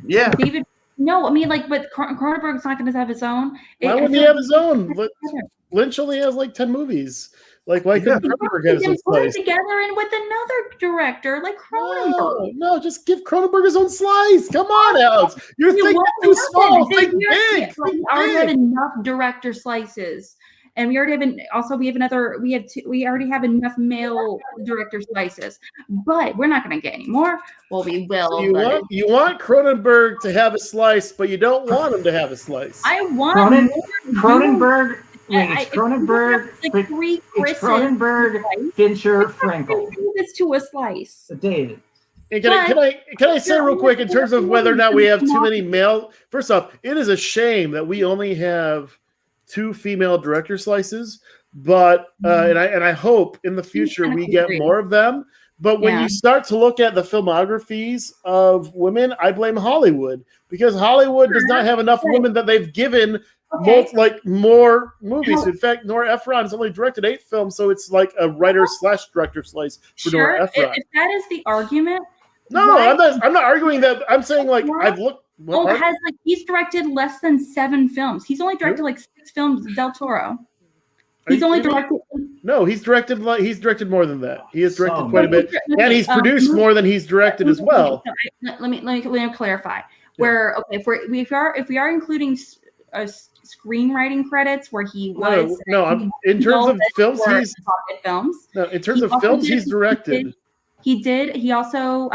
[SPEAKER 1] Yeah.
[SPEAKER 2] David. No, I mean, like, but Cronenberg's not going to have his own.
[SPEAKER 4] Why wouldn't he have his own? Lynch only has like 10 movies. Like, why couldn't Cronenberg have his own
[SPEAKER 2] put
[SPEAKER 4] slice?
[SPEAKER 2] it together and with another director like Cronenberg.
[SPEAKER 4] No, just give Cronenberg his own slice. Come on, Alex. You're thinking too small. Think big.
[SPEAKER 2] We already have enough director slices. And we already have we already have enough male director slices, but we're not going to get any more. Well, we will.
[SPEAKER 4] So you want Cronenberg to have a slice, but you don't want him to have a slice.
[SPEAKER 2] I want
[SPEAKER 3] Cronenberg.
[SPEAKER 2] It's
[SPEAKER 3] Cronenberg, Fincher, Frankel.
[SPEAKER 2] Do this to a slice,
[SPEAKER 3] David.
[SPEAKER 4] And can I say real quick in terms of whether or not we have too many male? First off, it is a shame that we only have 2 female director slices, but and I hope in the future we get more of them. But when you start to look at the filmographies of women, I blame Hollywood, because Hollywood does not have enough women that they've given more movies. In fact, Nora Ephron has only directed 8 films, so it's like a writer/director slice for Nora Ephron.
[SPEAKER 2] If that is the argument,
[SPEAKER 4] no, I'm not arguing that. I'm saying like I've looked.
[SPEAKER 2] He's directed less than 7 films. He's only directed like 6 films. Del Toro. He's only directed.
[SPEAKER 4] No, he's directed more than that. He has directed quite a bit, and he's produced more than he's directed as well.
[SPEAKER 2] Let me clarify. Where if we are including screenwriting credits where he was
[SPEAKER 4] in terms of films he's directed.
[SPEAKER 2] He did. He also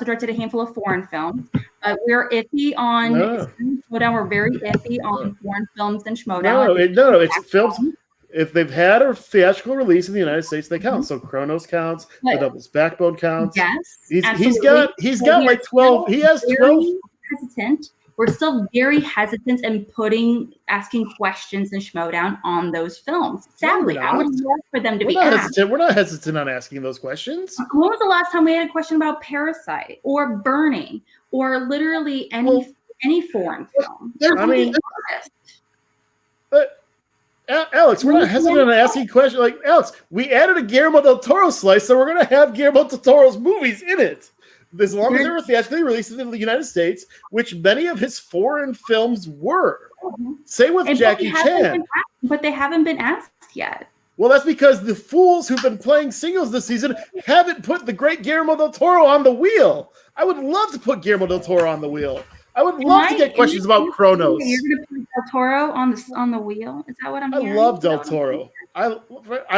[SPEAKER 2] directed a handful of foreign films. We're iffy on Schmodown. We're very iffy on foreign films and Schmodown.
[SPEAKER 4] No, it's films. If they've had a theatrical release in the United States, they count. So Chronos counts. The Devil's Backbone counts.
[SPEAKER 2] Yes,
[SPEAKER 4] he's got like 12. He has 12.
[SPEAKER 2] Hesitant. We're still very hesitant in asking questions in Schmodown on those films. Sadly, I would love for them to be asked.
[SPEAKER 4] We're not hesitant on asking those questions.
[SPEAKER 2] When was the last time we had a question about Parasite or Burning or literally any foreign film?
[SPEAKER 4] Alex, we're not hesitant on asking questions. Like, Alex, we added a Guillermo del Toro slice, so we're going to have Guillermo del Toro's movies in it. As long as they were theatrically released in the United States, which many of his foreign films were. Same with Jackie Chan.
[SPEAKER 2] But they haven't been asked yet.
[SPEAKER 4] Well, that's because the fools who've been playing singles this season haven't put the great Guillermo del Toro on the wheel. I would love to put Guillermo del Toro on the wheel. I would love to get questions about Chronos.
[SPEAKER 2] You're going to put Del Toro on the wheel? Is that what I'm hearing?
[SPEAKER 4] I love Del Toro. I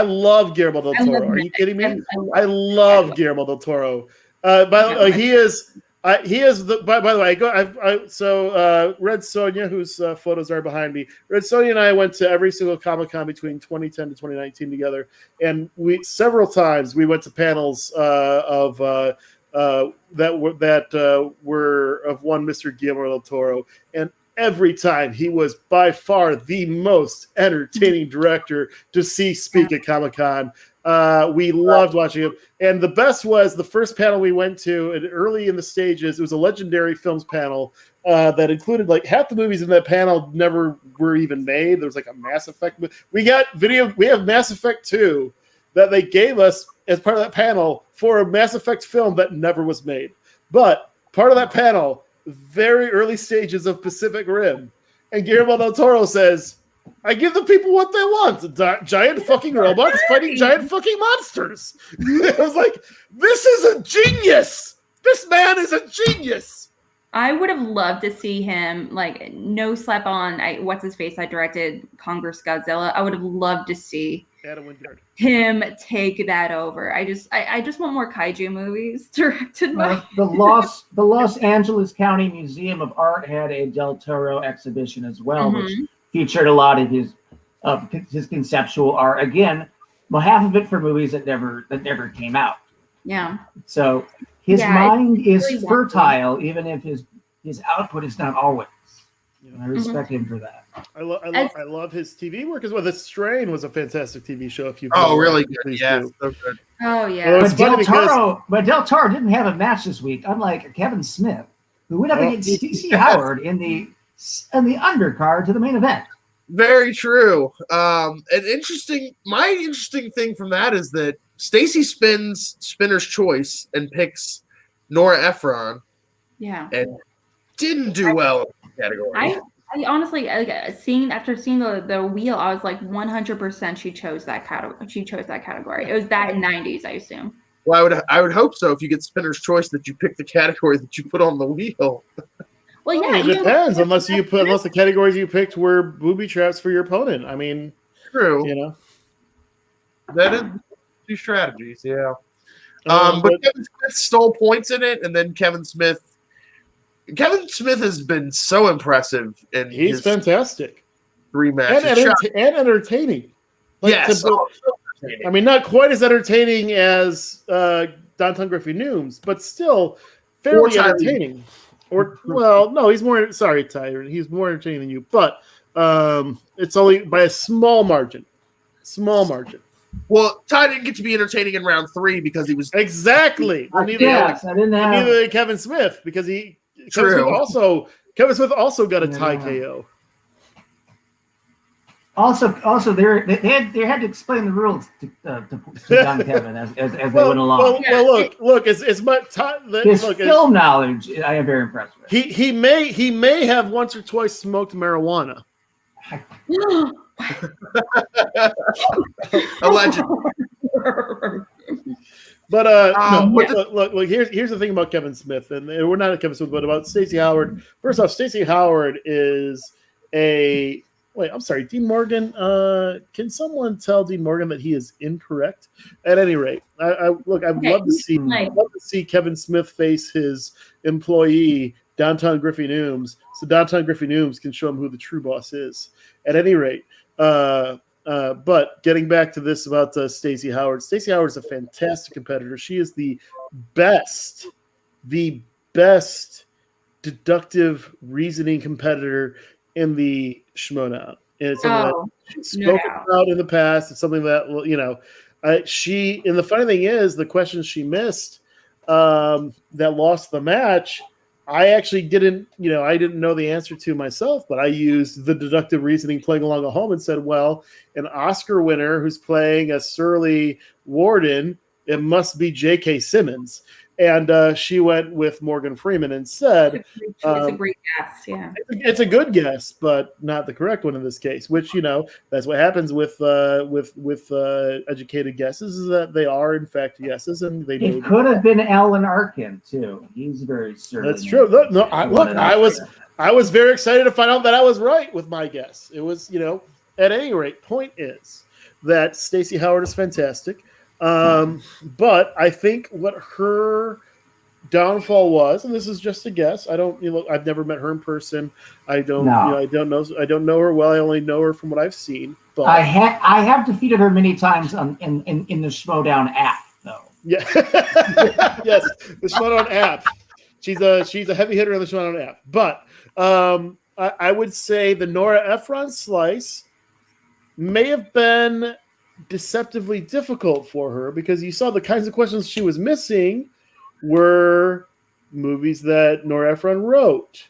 [SPEAKER 4] love Guillermo del Toro. Are you kidding me? I love Guillermo del Toro. By the way, he is the. By the way, Red Sonja, whose photos are behind me. Red Sonja and I went to every single Comic-Con between 2010 to 2019 together, and several times we went to panels that were of one Mr. Guillermo del Toro, and every time he was by far the most entertaining director to speak at Comic-Con. We loved watching him. And the best was the first panel we went to, and early in the stages, it was a legendary films panel that included like half the movies in that panel never were even made. There was like a Mass Effect. We have Mass Effect 2 that they gave us as part of that panel for a Mass Effect film that never was made. But part of that panel, very early stages of Pacific Rim. And Guillermo del Toro says, I give the people what they want. Giant fucking robots fighting giant fucking monsters. I was like, this is a genius. This man is a genius.
[SPEAKER 2] I would have loved to see him, like, no slap on, what's his face? I directed Congress Godzilla. I would have loved to see
[SPEAKER 4] Adam Wingard.
[SPEAKER 2] Him take that over. I just want more kaiju movies directed by
[SPEAKER 3] the Los Angeles County Museum of Art had a Del Toro exhibition as well, which featured a lot of his conceptual art. Again, half of it for movies that never came out.
[SPEAKER 2] Yeah.
[SPEAKER 3] So his mind is really fertile, even if his output is not always. I respect him for that.
[SPEAKER 4] I love his TV work as well. The Strain was a fantastic TV show. If you
[SPEAKER 1] really good, yeah, so good.
[SPEAKER 2] Oh yeah.
[SPEAKER 3] But Del Toro didn't have a match this week, unlike Kevin Smith, who went up against Stacey Howard in the undercard to the main event.
[SPEAKER 1] Very true. My interesting thing from that is that Stacey spins Spinner's Choice and picks Nora Ephron.
[SPEAKER 2] Yeah.
[SPEAKER 1] And didn't do well in the category.
[SPEAKER 2] I honestly, after seeing the wheel, I was like 100% she chose that category. It was that in 90s, I assume.
[SPEAKER 1] Well, I would hope so. If you get Spinner's Choice, that you pick the category that you put on the wheel.
[SPEAKER 2] Well, yeah,
[SPEAKER 4] it depends. Unless the categories you picked were booby traps for your opponent. I mean,
[SPEAKER 1] true.
[SPEAKER 4] You know,
[SPEAKER 1] that is two strategies. Yeah. But Kevin Smith stole points in it, and then Kevin Smith has been so impressive, and
[SPEAKER 4] he's fantastic.
[SPEAKER 1] 3 matches
[SPEAKER 4] and entertaining.
[SPEAKER 1] Yes.
[SPEAKER 4] I mean, not quite as entertaining as Downtown Griffey Nooms, but still fairly entertaining. He's more. Sorry, Tyrant. He's more entertaining than you, but it's only by a small margin. Small margin.
[SPEAKER 1] Well, Ty didn't get to be entertaining in round 3 because he was
[SPEAKER 4] exactly. Neither Kevin Smith because he. Kevin Smith also got a tie KO.
[SPEAKER 3] Also, they had to explain the rules to young Kevin as they went along.
[SPEAKER 4] Look, it's much
[SPEAKER 3] his film knowledge. I am very impressed with.
[SPEAKER 4] He may have once or twice smoked marijuana.
[SPEAKER 1] Allegedly.
[SPEAKER 4] But look. Here's the thing about Kevin Smith, and we're not at Kevin Smith, but about Stacey Howard. First off, Stacey Howard is a. Wait, I'm sorry, Dean Morgan. Can someone tell Dean Morgan that he is incorrect? At any rate, I'd love to see Kevin Smith face his employee Downtown Griffey Nooms, so Downtown Griffey Nooms can show him who the true boss is. At any rate, but getting back to this about Stacey Howard. Stacey Howard is a fantastic competitor. She is the best deductive reasoning competitor in the Schmodown. And it's something that she's spoken about in the past. It's something that, and the funny thing is, the questions she missed that lost the match, I actually didn't know the answer to myself, but I used the deductive reasoning playing along at home and said, well, an Oscar winner who's playing a surly warden, it must be J.K. Simmons. And she went with Morgan Freeman and said,
[SPEAKER 2] it's a great guess, yeah.
[SPEAKER 4] It's a good guess, but not the correct one in this case, which, that's what happens with educated guesses, is that they are, in fact, guesses. And
[SPEAKER 3] it could have been Alan Arkin, too. He's very certain.
[SPEAKER 4] That's true. I was very excited to find out that I was right with my guess. It was, at any rate, point is that Stacey Howard is fantastic. But I think what her downfall was, and this is just a guess. I've never met her in person. I don't know her well. I only know her from what I've seen. But
[SPEAKER 3] I have defeated her many times in the Schmodown app, though.
[SPEAKER 4] Yeah, yes, the Schmodown app. She's a heavy hitter on the Schmodown app. But I would say the Nora Ephron slice may have been deceptively difficult for her, because you saw the kinds of questions she was missing were movies that Nora Ephron wrote,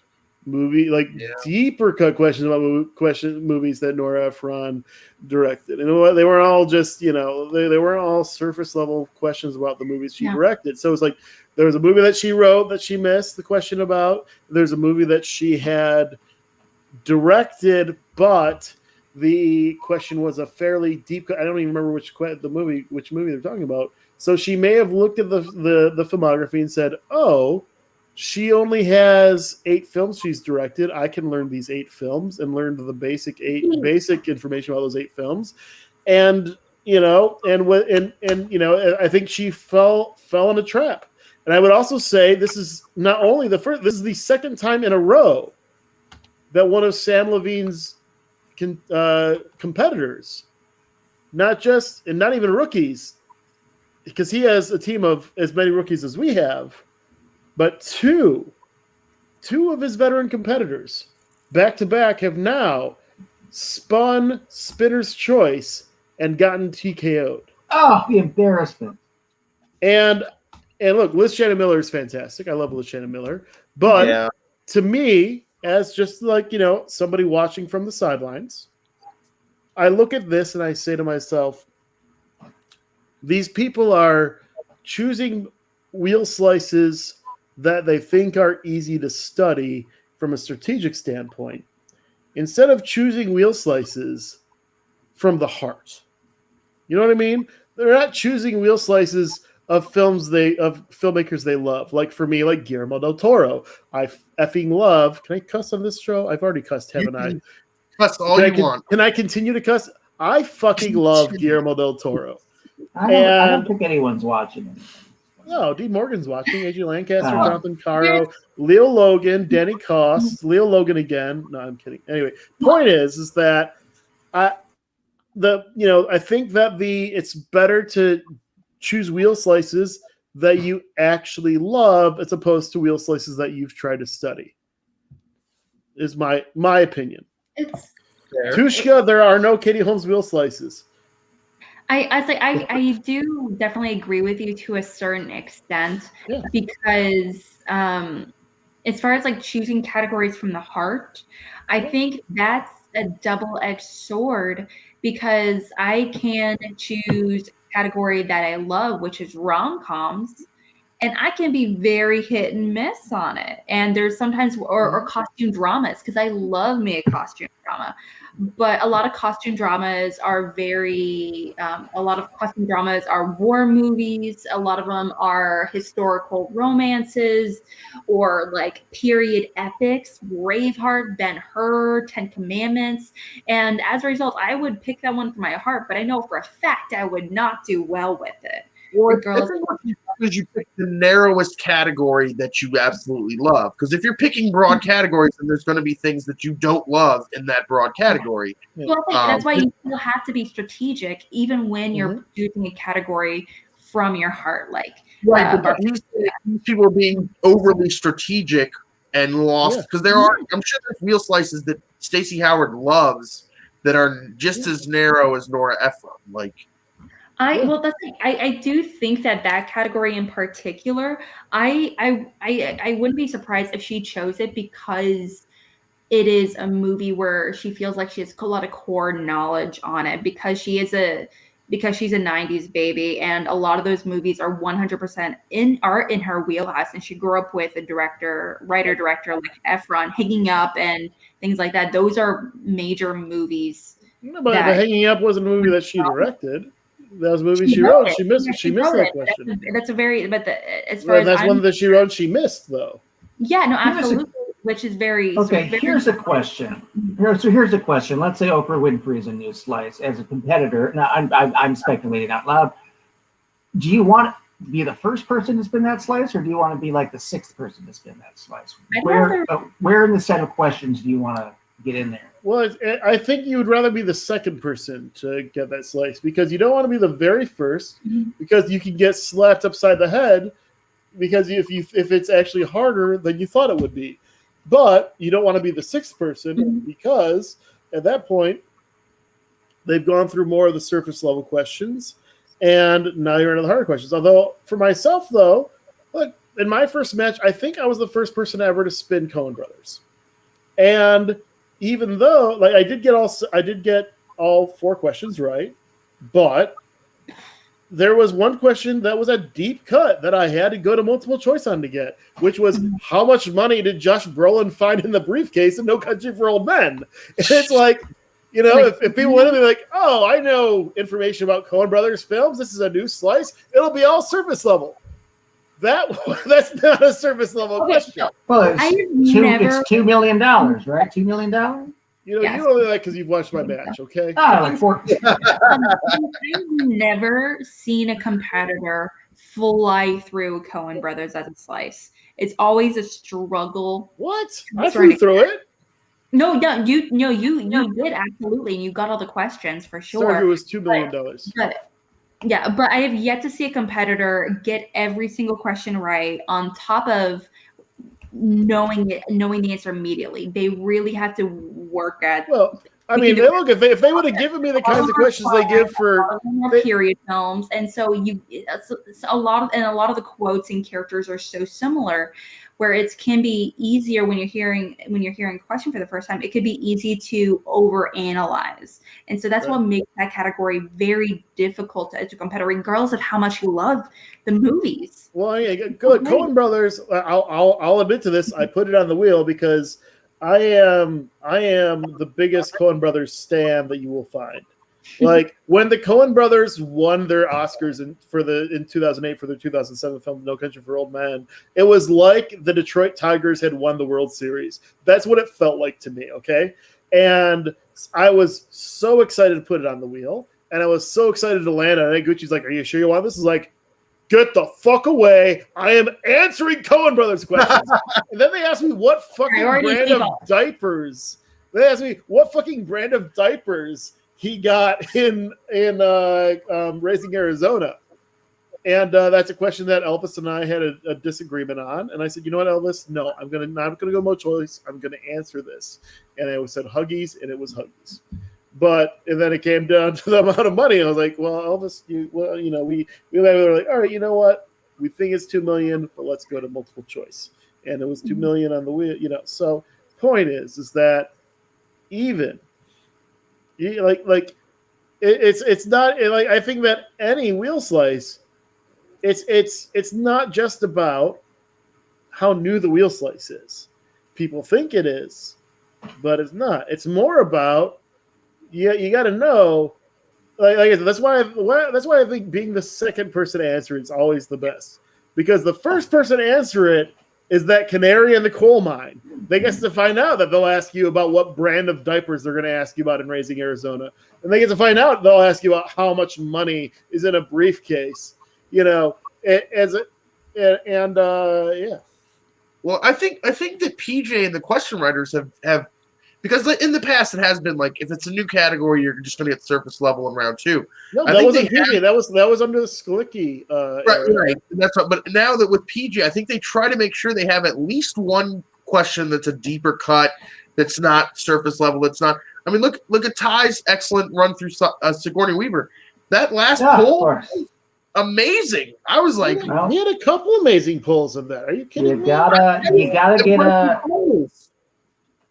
[SPEAKER 4] deeper cut questions about movies that Nora Ephron directed, and they weren't all just they weren't all surface level questions about the movies she directed. So it's like there was a movie that she wrote that she missed the question about. There's a movie that she had directed, but the question was a fairly deep. I don't even remember which movie they're talking about. So she may have looked at the filmography and said, "Oh, she only has 8 films she's directed. I can learn these 8 films and learn the basic information about those 8 films." And I think she fell in a trap. And I would also say this is not only the first. This is the second time in a row that one of Sam Levine's competitors, not even rookies, because he has a team of as many rookies as we have, but two of his veteran competitors back to back have now spun Spinner's Choice and gotten TKO'd.
[SPEAKER 3] Oh, the embarrassment.
[SPEAKER 4] And look, Liz Shannon Miller is fantastic. I love Liz Shannon Miller. But to me, as just like, somebody watching from the sidelines, I look at this and I say to myself, these people are choosing wheel slices that they think are easy to study from a strategic standpoint, instead of choosing wheel slices from the heart. You know what I mean? They're not choosing wheel slices of filmmakers they love. Like for me, like Guillermo del Toro. I effing love. Can I cuss on this show? I've already cussed, haven't I?
[SPEAKER 1] Cuss all you want.
[SPEAKER 4] Can I continue to cuss? I fucking love Guillermo del Toro.
[SPEAKER 3] I don't think anyone's watching it.
[SPEAKER 4] No, Dean Morgan's watching. AJ Lancaster, Jonathan Caro, Leo Logan, Danny Cost, Leo Logan again. No, I'm kidding. Anyway, point is that I think that it's better to choose wheel slices that you actually love as opposed to wheel slices that you've tried to study. Is my opinion.
[SPEAKER 2] It's
[SPEAKER 4] Tushka, there are no Katie Holmes wheel slices.
[SPEAKER 2] I do definitely agree with you to a certain extent, because as far as like choosing categories from the heart, I think that's a double-edged sword, because I can choose a category that I love, which is rom-coms, and I can be very hit and miss on it. And there's sometimes or costume dramas, because I love me a costume drama. But a lot of costume dramas are war movies. A lot of them are historical romances or like period epics, Braveheart, Ben-Hur, Ten Commandments. And as a result, I would pick that one for my heart, but I know for a fact I would not do well with it.
[SPEAKER 1] Because you pick the narrowest category that you absolutely love. Because if you're picking broad categories, then there's going to be things that you don't love in that broad category.
[SPEAKER 2] Well, that's why you still have to be strategic, even when you're choosing a category from your heart. Like,
[SPEAKER 1] these people are being overly strategic and lost, because I'm sure there's wheel slices that Stacey Howard loves that are just as narrow as Nora Ephron. Like,
[SPEAKER 2] I do think that category in particular, I wouldn't be surprised if she chose it because it is a movie where she feels like she has a lot of core knowledge on it, because she's a 90s baby, and a lot of those movies are 100% in her wheelhouse, and she grew up with a writer-director like Ephron, Hanging Up and things like that. Those are major movies.
[SPEAKER 4] But Hanging Up wasn't a movie that she directed. That was a movie she wrote. She missed that question.
[SPEAKER 2] That's
[SPEAKER 4] one that she wrote. She missed though.
[SPEAKER 2] Yeah, no, absolutely. Which is very
[SPEAKER 3] okay. Here's a question. Here's a question. Let's say Oprah Winfrey is a new slice as a competitor. Now, I'm speculating out loud. Do you want to be the first person to spin that slice, or do you want to be like the sixth person to spin that slice? Where in the set of questions do you want to get in there?
[SPEAKER 4] Well, I think you would rather be the second person to get that slice, because you don't want to be the very first, because you can get slapped upside the head, because if it's actually harder than you thought it would be. But you don't want to be the sixth person, because at that point they've gone through more of the surface level questions, and now you're into the harder questions. Although for myself though, look, in my first match, I think I was the first person ever to spin Coen Brothers, and even though, like, I did get all 4 questions right, but there was one question that was a deep cut that I had to go to multiple choice on to get, which was how much money did Josh Brolin find in the briefcase in No Country for Old Men? And it's like, if people want to be like, oh, I know information about Coen Brothers films, this is a new slice, it'll be all surface level. That's not a surface level question.
[SPEAKER 3] Well, it's $2 million, right? $2 million.
[SPEAKER 4] You only like because you've watched my match, okay?
[SPEAKER 3] Like 4.
[SPEAKER 2] I've never seen a competitor fly through Coen Brothers as a slice. It's always a struggle.
[SPEAKER 4] What? I flew through it.
[SPEAKER 2] No, you did absolutely, and you got all the questions for sure.
[SPEAKER 4] Sorry, it was $2 million.
[SPEAKER 2] But I have yet to see a competitor get every single question right on top of knowing the answer immediately. They really have to work at.
[SPEAKER 4] Well, I mean, look, if they would have given me the kinds of questions they give for
[SPEAKER 2] period films, and so a lot of the quotes and characters are so similar, where it can be easier when you're hearing a question for the first time. It could be easy to overanalyze, and so that's what makes that category very difficult to compare, regardless of how much you love the movies.
[SPEAKER 4] Well, yeah, good. Coen Brothers. I'll admit to this. I put it on the wheel because I am the biggest Coen Brothers stan that you will find. Like when the Coen Brothers won their Oscars in 2008 for their 2007 film No Country for Old Men, it was like the Detroit Tigers had won the World Series. That's what it felt like to me. Okay, and I was so excited to put it on the wheel, and I was so excited to land on it. Gucci's like, "Are you sure you want this?" Is like, get the fuck away. I am answering Coen Brothers questions. And then they asked me what fucking brand of diapers. They asked me what fucking brand of diapers he got in Raising Arizona. And that's a question that Elvis and I had a disagreement on. And I said, you know what, Elvis? No, I'm not gonna go no choice. I'm gonna answer this. And I said Huggies, and it was Huggies. And then it came down to the amount of money. I was like, well, Elvis, we were like, all right, you know what? We think it's $2 million, but let's go to multiple choice. And it was $2 million on the wheel, So point is that even it's not like, I think that any wheel slice, it's not just about how new the wheel slice is. People think it is, but it's not. It's more about you got to know. Like I said, that's why I think being the second person to answer is always the best, because the first person to answer it is that canary in the coal mine. They get to find out that they'll ask you about what brand of diapers they're going to ask you about in Raising Arizona, and they get to find out they'll ask you about how much money is in a briefcase. Yeah.
[SPEAKER 1] Well, I think that PJ and the question writers have because in the past it has been like, if it's a new category, you're just going to get surface level in round 2.
[SPEAKER 4] No, that wasn't PJ. That was under the Sklicki.
[SPEAKER 1] Right. That's right. But now that with PJ, I think they try to make sure they have at least one question that's a deeper cut, that's not surface level. That's not. I mean, look at Ty's excellent run through Sigourney Weaver. That last poll, amazing. I was like,
[SPEAKER 4] he had a couple amazing polls in that. Are you kidding me?
[SPEAKER 3] You gotta get a.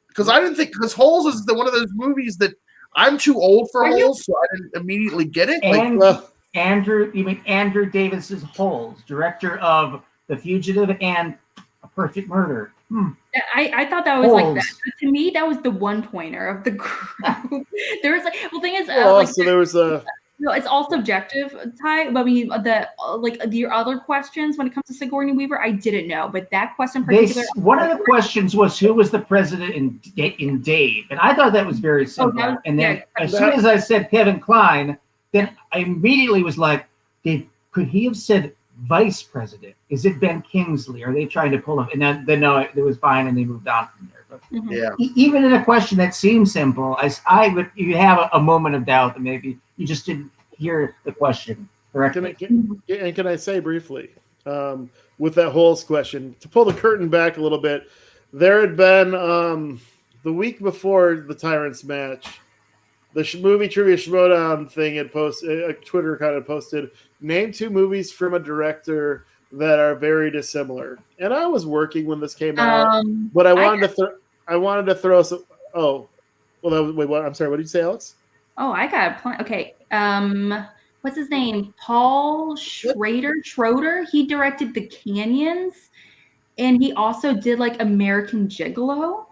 [SPEAKER 1] Because I didn't think, because Holes is one of those movies that I'm too old for Holes, so I didn't immediately get it.
[SPEAKER 3] You mean Andrew Davis's Holes, director of The Fugitive and A Perfect Murder.
[SPEAKER 2] I thought that was Holes. Like that. To me, that was the one pointer of the group. There was thing is,
[SPEAKER 4] so there was a.
[SPEAKER 2] No, it's all subjective, Ty. I mean, your other questions when it comes to Sigourney Weaver, I didn't know, but that question in particular.
[SPEAKER 3] One of the questions was who was the president in Dave, and I thought that was very simple. And then as soon as I said Kevin Kline, then I immediately was like, could he have said vice president? Is it Ben Kingsley? Are they trying to pull him? And then no, it was fine, and they moved on from there. But even in a question that seems simple, you have a moment of doubt that maybe you just didn't hear the question correctly.
[SPEAKER 4] Can I say briefly, with that Holes question, to pull the curtain back a little bit, there had been the week before the Tyrants match, the movie trivia Throwdown thing had posted, Twitter kind of posted, name 2 movies from a director that are very dissimilar. And I was working when this came out, but I wanted to throw some. Oh, well, wait, what? I'm sorry. What did you say, Alex?
[SPEAKER 2] Oh, I got a plan. Okay. What's his name? Paul Schroeder. He directed The Canyons, and he also did like American Gigolo.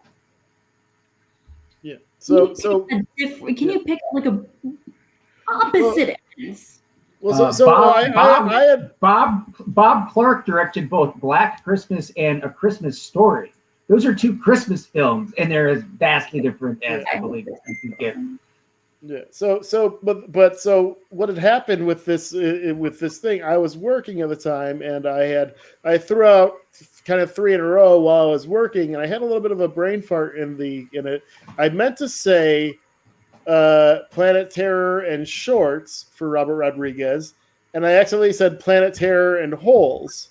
[SPEAKER 4] Yeah.
[SPEAKER 2] Can you pick like a opposite ends?
[SPEAKER 3] Well, Bob Clark directed both Black Christmas and A Christmas Story. Those are 2 Christmas films, and they're as vastly different as I believe you can get.
[SPEAKER 4] Yeah. So what had happened with this thing? I was working at the time, and I threw out kind of 3 in a row while I was working, and I had a little bit of a brain fart in it. I meant to say Planet Terror and Shorts for Robert Rodriguez, and I accidentally said Planet Terror and Holes.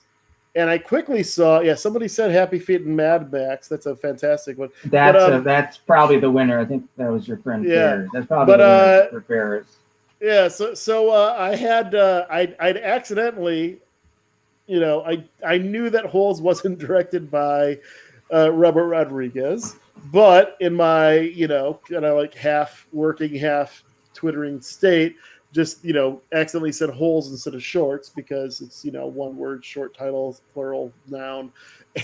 [SPEAKER 4] And I quickly saw, somebody said Happy Feet and Mad Max. That's a fantastic one.
[SPEAKER 3] That's probably the winner. I think that was your friend. Ferris. That's probably the winner for Ferris.
[SPEAKER 4] Yeah, so I had I'd accidentally, I knew that Holes wasn't directed by Robert Rodriguez, but in my kind of like half working, half twittering state, just accidentally said Holes instead of Shorts because it's one word, short titles, plural noun,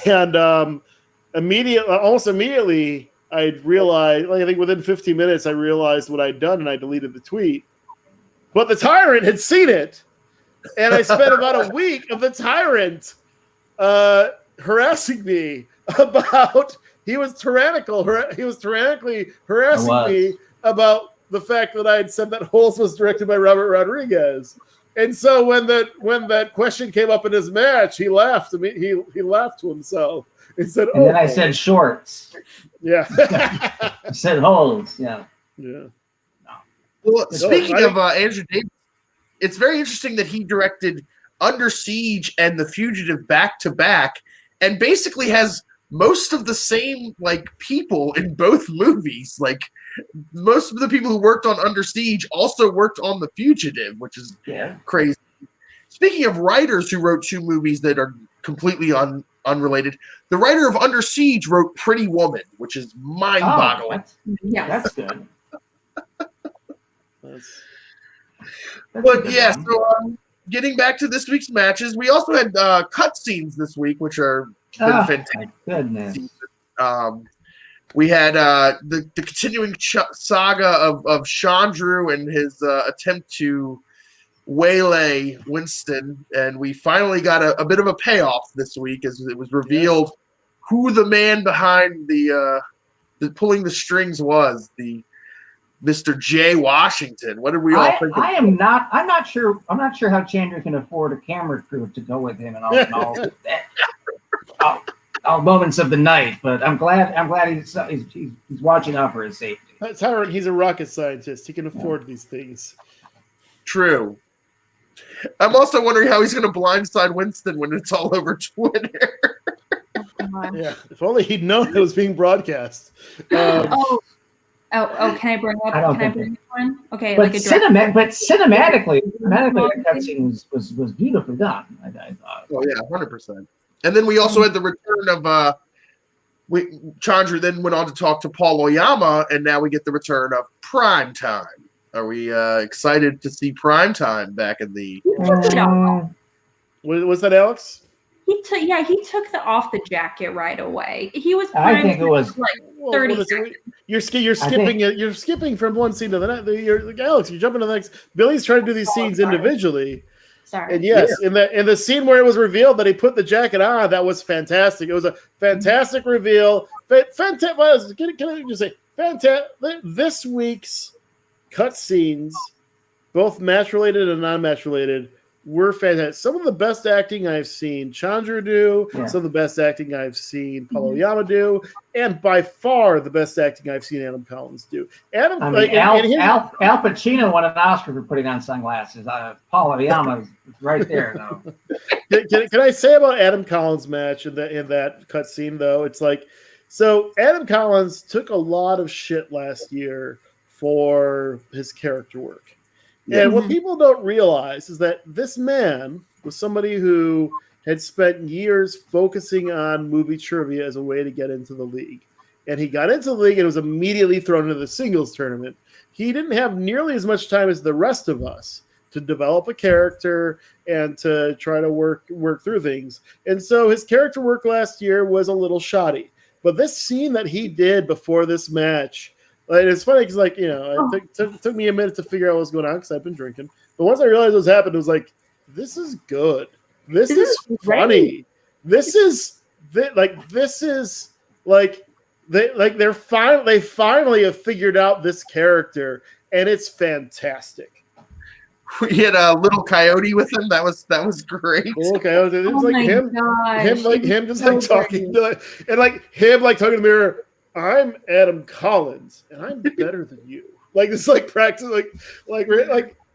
[SPEAKER 4] and almost immediately I realized, I think within 15 minutes I realized what I'd done and I deleted the tweet. But the Tyrant had seen it, and I spent about a week of the Tyrant harassing me about he was tyrannically harassing me about the fact that I had said that Holes was directed by Robert Rodriguez. And so when that question came up in his match, he laughed. He laughed to himself and said,
[SPEAKER 3] and then I said Shorts.
[SPEAKER 4] Yeah.
[SPEAKER 3] I said Holes. Yeah.
[SPEAKER 4] Yeah.
[SPEAKER 1] Well, speaking of Andrew Davis, it's very interesting that he directed Under Siege and The Fugitive back to back, and basically has most of the same people in both movies. Like most of the people who worked on Under Siege also worked on The Fugitive, which is crazy. Speaking of writers who wrote two movies that are completely unrelated, the writer of Under Siege wrote Pretty Woman, which is mind-boggling.
[SPEAKER 3] That's good.
[SPEAKER 1] But yeah, so getting back to this week's matches, we also had cutscenes this week, which are been fantastic.
[SPEAKER 3] Goodness.
[SPEAKER 1] We had the continuing saga of Chandru and his attempt to waylay Winston, and we finally got a bit of a payoff this week as it was revealed who the man behind the pulling the strings was. The Mr. Jay Washington. What did we all think?
[SPEAKER 3] I'm not sure how Chandru can afford a camera crew to go with him and all moments of the night. But I'm glad he's watching out for his safety.
[SPEAKER 4] Tyrant, he's a rocket scientist. He can afford these things.
[SPEAKER 1] True. I'm also wondering how he's going to blindside Winston when it's all over Twitter.
[SPEAKER 4] Yeah, if only he'd known it was being broadcast.
[SPEAKER 2] Oh, can I bring up one? Okay,
[SPEAKER 3] but cinematically, that cutscene was beautifully done. I thought.
[SPEAKER 1] Oh yeah, 100%. And then we also had the return of Chandru. Then went on to talk to Paul Oyama, and now we get the return of Primetime. Are we excited to see Primetime back in the?
[SPEAKER 4] Was that Alex?
[SPEAKER 2] He took off the jacket right away. He was.
[SPEAKER 3] I think it was
[SPEAKER 2] 30 seconds.
[SPEAKER 4] You're skipping it. You're skipping from one scene to the next. Alex, you're jumping to the next. Billy's trying to do these scenes individually.
[SPEAKER 2] Sorry.
[SPEAKER 4] And yes, in the scene where it was revealed that he put the jacket on, that was fantastic. It was a fantastic reveal. Fantastic. Can I just say, fantastic? This week's cutscenes, both match related and non-match related, were fantastic. Some of the best acting I've seen Chandru do, some of the best acting I've seen Paul Oyama do, and by far the best acting I've seen Adam Collins do.
[SPEAKER 3] Al Pacino won an Oscar for putting on sunglasses. Paul Oyama is right there, though.
[SPEAKER 4] Can I say about Adam Collins' match in that cutscene, though? It's so Adam Collins took a lot of shit last year for his character work. And what people don't realize is that this man was somebody who had spent years focusing on movie trivia as a way to get into the league. And he got into the league and was immediately thrown into the singles tournament. He didn't have nearly as much time as the rest of us to develop a character and to try to work through things. And so his character work last year was a little shoddy. But this scene that he did before this match, it's funny because, it took me a minute to figure out what was going on because I've been drinking. But once I realized what was happening, it was this is good. This is funny. They finally have figured out this character, and it's fantastic.
[SPEAKER 1] We had a little coyote with him. That was great.
[SPEAKER 4] Little coyote. It was him just talking to him talking to the mirror. I'm Adam Collins, and I'm better than you. Practice, it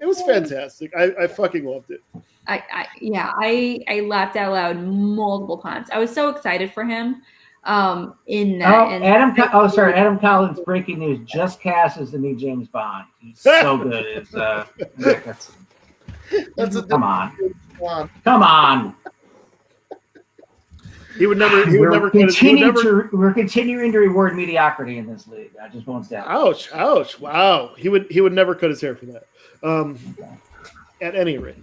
[SPEAKER 4] was fantastic. I fucking loved it.
[SPEAKER 2] I laughed out loud multiple times. I was so excited for him.
[SPEAKER 3] Adam Collins, breaking news, just cast as the new James Bond. He's so good. Come on.
[SPEAKER 4] We're
[SPEAKER 3] continuing to reward mediocrity in this league. I just won't stand.
[SPEAKER 4] Ouch! Wow, he would never cut his hair for that. At any rate,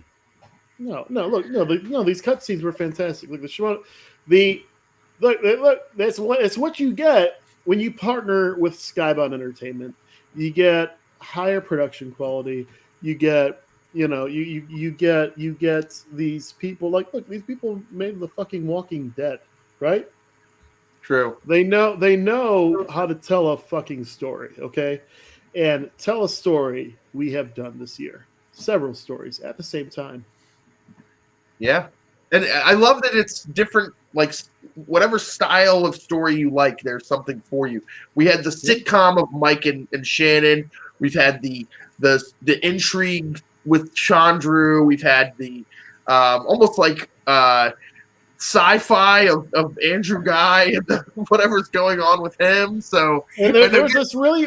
[SPEAKER 4] no. These cutscenes were fantastic. Look, that's what you get when you partner with Skybound Entertainment. You get higher production quality. You get you get these people. Like, look, these people made the fucking Walking Dead, right?
[SPEAKER 1] True.
[SPEAKER 4] They know how to tell a fucking story, okay? And tell a story we have done this year. Several stories at the same time.
[SPEAKER 1] Yeah. And I love that it's different, like whatever style of story you like, there's something for you. We had the sitcom of Mike and Shannon. We've had the intrigue with Chandru. We've had the almost like sci-fi of Andrew Guy and whatever's going on with him. So
[SPEAKER 4] there was this really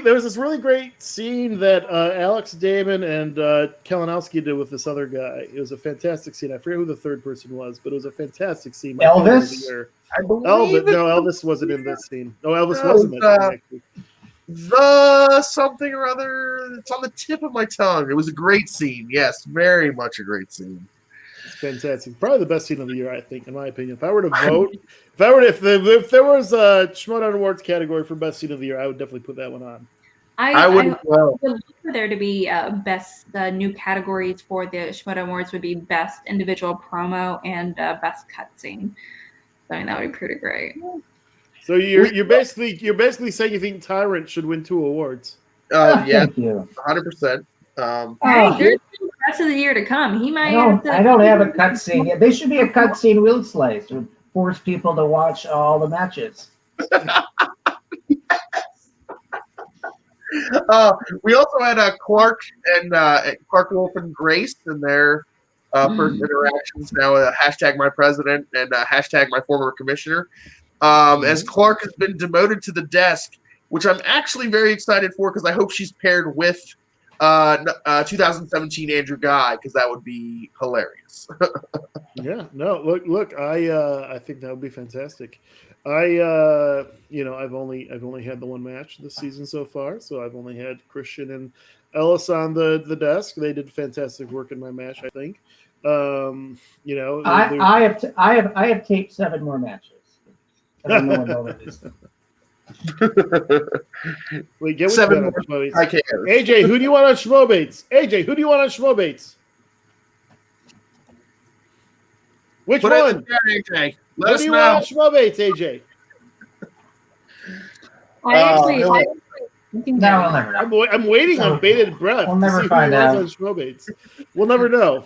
[SPEAKER 4] great scene that Alex Damon and Kalinowski did with this other guy. It was a fantastic scene. I forget who the third person was, but it was a fantastic scene.
[SPEAKER 3] Elvis?
[SPEAKER 4] Elvis wasn't in this scene. No, Elvis wasn't in that scene.
[SPEAKER 1] The something or other. It's on the tip of my tongue. It was a great scene. Yes, very much a great scene.
[SPEAKER 4] Fantastic, probably the best scene of the year, I think, in my opinion. If I were to vote, if there was a Schmodown Awards category for best scene of the year, I would definitely put that one on.
[SPEAKER 2] I would look for there to be best new categories for the Schmodown Awards would be best individual promo and best cutscene. So I mean, that would be pretty great.
[SPEAKER 4] So you're basically saying you think Tyrant should win 2 awards?
[SPEAKER 1] Yeah, 100%.
[SPEAKER 2] There's the rest of the year to come. He might.
[SPEAKER 3] I don't have a cutscene yet. There should be a cutscene wheel slice to force people to watch all the matches.
[SPEAKER 1] We also had Clark and Clark Wolf and Grace and their first interactions. Now hashtag my president and hashtag my former commissioner. As Clark has been demoted to the desk, which I'm actually very excited for because I hope she's paired with 2017 Andrew Guy, because that would be hilarious.
[SPEAKER 4] Yeah, no, look, I think that would be fantastic. I've only had the one match this season so far, so I've only had Christian and Ellis on the desk. They did fantastic work in my match, I think.
[SPEAKER 3] I have taped 7 more matches. I don't know what all that is.
[SPEAKER 4] Wait, get with
[SPEAKER 1] 7 more. I can't.
[SPEAKER 4] AJ, who do you want on Schmobates? Which one?
[SPEAKER 1] AJ. Let us
[SPEAKER 4] who do you
[SPEAKER 1] know.
[SPEAKER 4] want on Schmobates, AJ?
[SPEAKER 3] We'll never know.
[SPEAKER 4] I'm waiting on bated breath.
[SPEAKER 3] We'll never
[SPEAKER 4] to see
[SPEAKER 3] find
[SPEAKER 4] who
[SPEAKER 3] out.
[SPEAKER 4] on Schmobates. We'll never know.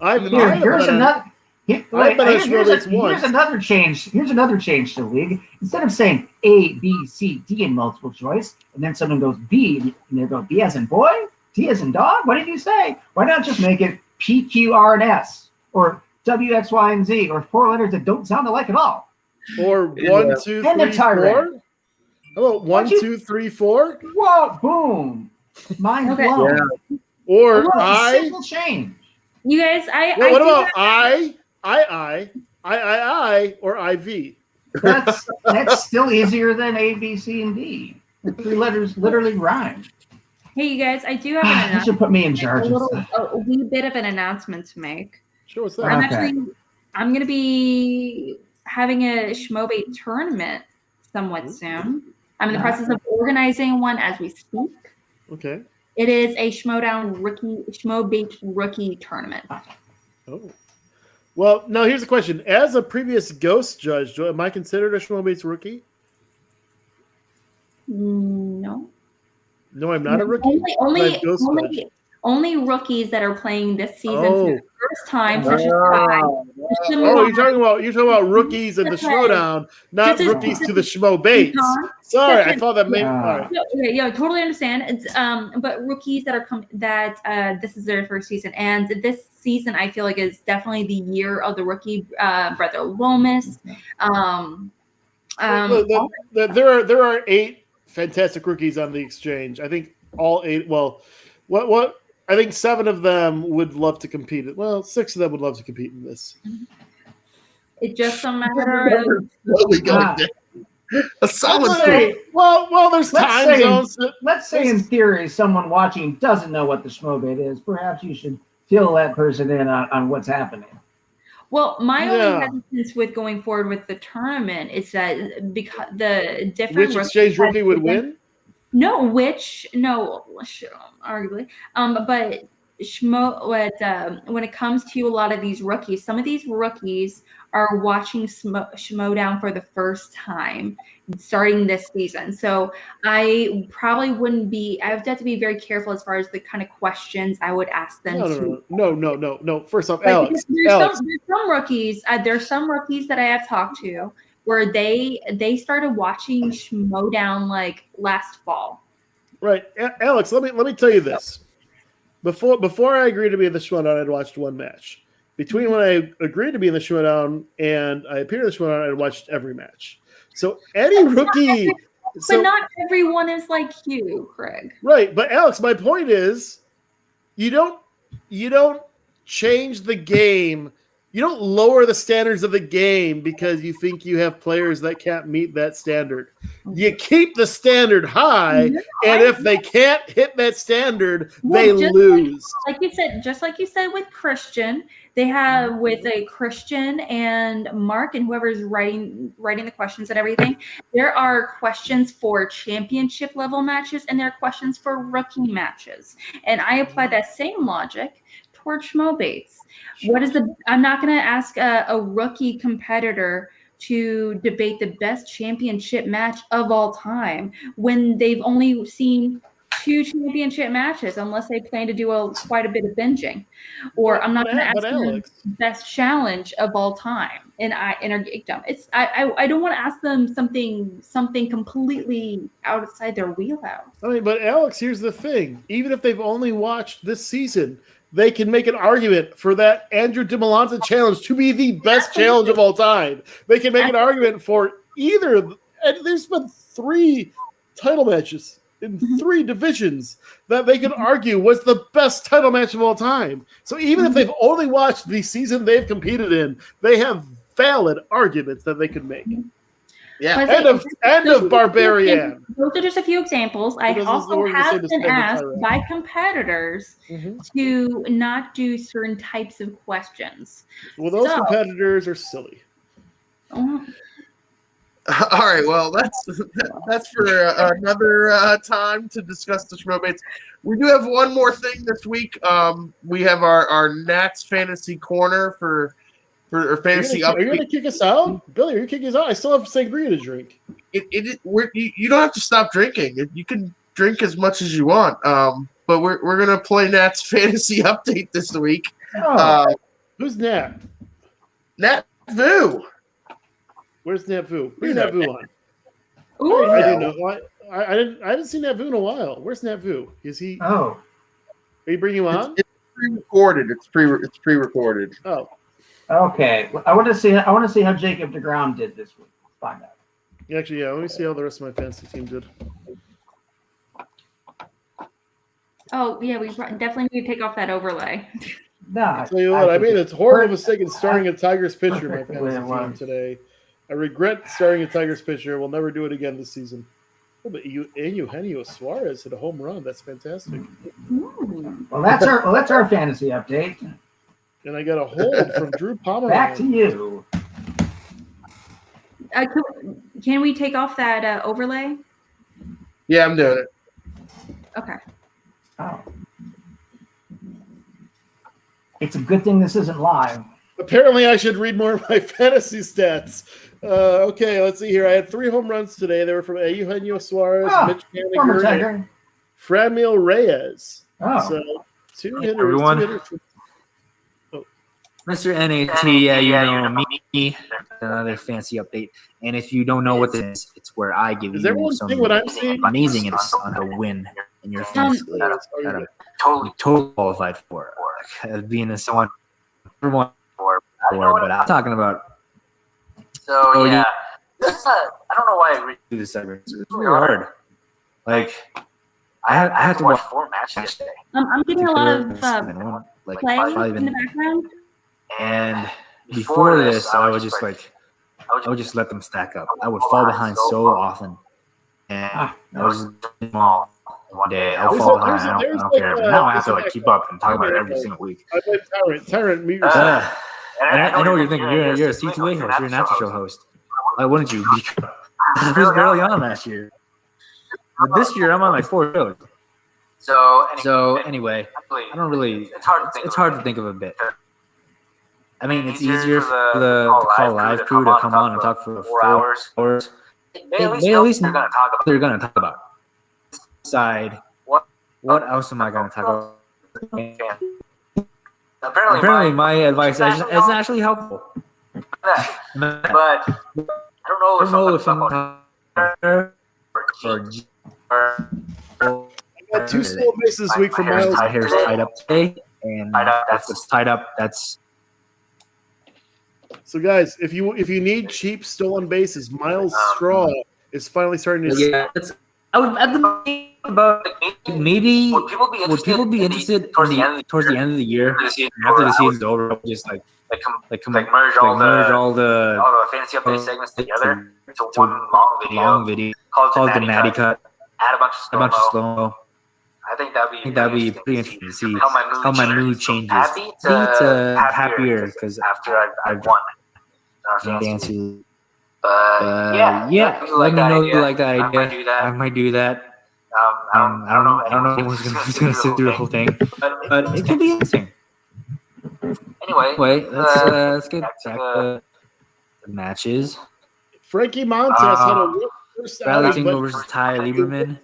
[SPEAKER 3] Here's another.
[SPEAKER 4] Here's
[SPEAKER 3] another change. Here's another change to the league. Instead of saying A, B, C, D in multiple choice, and then someone goes B, and they go B as in boy, D as in dog. What did you say? Why not just make it P, Q, R, and S, or W, X, Y, and Z, or 4 letters that don't sound alike at all?
[SPEAKER 4] Or 1, 2, 3, 4. Hello, 1, 2, 3, 4.
[SPEAKER 3] Whoa! Boom! Mind blown.
[SPEAKER 1] Yeah.
[SPEAKER 4] Or I.
[SPEAKER 3] Simple change.
[SPEAKER 2] You guys,
[SPEAKER 4] What about I, or IV?
[SPEAKER 3] That's still easier than A, B, C, and D. The 3 letters literally rhyme.
[SPEAKER 2] Hey, you guys, I do have an announcement.
[SPEAKER 3] You should put me in charge.
[SPEAKER 2] A wee bit of an announcement to make.
[SPEAKER 4] Sure, what's that?
[SPEAKER 2] I'm going to be having a Schmobate tournament somewhat soon. I'm in the process of organizing one as we speak.
[SPEAKER 4] Okay.
[SPEAKER 2] It is a Schmobate rookie tournament.
[SPEAKER 4] Oh. Well, now here's the question. As a previous Ghost judge, am I considered a Schmobates rookie?
[SPEAKER 2] No.
[SPEAKER 4] No, I'm not a rookie?
[SPEAKER 2] Only Only rookies that are playing this season for the first time, such as Ty.
[SPEAKER 4] You're talking about rookies in the Throwdown, not rookies to the Schmo Bates. Sorry, I thought that made.
[SPEAKER 2] Yeah, totally understand. It's but rookies that are this is their first season, and this season I feel like is definitely the year of the rookie. Brother Lomas.
[SPEAKER 4] There are 8 fantastic rookies on the exchange. I think all 8. Well, what? I think 7 of them would love to compete. Well, 6 of them would love to compete in this.
[SPEAKER 2] It just a matter of
[SPEAKER 1] a solid.
[SPEAKER 4] Well, there's time zones.
[SPEAKER 3] Let's say in theory, someone watching doesn't know what the Schmobait is. Perhaps you should fill that person in on what's happening.
[SPEAKER 2] Well, my only hesitance with going forward with the tournament is that because the different
[SPEAKER 4] which exchange rookie would win.
[SPEAKER 2] Arguably. But when it comes to a lot of these rookies, some of these rookies are watching Schmodown for the first time starting this season. So I probably wouldn't be, I would have to be very careful as far as the kind of questions I would ask them.
[SPEAKER 4] No. First off,
[SPEAKER 2] like,
[SPEAKER 4] Alex.
[SPEAKER 2] There's some rookies that I have talked to where they started watching Schmodown like last fall.
[SPEAKER 4] Right. Alex, let me tell you this. Before I agreed to be in the Schmodown, I'd watched one match. Between when I agreed to be in the Schmodown and I appeared in the Schmodown, I'd watched every match. So any rookie...
[SPEAKER 2] But not everyone is like you, Craig.
[SPEAKER 4] Right. But Alex, my point is you don't change the game. You don't lower the standards of the game because you think you have players that can't meet that standard. You keep the standard high, and if they can't hit that standard, they lose.
[SPEAKER 2] Just like you said with Christian, they have with a Christian and Mark and whoever's writing the questions and everything. There are questions for championship level matches, and there are questions for rookie matches. And I apply that same logic towards Schmobates. I'm not going to ask a rookie competitor to debate the best championship match of all time when they've only seen 2 championship matches, unless they plan to do quite a bit of binging. Or I'm not going to ask them best challenge of all time in our geekdom. I don't want to ask them something completely outside their wheelhouse.
[SPEAKER 4] I mean, but Alex, here's the thing: even if they've only watched this season, they can make an argument for that Andrew DiMolanta challenge to be the best challenge of all time. They can make an argument for either. And there's been 3 title matches in 3 divisions that they can argue was the best title match of all time. So even if they've only watched the season they've competed in, they have valid arguments that they could make.
[SPEAKER 1] Yeah.
[SPEAKER 4] End of Barbarian.
[SPEAKER 2] Those are just a few examples. I also have been asked by competitors to not do certain types of questions.
[SPEAKER 4] Well, those competitors are silly.
[SPEAKER 1] All right. Well, that's for another time to discuss the Schmobates. We do have one more thing this week. We have our Nats Fantasy Corner for fantasy.
[SPEAKER 4] Are you going to kick us out? Billy, are you kicking us out? I still have sangria to drink.
[SPEAKER 1] You don't have to stop drinking. You can drink as much as you want. But we're going to play Nat's Fantasy Update this week.
[SPEAKER 4] Who's Nat?
[SPEAKER 1] Nat Vu.
[SPEAKER 4] Where's Nat Vu? Bring Nat Vu on.
[SPEAKER 2] Ooh.
[SPEAKER 4] I didn't know. I haven't seen Nat Vu in a while. Where's Nat Vu? Is he?
[SPEAKER 3] Oh.
[SPEAKER 4] Are you bringing him on?
[SPEAKER 1] It's pre-recorded. It's pre-recorded.
[SPEAKER 4] Oh.
[SPEAKER 3] Okay, I want to see how Jacob deGrom did this week. Let's find out.
[SPEAKER 4] Actually, yeah. Let me see how the rest of my fantasy team did.
[SPEAKER 2] Oh yeah, we definitely need to take off that overlay.
[SPEAKER 3] Nah,
[SPEAKER 4] I'll tell you what, I made a horrible mistake in starting a Tigers pitcher in my fantasy team today. I regret starting a Tigers pitcher. We'll never do it again this season. Oh, but Eugenio Suarez hit a home run. That's fantastic.
[SPEAKER 3] Well, that's our fantasy update.
[SPEAKER 4] And I got a hold from Drew Pomeroy.
[SPEAKER 3] Back to you.
[SPEAKER 2] Can we take off that overlay?
[SPEAKER 1] Yeah, I'm doing it.
[SPEAKER 2] Okay.
[SPEAKER 3] Oh. It's a good thing this isn't live.
[SPEAKER 4] Apparently, I should read more of my fantasy stats. Okay, let's see here. I had 3 home runs today. They were from Eugenio Suarez, Mitch Haniger, and Franmil Reyes.
[SPEAKER 3] Oh.
[SPEAKER 4] Two hitters.
[SPEAKER 5] Everyone.
[SPEAKER 4] Two hitters.
[SPEAKER 5] Mr. NAT, yeah, you know me. Another fancy update. And if you don't know what this is, it's where I give
[SPEAKER 4] Is
[SPEAKER 5] you
[SPEAKER 4] everyone
[SPEAKER 5] some
[SPEAKER 4] seeing what I'm seeing?
[SPEAKER 5] amazing advice on how to win in your fantasy league that I'm totally qualified for. Being a someone everyone for, but I'm talking about. So yeah, this is I don't know why I agree to this ever. It's really hard. Like I have to watch 4 matches today.
[SPEAKER 2] I'm getting a lot of
[SPEAKER 5] like
[SPEAKER 2] play
[SPEAKER 5] 5
[SPEAKER 2] in the background.
[SPEAKER 5] And before this, I would just let them stack up. I would fall behind so often, and I was just one day I'll fall behind. I don't care. But now I have to keep up and talk about it every single week.
[SPEAKER 4] I play Tyrant, meet yourself.
[SPEAKER 5] And I know what you're thinking. You're a C2A host. You're an after show host. Why wouldn't you? Because I was barely on last year. But this year I'm on like 4 shows. So anyway, I don't really. It's hard to think of a bit. I mean, it's easier for the call live crew to come on and talk for 4 hours. They at least know what they're going to talk about. Side, what else am I going to talk about? Apparently, my advice is actually helpful. But I don't know if I'm
[SPEAKER 4] I got 2 slow bases this week for Miles.
[SPEAKER 5] My hair's tied up today, and that's what's tied up. That's.
[SPEAKER 4] So guys, if you need cheap stolen bases, Miles Straw is finally starting to.
[SPEAKER 5] Yeah, I was at the about maybe would people be interested towards the end of the year after the season's over, just like merge all the fantasy update segments together into one long video called the Natty Cut. Add a bunch of slow. I think that'd be pretty interesting to see how my mood changes. Happy to happier because after I've won. Fancy. Yeah. Let me know if you like that idea. I might do that. I don't know who's gonna sit through the whole thing, but it could be interesting. Anyway, let's get back to the matches.
[SPEAKER 4] Frankie Montes had a first
[SPEAKER 5] Bradley Tingle versus Ty Lieberman.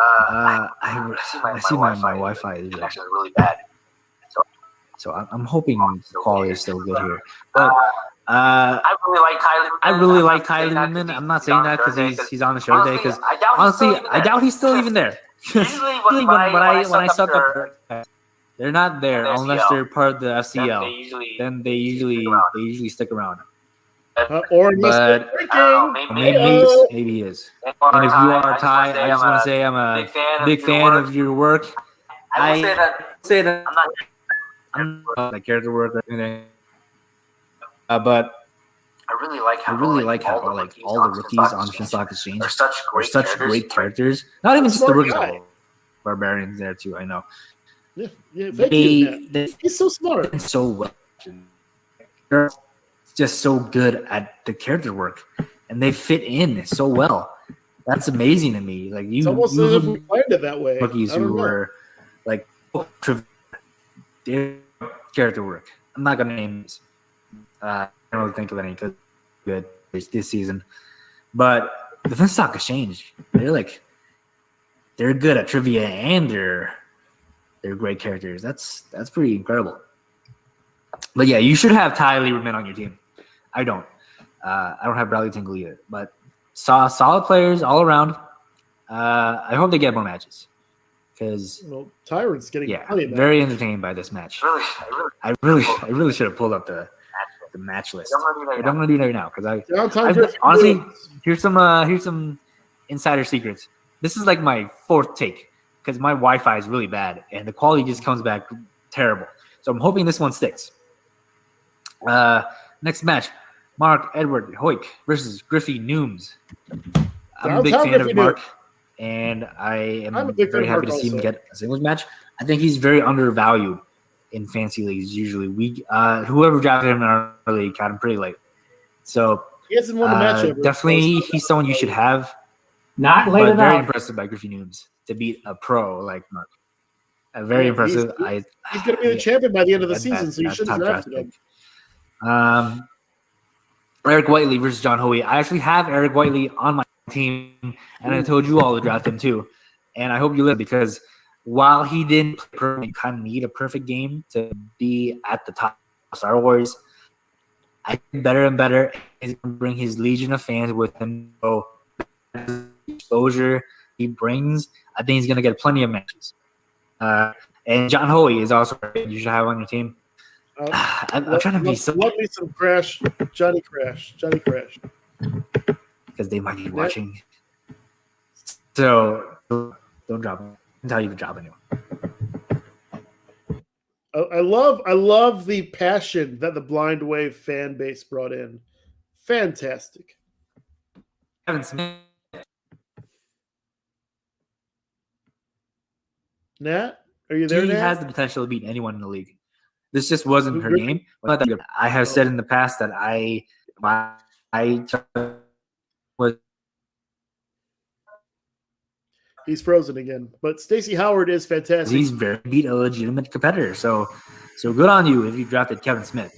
[SPEAKER 5] I see my Wi-Fi is actually really bad, so I'm hoping the quality is still good here. But I really like Ty Lieberman. I'm not saying that because he's on the show today. Because honestly, I doubt he's still even there. Usually when I suck up, they're not there unless they're part of the FCL. Then they usually stick around.
[SPEAKER 4] Or
[SPEAKER 5] maybe he is. And if you are Ty, I just want to say I'm a big fan of your work. I say that I'm not like character work or anything. But I really like how all the rookies on Stock Exchange are such great characters. Not even just the rookies, Barbarians there too. I know.
[SPEAKER 4] Yeah, he's so smart
[SPEAKER 5] and so well. They're just so good at the character work, and they fit in so well. That's amazing to me. Like
[SPEAKER 4] it's almost as if we planned it that way.
[SPEAKER 5] Rookies who were like their character work. I'm not gonna name this. I don't really think of any good this season, but the Stock Exchange, they're good at trivia and they're great characters. That's pretty incredible. But yeah, you should have Ty Lieberman on your team. I don't have Bradley Tingle either, but solid players all around. I hope they get more matches because
[SPEAKER 4] Tyrant's getting
[SPEAKER 5] very entertained by this match. I really should have pulled up the match list. I'm gonna do that right now because I honestly here's some insider secrets. This is like my 4th take because my Wi-Fi is really bad and the quality just comes back terrible. So I'm hoping this one sticks. Next match, Mark Edward Hoyk versus Griffey Nooms. I'm a big fan of Mark, and I am very happy to see him get a singles match. I think he's very undervalued in fantasy leagues. Usually, whoever drafted him early got him pretty late. So
[SPEAKER 4] he hasn't won the match ever.
[SPEAKER 5] Definitely, he's someone you should have.
[SPEAKER 3] Not late enough.
[SPEAKER 5] Very impressive by Griffey Nooms to beat a pro like Mark. Very impressive.
[SPEAKER 4] He's going to be the champion by the end of the season, so you should have drafted him.
[SPEAKER 5] Eric Whiteley versus John Hoey. I actually have Eric Whiteley on my team, and I told you all to draft him too. And I hope you live because while he didn't kind of need a perfect game to be at the top of Star Wars, I think better and better. He's going to bring his legion of fans with him. So exposure he brings, I think he's going to get plenty of matches. And John Hoey is also you should have on your team. I'm trying to be so.
[SPEAKER 4] Let me some Crash, Johnny Crash,
[SPEAKER 5] because they might be watching. So don't drop it. I'll tell you to drop anyway.
[SPEAKER 4] I love the passion that the Blind Wave fan base brought in. Fantastic.
[SPEAKER 5] Kevin Smith.
[SPEAKER 4] Nat, are you there?
[SPEAKER 5] She
[SPEAKER 4] Nat?
[SPEAKER 5] has the potential to beat anyone in the league. This just wasn't her game. I have said in the past that I was.
[SPEAKER 4] He's frozen again, but Stacey Howard is fantastic.
[SPEAKER 5] He's beat a legitimate competitor, so good on you if you drafted Kevin Smith.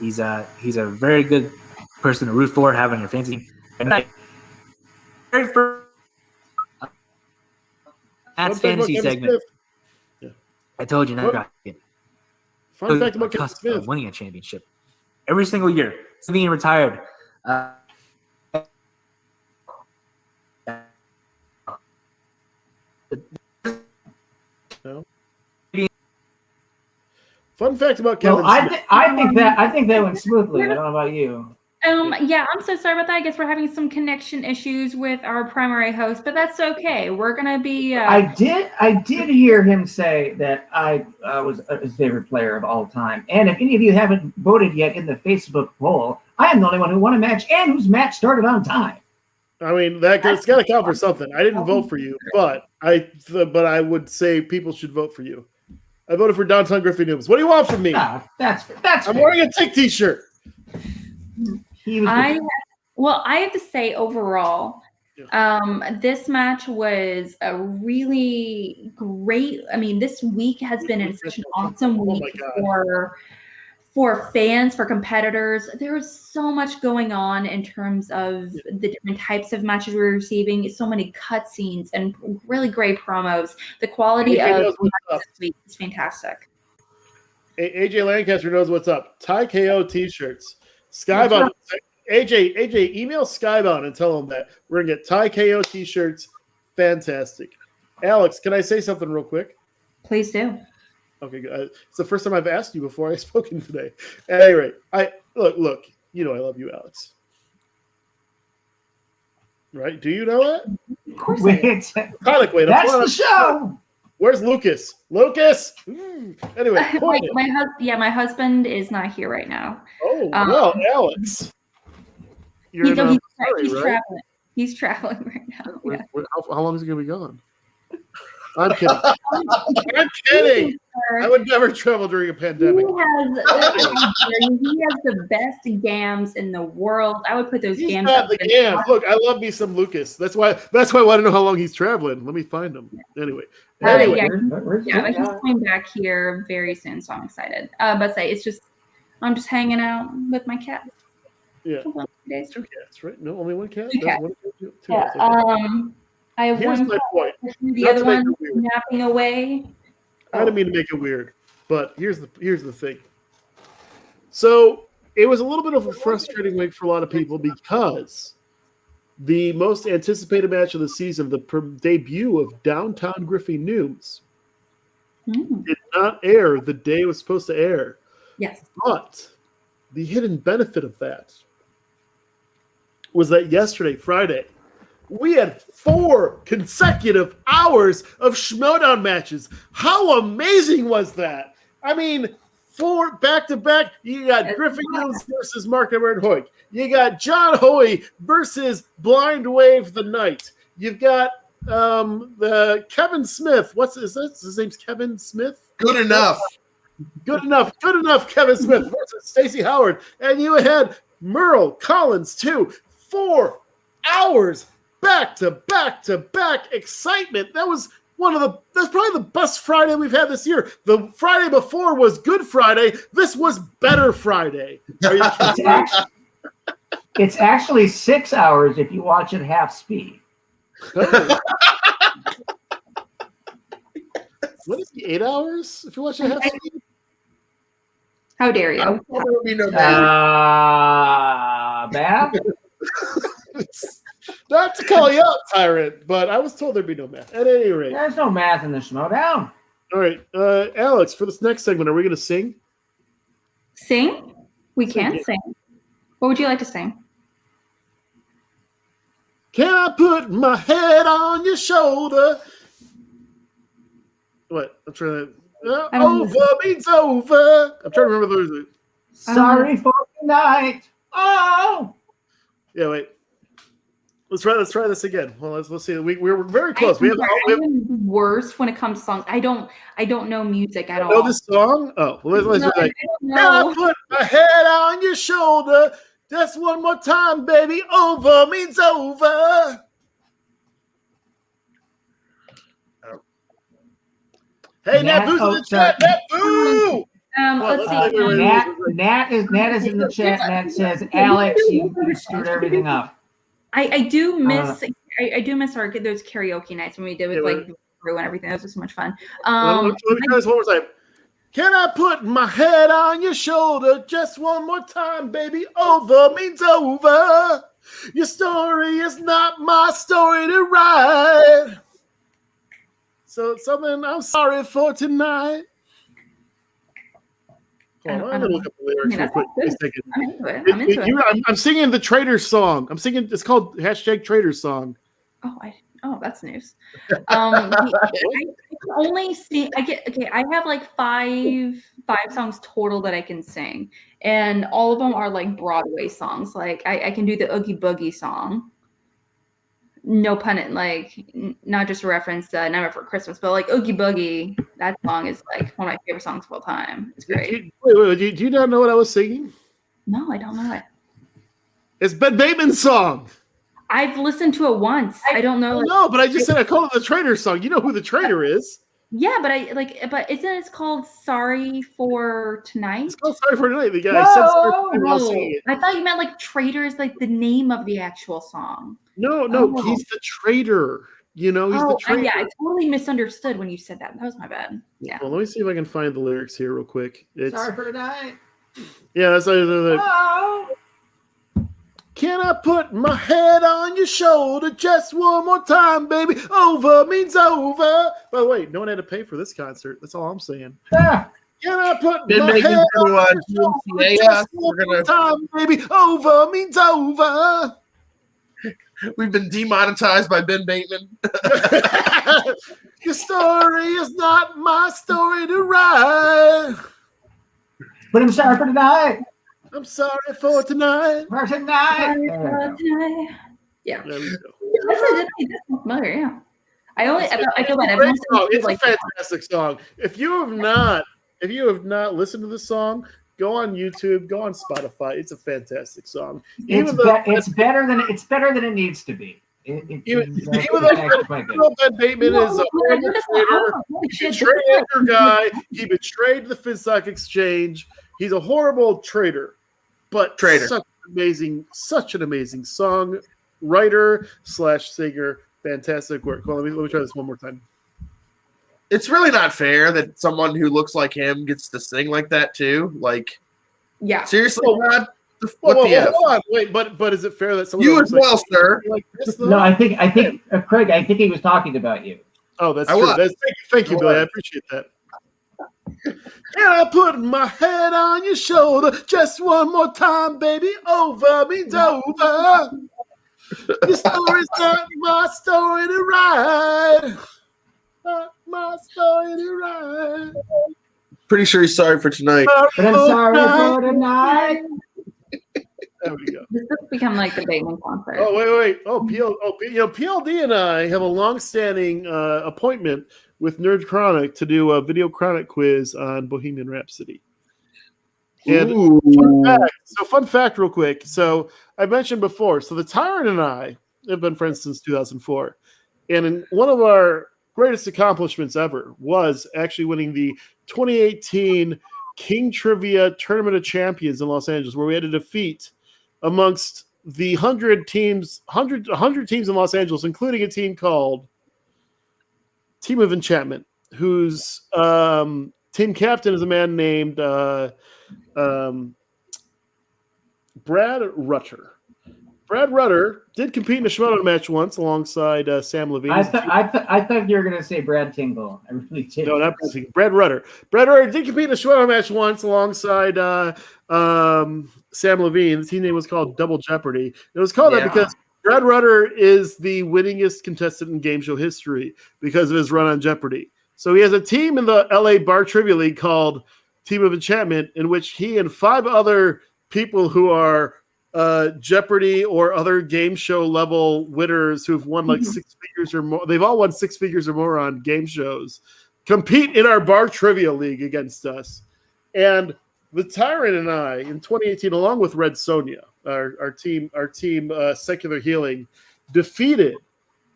[SPEAKER 5] He's a very good person to root for, having your fantasy team. And that's fantasy segment.
[SPEAKER 4] Yeah.
[SPEAKER 5] I told you not.
[SPEAKER 4] Fun fact about Kevin Smith:
[SPEAKER 5] winning a championship every single year. He's being retired.
[SPEAKER 4] No. Fun fact about Kevin Smith.
[SPEAKER 3] I think that went smoothly. I don't know about you.
[SPEAKER 2] Yeah, I'm so sorry about that. I guess we're having some connection issues with our primary host, but that's okay. We're gonna be.
[SPEAKER 3] I did hear him say that I was his favorite player of all time. And if any of you haven't voted yet in the Facebook poll, I am the only one who won a match and whose match started on time.
[SPEAKER 4] I mean, it's got to count for something. I didn't vote for you, but I would say people should vote for you. I voted for Downtown Griffey Noobs. What do you want from me?
[SPEAKER 3] That's
[SPEAKER 4] I'm wearing a Tick t-shirt.
[SPEAKER 2] I have to say overall, this match was a really great. I mean, this week has been such an awesome week for fans, for competitors. There was so much going on in terms of the different types of matches we were receiving. So many cutscenes and really great promos. The quality of this week is fantastic.
[SPEAKER 4] AJ Lancaster knows what's up. Ty KO t-shirts. Skybound. AJ, email Skybound and tell them that we're gonna get Ty KO t-shirts. Fantastic. Alex, can I say something real quick?
[SPEAKER 2] Please do.
[SPEAKER 4] Okay, good. It's the first time I've asked you before I've spoken today. At any rate, look. You know I love you, Alex. Right? Do you know that?
[SPEAKER 2] Of course.
[SPEAKER 3] Wait,
[SPEAKER 4] That's
[SPEAKER 3] the show.
[SPEAKER 4] Where's Lucas? Lucas. Anyway,
[SPEAKER 2] my husband is not here right now.
[SPEAKER 4] Oh well, Alex.
[SPEAKER 2] He's
[SPEAKER 4] right?
[SPEAKER 2] traveling. He's traveling right now. Yeah.
[SPEAKER 4] How long is he gonna be gone? I'm kidding. I'm kidding. I would never travel during a pandemic.
[SPEAKER 2] He has the best gams in the world. I would put those
[SPEAKER 4] He's
[SPEAKER 2] gams.
[SPEAKER 4] Not the gams. Look, I love me some Lucas. That's why I want to know how long he's traveling. Let me find him. Anyway.
[SPEAKER 2] But he's coming back here very soon, so I'm excited. But I'm just hanging out with my cat.
[SPEAKER 4] Yeah. 2 cats, right? No, only one cat.
[SPEAKER 2] Two cats.
[SPEAKER 4] Two
[SPEAKER 2] yeah.
[SPEAKER 4] Cats.
[SPEAKER 2] I have
[SPEAKER 4] Here's
[SPEAKER 2] one
[SPEAKER 4] my point.
[SPEAKER 2] The other one napping away.
[SPEAKER 4] I didn't mean to make it weird, but here's the thing. So it was a little bit of a frustrating week for a lot of people because the most anticipated match of the season, the debut of Downtown Griffey Noobs, did not air the day it was supposed to air.
[SPEAKER 2] Yes.
[SPEAKER 4] But the hidden benefit of that was that yesterday, Friday, we had 4 consecutive hours of Schmodown matches. How amazing was that? I mean, 4 back-to-back. You got Griffin Noobs versus Mark Edward Hoyt. You got John Hoey versus Blind Wave the Knight. You've got the Kevin Smith. His name's Kevin Smith?
[SPEAKER 1] Good enough.
[SPEAKER 4] Good enough, Kevin Smith versus Stacey Howard. And you had Merle Collins, too. 4 hours back to back excitement. That's probably the best Friday we've had this year. The Friday before was Good Friday. This was Better Friday. Are you kidding?
[SPEAKER 3] It's actually 6 hours if you watch it half speed.
[SPEAKER 4] What is it, 8 hours? If you watch it half speed?
[SPEAKER 2] How dare you?
[SPEAKER 1] There would be no math.
[SPEAKER 3] Math?
[SPEAKER 4] Not to call you out, Tyrant, but I was told there'd be no math. At any rate.
[SPEAKER 3] There's no math in the Schmodown.
[SPEAKER 4] All right. Alex, for this next segment, are we going to sing?
[SPEAKER 2] Sing? We
[SPEAKER 4] Sing,
[SPEAKER 2] can
[SPEAKER 4] yeah.
[SPEAKER 2] sing. What would you like to sing?
[SPEAKER 4] Can I put my head on your shoulder? What? I'm trying to. Over means over. I'm trying to remember those.
[SPEAKER 3] Sorry for tonight. Oh.
[SPEAKER 4] Yeah, wait. Let's try this again. Well, let's see. We're very close. We have
[SPEAKER 2] I'm worst when it comes to songs. I don't know music at all.
[SPEAKER 4] know this song. Oh, well, let's
[SPEAKER 2] No,
[SPEAKER 4] do that.
[SPEAKER 2] I don't
[SPEAKER 4] Can I
[SPEAKER 2] know.
[SPEAKER 4] put my head on your shoulder? Just one more time, baby. Over means over. Hey, Nat, who's in the chat? Nat, boo!
[SPEAKER 2] Let's see.
[SPEAKER 3] Nat is in the chat. Nat says, Alex, you screwed everything up.
[SPEAKER 2] I do miss our those karaoke nights when we did with like Brew and everything. Those were so much fun.
[SPEAKER 4] Let me try this one more time. Can I put my head on your shoulder just one more time, baby? Over means over. Your story is not my story to write. So it's something I'm sorry for tonight. Hold on, I'm gonna look up the lyrics real quick. Wait a second.
[SPEAKER 2] I'm into it.
[SPEAKER 4] I'm singing the Traitors song. I'm singing. It's called #Traitors song.
[SPEAKER 2] Oh, that's news. I can only sing. I have like five songs total that I can sing, and all of them are like Broadway songs. Like I can do the Oogie Boogie song. No pun in not just a reference to Never for Christmas, but like Oogie Boogie. That song is like one of my favorite songs of all time. It's great.
[SPEAKER 4] Wait. Do you not know what I was singing?
[SPEAKER 2] No, I don't know it.
[SPEAKER 4] It's Ben Bateman's song.
[SPEAKER 2] I've listened to it once. I don't know.
[SPEAKER 4] No, but I just said I called it the Traitor song. You know who the Traitor is?
[SPEAKER 2] Yeah, but but isn't it called Sorry for Tonight?
[SPEAKER 4] It's called Sorry for Tonight. The guy said Sorry for Tonight while singing it.
[SPEAKER 2] I thought you meant like Traitors, like the name of the actual song.
[SPEAKER 4] No, he's the traitor. You know, he's the traitor.
[SPEAKER 2] Yeah, I totally misunderstood when you said that. That was my bad. Yeah.
[SPEAKER 4] Well, let me see if I can find the lyrics here real quick.
[SPEAKER 3] Sorry for tonight.
[SPEAKER 4] Yeah, that's
[SPEAKER 3] Oh.
[SPEAKER 4] Can I put my head on your shoulder just one more time, baby? Over means over. By the way, no one had to pay for this concert. That's all I'm saying.
[SPEAKER 3] Ah.
[SPEAKER 4] Can I put
[SPEAKER 1] Been
[SPEAKER 4] my
[SPEAKER 1] making
[SPEAKER 4] head
[SPEAKER 1] through,
[SPEAKER 4] on your shoulder
[SPEAKER 1] GMCA,
[SPEAKER 4] just
[SPEAKER 1] we're
[SPEAKER 4] one more
[SPEAKER 1] gonna-
[SPEAKER 4] time, baby? Over means over.
[SPEAKER 1] We've been demonetized by Ben Bateman.
[SPEAKER 4] Your story is not my story to write.
[SPEAKER 3] But I'm sorry for tonight.
[SPEAKER 4] I'm sorry for tonight.
[SPEAKER 3] For tonight.
[SPEAKER 2] Yeah.
[SPEAKER 4] There we go.
[SPEAKER 2] That's familiar, yeah. I feel bad.
[SPEAKER 4] Great song. It's a fantastic song. If you have not listened to the song, go on YouTube, go on Spotify. It's a fantastic song.
[SPEAKER 3] It's better than it needs to be.
[SPEAKER 4] Even though Ben Bateman is a horrible traitor, he betrayed your guy. He betrayed the Finstock Exchange. He's a horrible traitor, but such an amazing song writer / singer. Fantastic work. Well, let me try this one more time.
[SPEAKER 1] It's really not fair that someone who looks like him gets to sing like that too. Like,
[SPEAKER 2] yeah.
[SPEAKER 1] Seriously, God?
[SPEAKER 4] Hold on. Wait, but is it fair that someone
[SPEAKER 1] you as well, sir?
[SPEAKER 4] like this, though?
[SPEAKER 3] No, I think Craig. I think he was talking about you.
[SPEAKER 4] Oh, that's true. Thank you, Billy. I appreciate that. Can I put my head on your shoulder just one more time, baby? Over means over. Your story's not my story to write. Not my story to write.
[SPEAKER 1] Pretty sure he's sorry for tonight.
[SPEAKER 3] But I'm sorry for tonight.
[SPEAKER 4] There we go.
[SPEAKER 2] This has become like the Bateman concert.
[SPEAKER 4] Oh, wait. PLD and I have a long-standing appointment with Nerd Chronic to do a video chronic quiz on Bohemian Rhapsody. And fun fact real quick. So I mentioned before, so the Tyrant and I have been friends since 2004. And in one of our greatest accomplishments ever was actually winning the 2018 King Trivia Tournament of Champions in Los Angeles, where we had to defeat amongst the 100 teams in Los Angeles, including a team called Team of Enchantment. whose team captain is a man named Brad Rutter. Brad Rutter did compete in a Showdown match once alongside Sam Levine.
[SPEAKER 3] I thought you were going to say Brad Tingle. I really did.
[SPEAKER 4] No, not Brad Tingle. Brad Rutter. Brad Rutter did compete in a Showdown match once alongside Sam Levine. The team name was called Double Jeopardy. It was called that because Brad Rutter is the winningest contestant in game show history because of his run on Jeopardy. So he has a team in the LA Bar Trivia League called Team of Enchantment, in which he and 5 other people who are Jeopardy or other game show level winners who've won like 6 figures or more. They've all won 6 figures or more on game shows. Compete in our Bar Trivia League against us. And the Tyrant and I in 2018, along with Red Sonja, our team Secular Healing, defeated.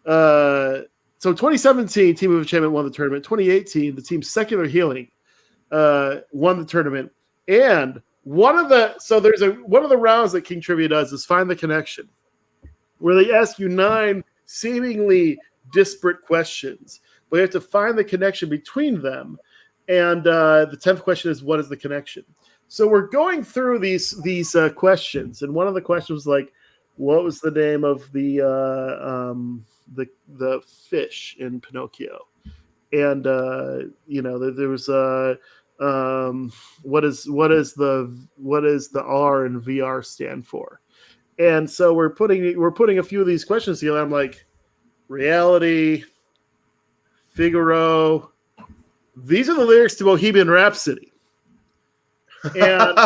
[SPEAKER 4] So 2017, Team of Enchantment won the tournament. 2018, the team Secular Healing won the tournament. And one of the rounds that King Trivia does is Find the Connection, where they ask you 9 seemingly disparate questions, but you have to find the connection between them. And the 10th question is, what is the connection? So we're going through these questions, and one of the questions was like, what was the name of the fish in Pinocchio? And there was what does the R in VR stand for? And so we're putting a few of these questions together. I'm like, reality, Figaro. These are the lyrics to Bohemian Rhapsody. And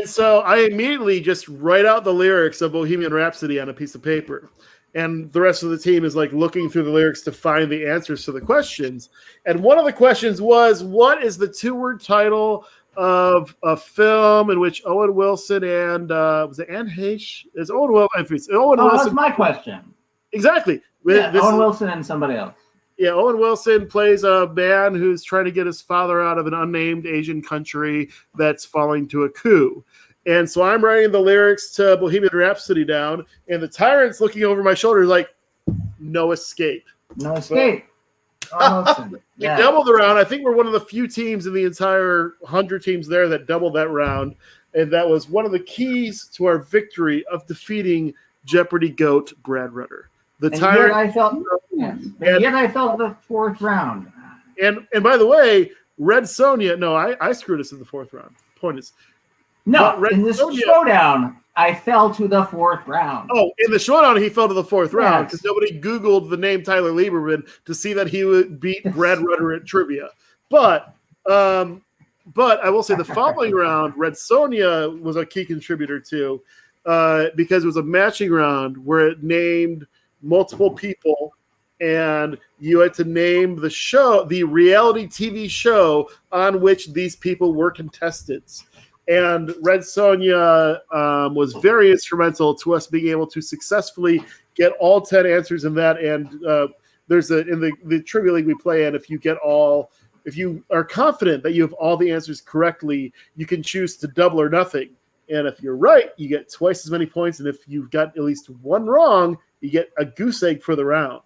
[SPEAKER 4] so I immediately just write out the lyrics of Bohemian Rhapsody on a piece of paper. And the rest of the team is like looking through the lyrics to find the answers to the questions. And one of the questions was, what is the 2-word title of a film in which Owen Wilson and was it Anne Heche? Is Owen Wilson?
[SPEAKER 3] That's my question.
[SPEAKER 4] Exactly.
[SPEAKER 3] Owen Wilson and somebody else.
[SPEAKER 4] Yeah, Owen Wilson plays a man who's trying to get his father out of an unnamed Asian country that's falling to a coup. And so I'm writing the lyrics to Bohemian Rhapsody down, and the Tyrant's looking over my shoulder like, no escape.
[SPEAKER 3] No escape. Awesome.
[SPEAKER 4] We doubled the round. I think we're one of the few teams in the entire 100 teams there that doubled that round. And that was one of the keys to our victory of defeating Jeopardy GOAT Brad Rutter. The Tyrant.
[SPEAKER 3] Yet I felt the 4th round.
[SPEAKER 4] And by the way, Red Sonja. No, I screwed us in the 4th round. Point is,
[SPEAKER 3] no, in this showdown, I fell to the 4th round.
[SPEAKER 4] Oh, in the showdown, he fell to the 4th round because nobody Googled the name Tyler Lieberman to see that he would beat Brad Rutter at trivia. But I will say the following round, Red Sonja was a key contributor too, because it was a matching round where it named multiple people, and you had to name the show, the reality TV show on which these people were contestants. And Red Sonja was very instrumental to us being able to successfully get all 10 answers in that. And there's in the trivia league we play in, if you are confident that you have all the answers correctly, you can choose to double or nothing. And if you're right, you get twice as many points. And if you've got at least one wrong, you get a goose egg for the round.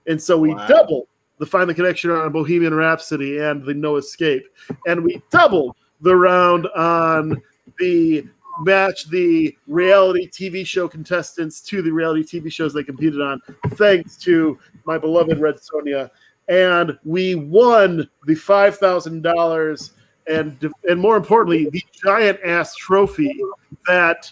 [SPEAKER 4] And so we doubled the Find the Connection on Bohemian Rhapsody and the No Escape. And we doubled the round on the match the reality TV show contestants to the reality TV shows they competed on, thanks to my beloved Red Sonja. And we won the $5,000 and more importantly, the giant ass trophy that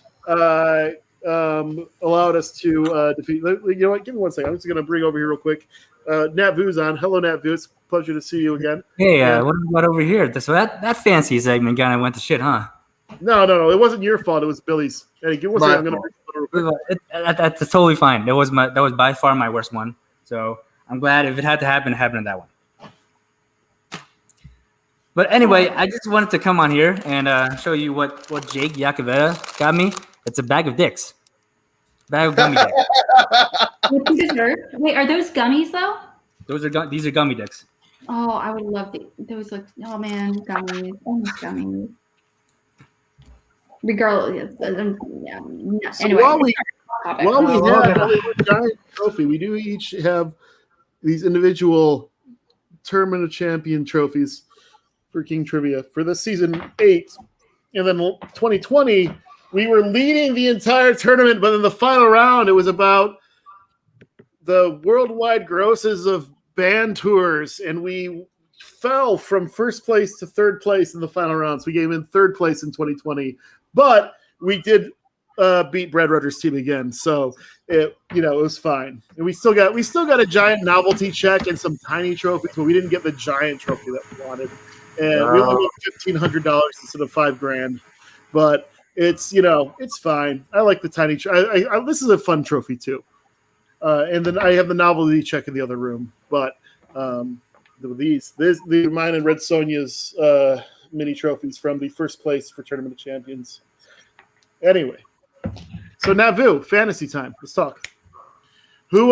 [SPEAKER 4] allowed us to defeat. You know what? Give me 1 second. I'm just going to bring over here real quick. Nat Vu's on. Hello, Nat Vu. It's a pleasure to see you again.
[SPEAKER 5] Hey, what about over here? So that fancy segment kind of went to shit, huh?
[SPEAKER 4] No. It wasn't your fault. It was Billy's. Hey, give me 1 second. I'm going to bring it
[SPEAKER 5] That's totally fine. That was by far my worst one. So I'm glad if it had to happen, it happened in that one. But anyway, I just wanted to come on here and show you what Jake Yakavetta got me. It's a bag of dicks. Bag of gummy dicks.
[SPEAKER 2] Wait, are those gummies though?
[SPEAKER 5] These are gummy dicks.
[SPEAKER 2] Oh, I would love those. Oh man, gummies. Gummies. Regardless, yeah.
[SPEAKER 4] So
[SPEAKER 2] anyway,
[SPEAKER 4] while we have a giant trophy, we do each have these individual Tournament of Champion trophies for King Trivia for the season 8. And then 2020, we were leading the entire tournament, but in the final round, it was about the worldwide grosses of band tours, and we fell from first place to third place in the final round. So we came in third place in 2020, but we did beat Brad Rutter's team again. So it was fine. And we still got a giant novelty check and some tiny trophies, but we didn't get the giant trophy that we wanted. And we only got $1,500 instead of $5,000. But it's fine. I like the tiny. This is a fun trophy too. And then I have the novelty check in the other room. But these are mine and Red Sonja's mini trophies from the first place for Tournament of Champions. Anyway, so Navu, fantasy time. Let's talk. Who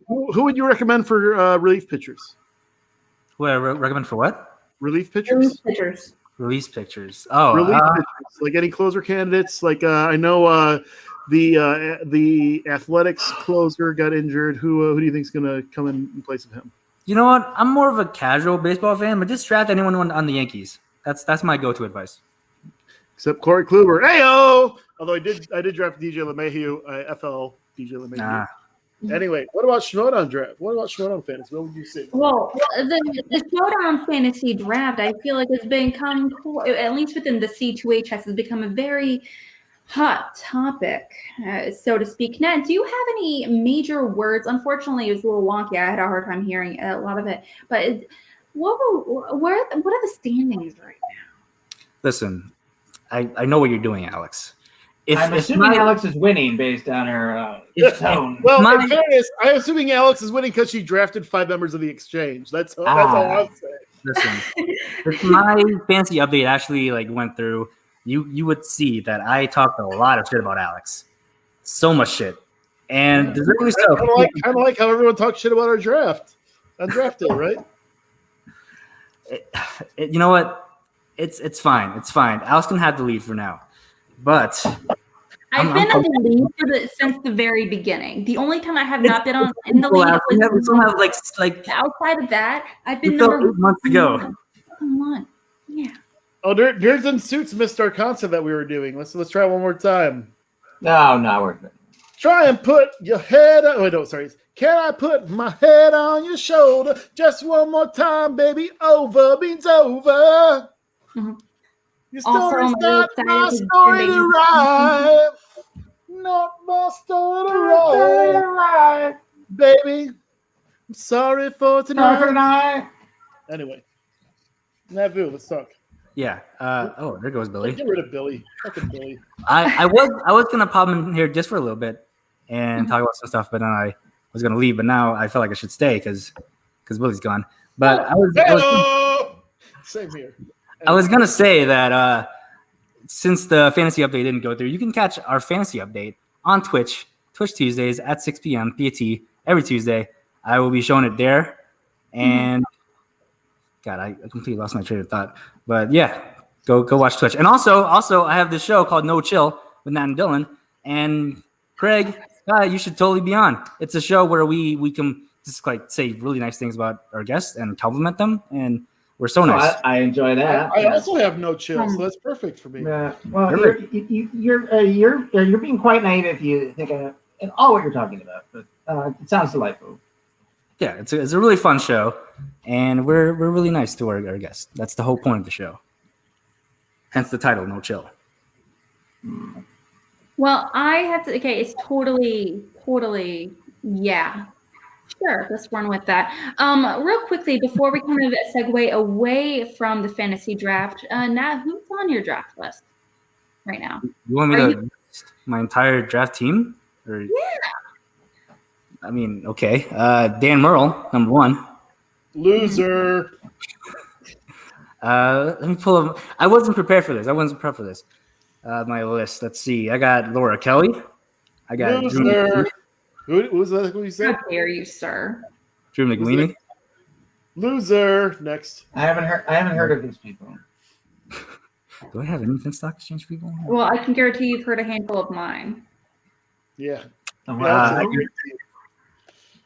[SPEAKER 4] would you recommend for relief pitchers?
[SPEAKER 5] Who I recommend for what?
[SPEAKER 4] Relief pitchers.
[SPEAKER 5] Release pictures. Oh,
[SPEAKER 4] relief pitchers. Like any closer candidates. Like I know the Athletics closer got injured. Who do you think is going to come in place of him?
[SPEAKER 5] You know what? I'm more of a casual baseball fan, but just draft anyone on the Yankees. That's my go-to advice.
[SPEAKER 4] Except Corey Kluber. Heyo! Although I did draft DJ LeMahieu, FL DJ LeMahieu.
[SPEAKER 5] Nah.
[SPEAKER 4] Anyway, what about Schmodown draft? What about Schmodown fantasy? What would you say?
[SPEAKER 2] Well, the Showdown fantasy draft, I feel like has become, at least within the C2HS, has become a very hot topic, so to speak. Nat, do you have any major words? Unfortunately, it was a little wonky. I had a hard time hearing a lot of it. But what are the standings right now?
[SPEAKER 5] Listen, I know what you're doing, Alex.
[SPEAKER 3] I'm assuming Alex is winning based on her tone.
[SPEAKER 4] Well, in fairness, I'm assuming Alex is winning because she drafted 5 members of the exchange. That's all I'm saying.
[SPEAKER 5] Listen, if my fancy update actually went through, you would see that I talked a lot of shit about Alex. So much shit. And deservedly so.
[SPEAKER 4] Kind of like how everyone talks shit about our draft on draft day, right?
[SPEAKER 5] You know what? It's fine. It's fine. Alex can have the lead for now. But
[SPEAKER 2] I've been in the lead since the very beginning. The only time I have not been in the lead was outside of that. I've been number
[SPEAKER 5] 8 months ago.
[SPEAKER 2] Yeah.
[SPEAKER 4] Oh, Nerds and Suits missed our concert that we were doing. Let's try one more time.
[SPEAKER 3] No, we're good.
[SPEAKER 4] Try and put your head on. Wait, no, sorry. Can I put my head on your shoulder just one more time, baby? Over means over.
[SPEAKER 2] Mm-hmm.
[SPEAKER 4] Your story's not my story to write. Not my story to write. Baby, I'm sorry for tonight. Anyway, Navu, let's talk.
[SPEAKER 5] Yeah. There goes Billy.
[SPEAKER 4] Get rid of Billy. Fucking Billy.
[SPEAKER 5] I was gonna pop in here just for a little bit and talk about some stuff, but then I was gonna leave. But now I feel like I should stay because Billy's gone. But
[SPEAKER 4] Same here.
[SPEAKER 5] I was gonna say that since the fantasy update didn't go through, you can catch our fantasy update on Twitch Tuesdays at 6 p.m. PAT every Tuesday. I will be showing it there, and God, I completely lost my train of thought. But yeah, go watch Twitch. And also I have this show called No Chill with Nat and Dylan. And Craig, you should totally be on. It's a show where we can just say really nice things about our guests and compliment them, and we're so nice.
[SPEAKER 3] I enjoy that.
[SPEAKER 4] I also have No Chill, so that's perfect for me.
[SPEAKER 3] Well, you're being quite naive if you think of all what you're talking about, but it sounds delightful.
[SPEAKER 5] Yeah, it's a really fun show, and we're really nice to our guests. That's the whole point of the show. Hence the title, No Chill.
[SPEAKER 2] Well, I have to. Okay, it's totally, yeah. Sure, let's run with that. Real quickly, before we kind of segue away from the fantasy draft, Nat, who's on your draft list right now?
[SPEAKER 5] You want me to list my entire draft team? Or...
[SPEAKER 2] Yeah.
[SPEAKER 5] I mean, okay. Dan Murrell, number 1.
[SPEAKER 4] Loser.
[SPEAKER 5] Let me pull up. I wasn't prepared for this. My list. Let's see. I got Laura Kelly. I got
[SPEAKER 4] Loser. Who was that? Who you said?
[SPEAKER 2] How dare you, sir?
[SPEAKER 5] Drew McWeeny.
[SPEAKER 4] Loser. Next.
[SPEAKER 3] I haven't heard of these people.
[SPEAKER 5] Do I have anything stock exchange people?
[SPEAKER 2] Well, I can guarantee you've heard a handful of mine.
[SPEAKER 4] Yeah.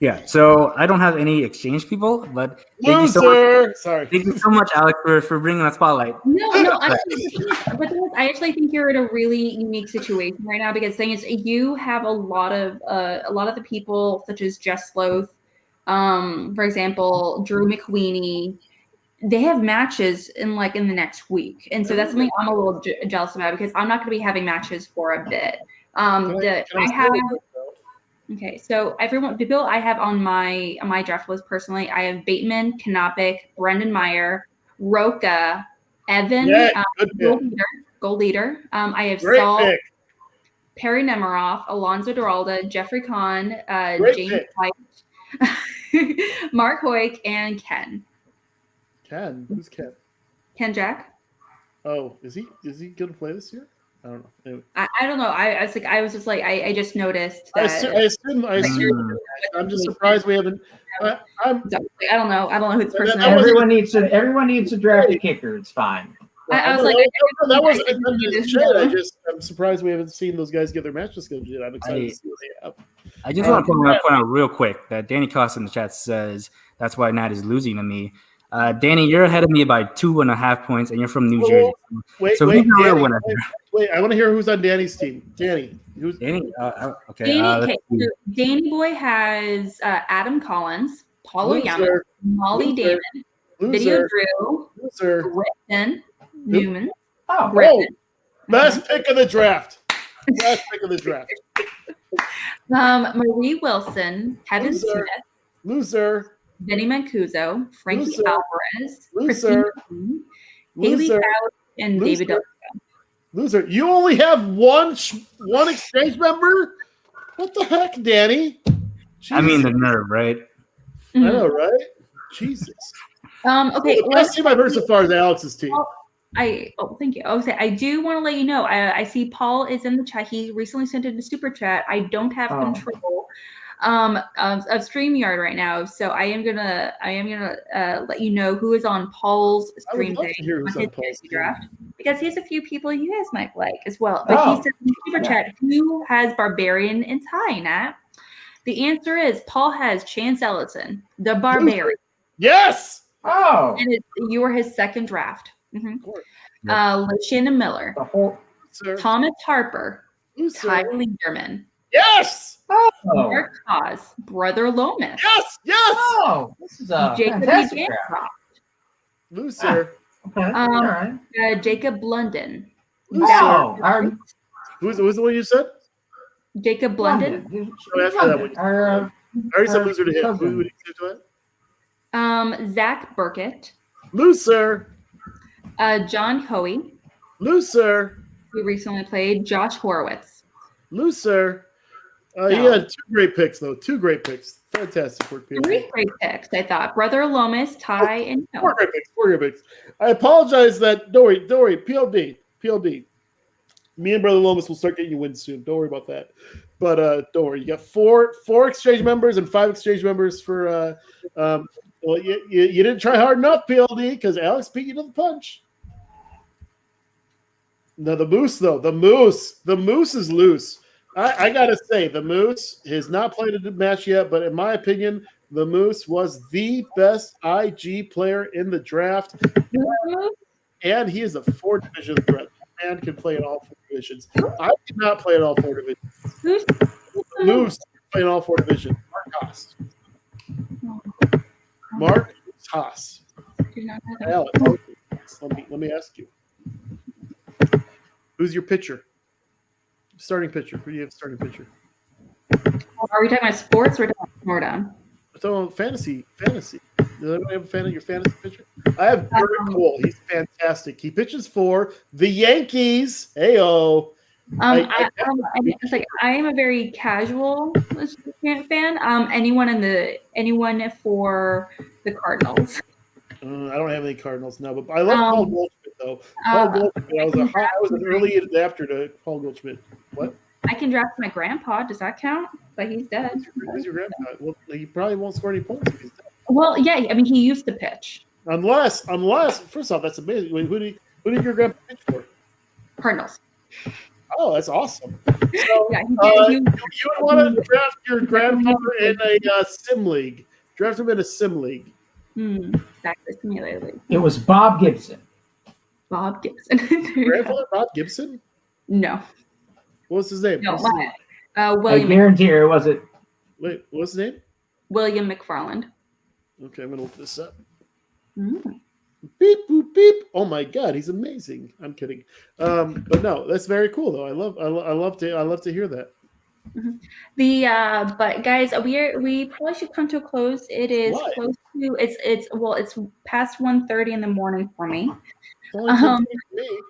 [SPEAKER 5] Yeah, so I don't have any exchange people, but
[SPEAKER 4] Loser.
[SPEAKER 5] Thank you so much, Alex, for bringing that spotlight.
[SPEAKER 2] No. I actually think you're in a really unique situation right now because the thing is, you have a lot of the people such as Jess Sloth, for example, Drew McWeeny. They have matches in the next week, and so that's something I'm a little jealous about because I'm not going to be having matches for a bit. Okay, so the people I have on my draft list personally, I have Bateman, Kanopik, Brendan Meyer, Roca, Evan, gold leader. I have Saul, Perry Nemiroff, Alonzo Duralda, Jeffrey Kahn, James White, Mark Hoyk, and Ken.
[SPEAKER 4] Ken? Who's Ken?
[SPEAKER 2] Ken Jack.
[SPEAKER 4] Oh, is he going to play this year? I don't know. Anyway.
[SPEAKER 2] I don't know. I was just like, I just noticed that.
[SPEAKER 4] I assume. I'm just surprised we haven't. I
[SPEAKER 2] don't know. I don't know who this person is.
[SPEAKER 3] Everyone needs to draft a kicker. It's fine.
[SPEAKER 2] I was like,
[SPEAKER 4] I'm surprised we haven't seen those guys get their matches scheduled yet. I'm excited to see what they have.
[SPEAKER 5] I just want to point out real quick that Danny Costa in the chat says that's why Nat is losing to me. Danny, you're ahead of me by 2.5 points, and you're from New Jersey.
[SPEAKER 4] Wait, I want to hear who's on Danny's team. Danny, who's
[SPEAKER 5] Danny? Okay.
[SPEAKER 2] Danny Boy has Adam Collins, Paul Oyama, Molly Damon, Video Drew, Whitton, Newman.
[SPEAKER 4] Best pick of the draft.
[SPEAKER 2] Marie Wilson, Kevin Smith,
[SPEAKER 4] loser.
[SPEAKER 2] Benny Mancuso, Frankie Alvarez,
[SPEAKER 4] loser,
[SPEAKER 2] Haley Fowler, and David Delgado.
[SPEAKER 4] Loser. You only have one exchange member? What the heck, Danny? Jesus.
[SPEAKER 5] I mean the nerve, right?
[SPEAKER 4] I know, right? Jesus.
[SPEAKER 2] Okay.
[SPEAKER 4] Let's see my verse as far as Alex's team.
[SPEAKER 2] Thank you. Okay, I do want to let you know. I see Paul is in the chat. He recently sent in a super chat. I don't have control of StreamYard right now, so I am gonna let you know who is on Paul's stream day on his draft because he has a few people you guys might like as well. But he said in the super chat, who has Barbarian and Ty, Nat? The answer is Paul has Chance Ellison, the Barbarian.
[SPEAKER 4] Yes.
[SPEAKER 2] Oh, and you were his second draft. Shannon Miller, Thomas Harper, Ty Lederman.
[SPEAKER 4] Yes.
[SPEAKER 2] Mark Haas, Brother Lomas.
[SPEAKER 4] Yes.
[SPEAKER 3] Oh, this is a
[SPEAKER 2] Jacob
[SPEAKER 3] fantastic
[SPEAKER 2] Bancroft.
[SPEAKER 4] Loser.
[SPEAKER 2] Jacob Blunden.
[SPEAKER 4] Who's the one you said?
[SPEAKER 2] Jacob Blunden.
[SPEAKER 4] I already said loser to him. Who did you say to it?
[SPEAKER 2] Zach Burkett.
[SPEAKER 4] Loser.
[SPEAKER 2] John Hoey.
[SPEAKER 4] Loser.
[SPEAKER 2] Who recently played Josh Horowitz.
[SPEAKER 4] Loser. He had 2 great picks, though. 2 great picks. Fantastic work, people.
[SPEAKER 2] 3 great picks, I thought. Brother Lomas, Ty, and
[SPEAKER 4] 4 great picks. I apologize that Dory, PLD. Me and Brother Lomas will start getting you wins soon. Don't worry about that. But don't worry. You got 4 exchange members and 5 exchange members for well, you didn't try hard enough, PLD, because Alex beat you to the punch. No, the Moose, though. The Moose is loose. I got to say, the Moose has not played a match yet, but in my opinion, the Moose was the best IG player in the draft. And he is a 4-division threat. That man can play in all 4 divisions. I did not play in all 4 divisions. Moose playing all 4 divisions. Mark Haas. Alex, let me ask you. Who's your pitcher? Starting pitcher. Who do you have starting pitcher?
[SPEAKER 2] Are we talking about sports or Throwdown?
[SPEAKER 4] So fantasy. Does anybody have a fan of your fantasy pitcher? I have Garrett Cole. He's fantastic. He pitches for the Yankees. Heyo.
[SPEAKER 2] I am a very casual fan. Anyone for the Cardinals.
[SPEAKER 4] I don't have any Cardinals now, but I love Paul Goldschmidt though. Paul Goldschmidt. I was an early adapter to Paul Goldschmidt. What?
[SPEAKER 2] I can draft my grandpa. Does that count? But he's dead.
[SPEAKER 4] Who's your grandpa? Well, he probably won't score any points if he's dead.
[SPEAKER 2] Well, yeah. I mean, he used to pitch.
[SPEAKER 4] Unless, first off, that's amazing. Who did your grandpa pitch for?
[SPEAKER 2] Cardinals.
[SPEAKER 4] Oh, that's awesome. So,
[SPEAKER 2] Yeah,
[SPEAKER 4] you would want to draft your grandfather in a sim league. Draft him in a sim league.
[SPEAKER 2] Back to simulator league.
[SPEAKER 3] It was Bob Gibson.
[SPEAKER 2] Bob Gibson.
[SPEAKER 4] Grandfather Bob Gibson?
[SPEAKER 2] No.
[SPEAKER 4] What was his name?
[SPEAKER 2] No,
[SPEAKER 4] William.
[SPEAKER 3] I guarantee her, was it?
[SPEAKER 4] Wait, what's his name?
[SPEAKER 2] William McFarland.
[SPEAKER 4] Okay, I'm gonna look this up.
[SPEAKER 2] Mm.
[SPEAKER 4] Beep boop beep. Oh my god, he's amazing. I'm kidding. But no, that's very cool though. I love to hear that.
[SPEAKER 2] But guys, we probably should come to a close. It is close to it's past 1:30 in the morning for me.
[SPEAKER 4] It's only 10:30 for me.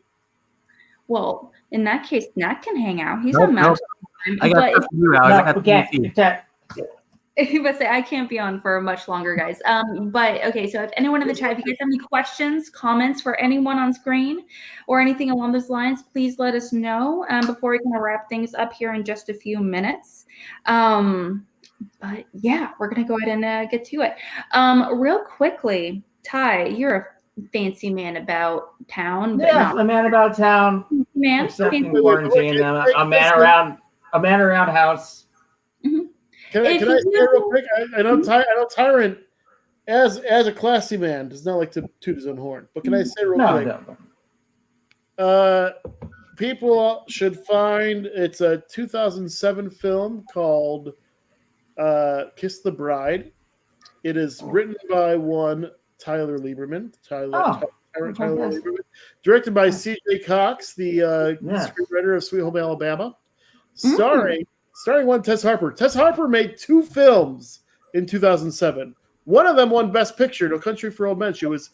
[SPEAKER 2] Well, in that case, Nat can hang out. He's on Mountain Time.
[SPEAKER 5] I got
[SPEAKER 2] I can't be on for much longer, guys. But okay, so if anyone in the chat, if you guys have any questions, comments for anyone on screen or anything along those lines, please let us know before we can wrap things up here in just a few minutes. But yeah, we're gonna go ahead and get to it. Real quickly, Ty, you're a fancy man about town.
[SPEAKER 3] Yeah, a man about town.
[SPEAKER 2] Man,
[SPEAKER 3] excepting quarantine. A man around house.
[SPEAKER 2] Mm-hmm.
[SPEAKER 4] Can I say real quick? I know Tyrant, as a classy man, does not like to toot his own horn. But can I say real quick?
[SPEAKER 3] No.
[SPEAKER 4] People should find it's a 2007 film called "Kiss the Bride." It is written by one Tyler Lieberman. Tyler Lieberman. Directed by C.J. Cox, the screenwriter of Sweet Home Alabama. Starring one Tess Harper. Tess Harper made 2 films in 2007. One of them won Best Picture, No Country for Old Men. She was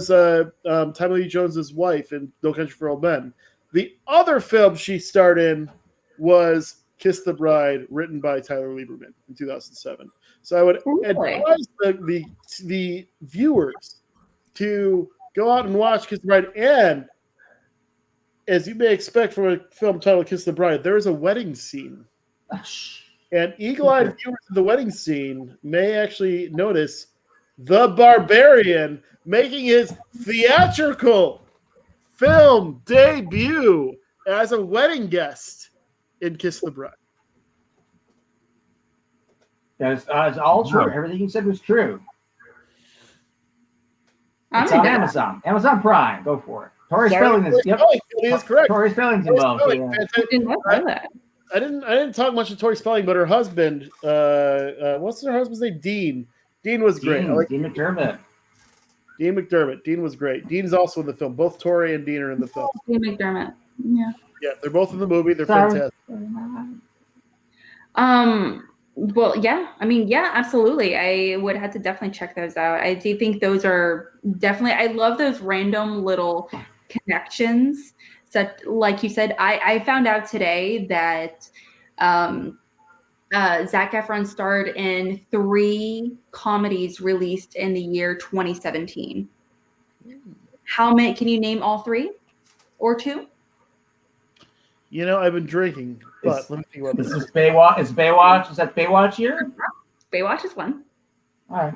[SPEAKER 4] Tommy Lee Jones's wife in No Country for Old Men. The other film she starred in was Kiss the Bride, written by Tyler Lieberman in 2007. So I would advise the viewers to go out and watch Kiss the Bride. And as you may expect from a film titled Kiss the Bride, there is a wedding scene. And eagle-eyed viewers of the wedding scene may actually notice the Barbarian making his theatrical film debut as a wedding guest in Kiss the Bride.
[SPEAKER 3] That's all true. Everything you said was true. It's on Amazon. Amazon Prime. Go for it. Tori Spelling is correct. Tori Spelling's involved.
[SPEAKER 4] I didn't talk much to Tori Spelling, but her husband, what's her husband's name? Dean. Dean was great.
[SPEAKER 3] Dean McDermott.
[SPEAKER 4] Dean McDermott. Dean was great. Dean's also in the film. Both Tori and Dean are in the film.
[SPEAKER 2] Dean McDermott. Yeah.
[SPEAKER 4] Yeah, they're both in the movie. They're fantastic.
[SPEAKER 2] Well, yeah. I mean, yeah, absolutely. I would have to definitely check those out. I do think those are definitely. I love those random little connections. So, like you said, I found out today that Zac Efron starred in 3 comedies released in the year 2017. How many? Can you name all 3 or 2?
[SPEAKER 4] You know, I've been drinking, but let me think about this.
[SPEAKER 3] Is Baywatch? Is that Baywatch year?
[SPEAKER 2] Baywatch is one.
[SPEAKER 3] All right,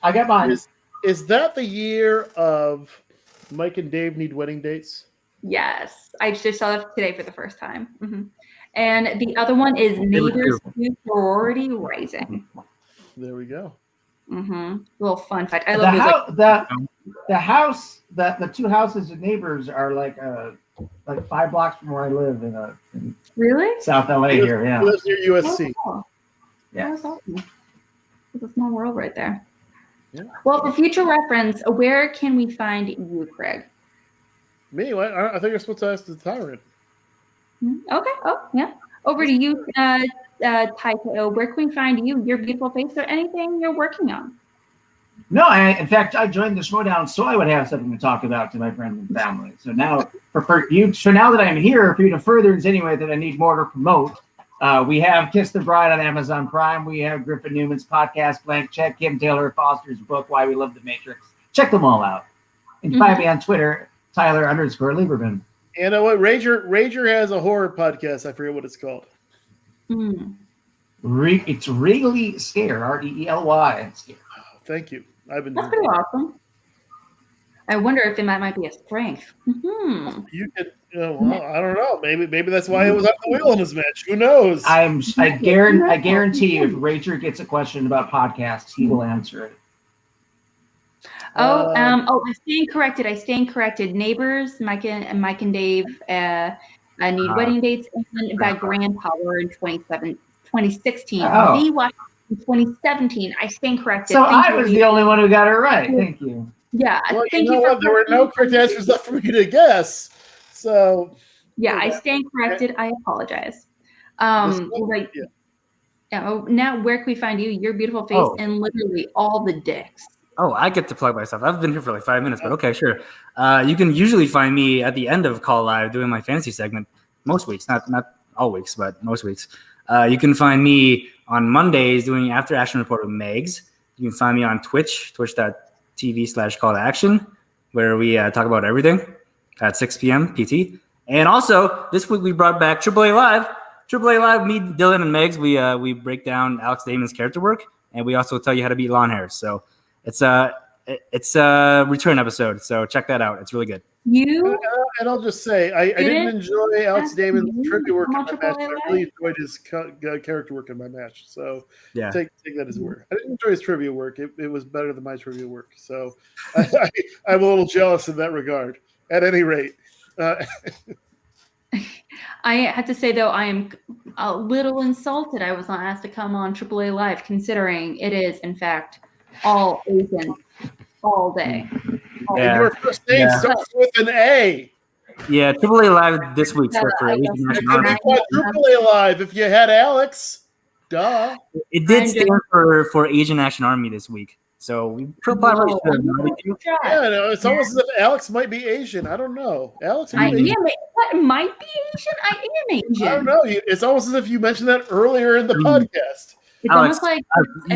[SPEAKER 3] I got mine.
[SPEAKER 4] Is that the year of Mike and Dave Need Wedding Dates?
[SPEAKER 2] Yes, I just saw that today for the first time. Mm-hmm. And the other one is Neighbors to Sorority Rising.
[SPEAKER 4] There we go.
[SPEAKER 2] Mm-hmm. Little fun fact. I love
[SPEAKER 3] the 2 houses and neighbors are like 5 blocks from where I live in
[SPEAKER 2] really
[SPEAKER 3] South LA here. Yeah,
[SPEAKER 4] he lives near USC.
[SPEAKER 2] Oh,
[SPEAKER 3] yeah,
[SPEAKER 2] that's awesome. It's a small world right there.
[SPEAKER 4] Yeah.
[SPEAKER 2] Well, for future reference, where can we find you, Craig?
[SPEAKER 4] Me? I think you're supposed to ask the Tyrant.
[SPEAKER 2] Okay. Oh, yeah. Over to you, Taiko. Where can we find you, your beautiful face, or anything you're working on?
[SPEAKER 3] No, in fact, I joined the Throwdown so I would have something to talk about to my friends and family. So now, now that I'm here, for you to further insinuate that I need more to promote, we have Kiss the Bride on Amazon Prime. We have Griffin Newman's podcast, Blank Check, Kim Taylor Foster's book, Why We Love the Matrix. Check them all out. And find me on Twitter, Tyler_Lieberman.
[SPEAKER 4] You know what? Rager has a horror podcast. I forget what it's called.
[SPEAKER 3] It's Regally Scare, REELY.
[SPEAKER 4] Thank you. I've been
[SPEAKER 2] That's pretty awesome. I wonder if that might be a strength.
[SPEAKER 4] You can Well, I don't know. Maybe that's why it was on the wheel in his match. Who knows?
[SPEAKER 3] I guarantee you, if Rager gets a question about podcasts, he will answer it.
[SPEAKER 2] I stand corrected. Neighbors, Mike and Dave need wedding dates and by Grand Power in 2016.
[SPEAKER 3] Oh.
[SPEAKER 2] The Watch in 2017. I stand corrected.
[SPEAKER 3] So I was the only one who got it right. Thank you.
[SPEAKER 2] Yeah.
[SPEAKER 4] Well,
[SPEAKER 2] thank you.
[SPEAKER 4] There were no correct answers left for me to guess. So
[SPEAKER 2] yeah, I stand corrected. I apologize. Right. Yeah. Now, where can we find you? Your beautiful face and literally all the dicks.
[SPEAKER 5] Oh, I get to plug myself. I've been here for like 5 minutes, but okay, sure. You can usually find me at the end of Call Live doing my fantasy segment most weeks, not all weeks, but most weeks. You can find me on Mondays doing After Action Report with Megs. You can find me on Twitch, twitch.tv/call-to-action, where we talk about everything at 6 p.m. PT. And also, this week we brought back AAA Live. AAA Live, me, Dylan, and Megs, we break down Alex Damon's character work, and we also tell you how to beat lawn hair. So it's a return episode, so check that out. It's really good.
[SPEAKER 4] And I'll just say, I didn't enjoy Alex Damon's trivia work in my match, but I really enjoyed his character work in my match. So
[SPEAKER 5] yeah,
[SPEAKER 4] take that as a word. I didn't enjoy his trivia work. It was better than my trivia work. So I'm a little jealous in that regard. At any rate.
[SPEAKER 2] I have to say, though, I am a little insulted I was not asked to come on AAA Live, considering it is, in fact, all Asian all day.
[SPEAKER 4] And your first name starts with an A.
[SPEAKER 5] Yeah, AAA Live this week for Asian National Army.
[SPEAKER 4] AAA Live if you had Alex. Duh.
[SPEAKER 5] It did stand for Asian Action Army this week. So we probably should have.
[SPEAKER 4] Yeah, no, it's almost as if Alex might be Asian. I don't know. Alex,
[SPEAKER 2] I am. What might be Asian? I am Asian.
[SPEAKER 4] I don't know. It's almost as if you mentioned that earlier in the podcast.
[SPEAKER 2] It's
[SPEAKER 5] Alex,
[SPEAKER 2] almost like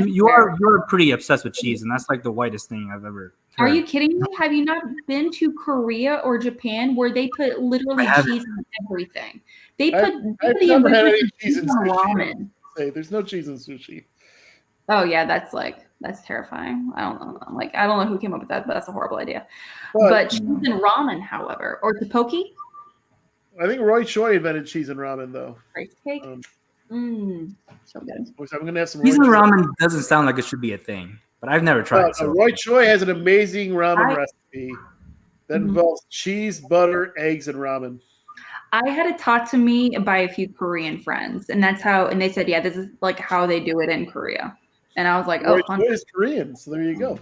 [SPEAKER 5] you're pretty obsessed with cheese, and that's like the whitest thing I've ever heard.
[SPEAKER 2] Are you kidding me? Have you not been to Korea or Japan where they put literally cheese on everything?
[SPEAKER 4] I've never had any cheese in ramen. Hey, there's no cheese in sushi.
[SPEAKER 2] Oh yeah, that's terrifying. I don't know. I don't know who came up with that, but that's a horrible idea. But cheese and ramen, however, or tteokbokki.
[SPEAKER 4] I think Roy Choi invented cheese and ramen, though.
[SPEAKER 2] Rice cake. So good.
[SPEAKER 4] I'm going to have some
[SPEAKER 5] cheese and ramen doesn't sound like it should be a thing, but I've never tried it. So.
[SPEAKER 4] Roy Choi has an amazing ramen recipe that involves cheese, butter, eggs, and ramen.
[SPEAKER 2] I had it taught to me by a few Korean friends, and they said, yeah, this is like how they do it in Korea. And I was like,
[SPEAKER 4] Roy Choi is Korean, so there you go.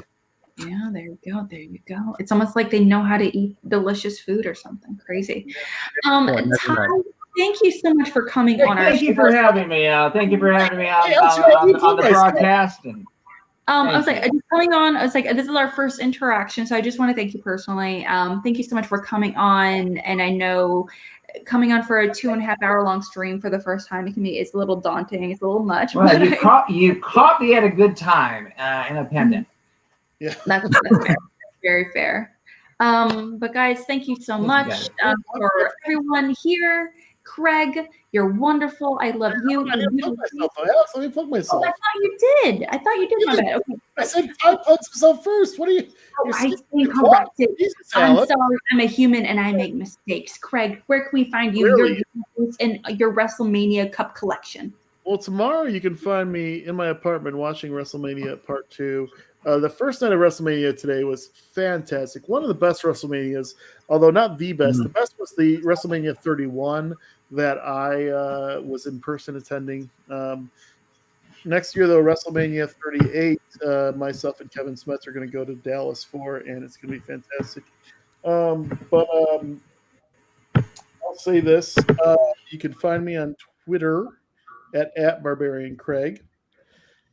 [SPEAKER 2] Yeah, there you go. It's almost like they know how to eat delicious food or something crazy. Ty, thank you so much for coming on our show.
[SPEAKER 3] Thank you for having me. Thank you for having me on the broadcast. And
[SPEAKER 2] I was like, just coming on. I was like, this is our first interaction, so I just want to thank you personally. Thank you so much for coming on. And I know coming on for a 2.5 hour long stream for the first time, it's a little daunting. It's a little much.
[SPEAKER 3] Well, you caught me at a good time in a pendant.
[SPEAKER 4] Yeah,
[SPEAKER 2] that's fair. Very fair. But guys, thank you so much for everyone here. Craig, you're wonderful. I love you.
[SPEAKER 4] I didn't plug myself. Alex, let me plug myself.
[SPEAKER 2] Oh, I thought you did. My bad. Okay.
[SPEAKER 4] I said Ty plugs himself first. What are you?
[SPEAKER 2] I stand corrected. I'm sorry. I'm a human and I make mistakes. Craig, where can we find you?
[SPEAKER 4] Really?
[SPEAKER 2] Your WrestleMania Cup collection.
[SPEAKER 4] Well, tomorrow you can find me in my apartment watching WrestleMania Part 2. The first night of WrestleMania today was fantastic. One of the best WrestleManias, although not the best. The best was the WrestleMania 31 that I was in person attending. Next year, though, WrestleMania 38, myself and Kevin Smets are going to go to Dallas for, and it's going to be fantastic. But I'll say this. You can find me on Twitter at Barbarian Craig.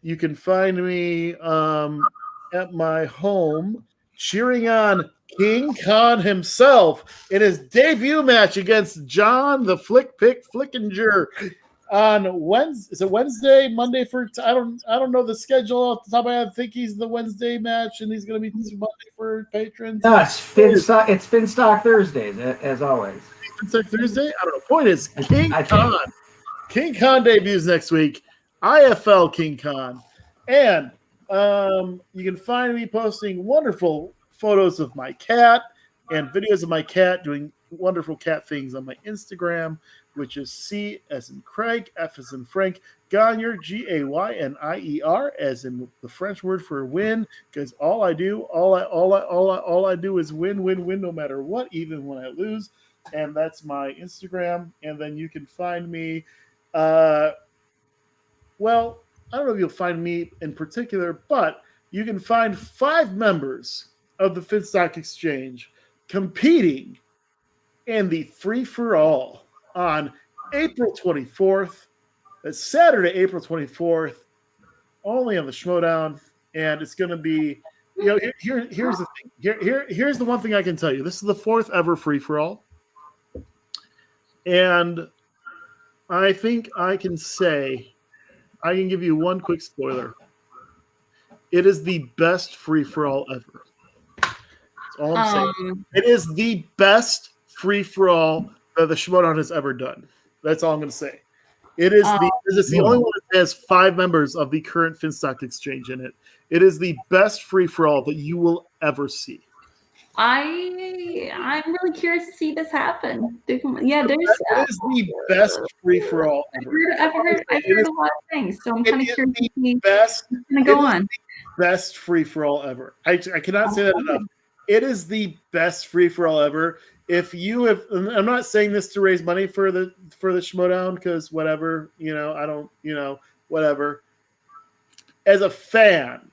[SPEAKER 4] You can find me at my home cheering on King Khan himself in his debut match against John the Flick Pick Flickinger on Wednesday. Is it Wednesday? Monday for I don't know the schedule off the top of my head. I think he's the Wednesday match, and he's going to be Monday for patrons.
[SPEAKER 3] No, it's Finstock Thursdays, as always.
[SPEAKER 4] Finstock Thursday? I don't know. Point is, King Khan. King Khan debuts next week. IFL King Khan. And you can find me posting wonderful photos of my cat and videos of my cat doing wonderful cat things on my Instagram, which is C as in Craig, F as in Frank, Gagnier, Gaynier, as in the French word for win. Because all I do is win, no matter what, even when I lose. And that's my Instagram. And then you can find me. Well, I don't know if you'll find me in particular, but you can find 5 members of the Finstock Exchange competing in the free-for-all on April 24th. That's Saturday, April 24th, only on the Schmodown. And it's going to be, here's the thing. Here's the one thing I can tell you. This is the 4th ever free-for-all. And I think I can give you one quick spoiler. It is the best free-for-all ever. That's all I'm saying. It is the best free-for-all that the Schmodown has ever done. That's all I'm going to say. It is the only one that has 5 members of the current Finstock Exchange in it. It is the best free-for-all that you will ever see.
[SPEAKER 2] I'm really curious to see this happen. Yeah,
[SPEAKER 4] it is the best free-for-all ever.
[SPEAKER 2] I've heard a lot of things, so I'm kind of curious to see
[SPEAKER 4] what's
[SPEAKER 2] going to go on.
[SPEAKER 4] Best free-for-all ever. I cannot say that enough. It is the best free-for-all ever. If you have, I'm not saying this to raise money for the Schmodown, because whatever, I don't, whatever. As a fan,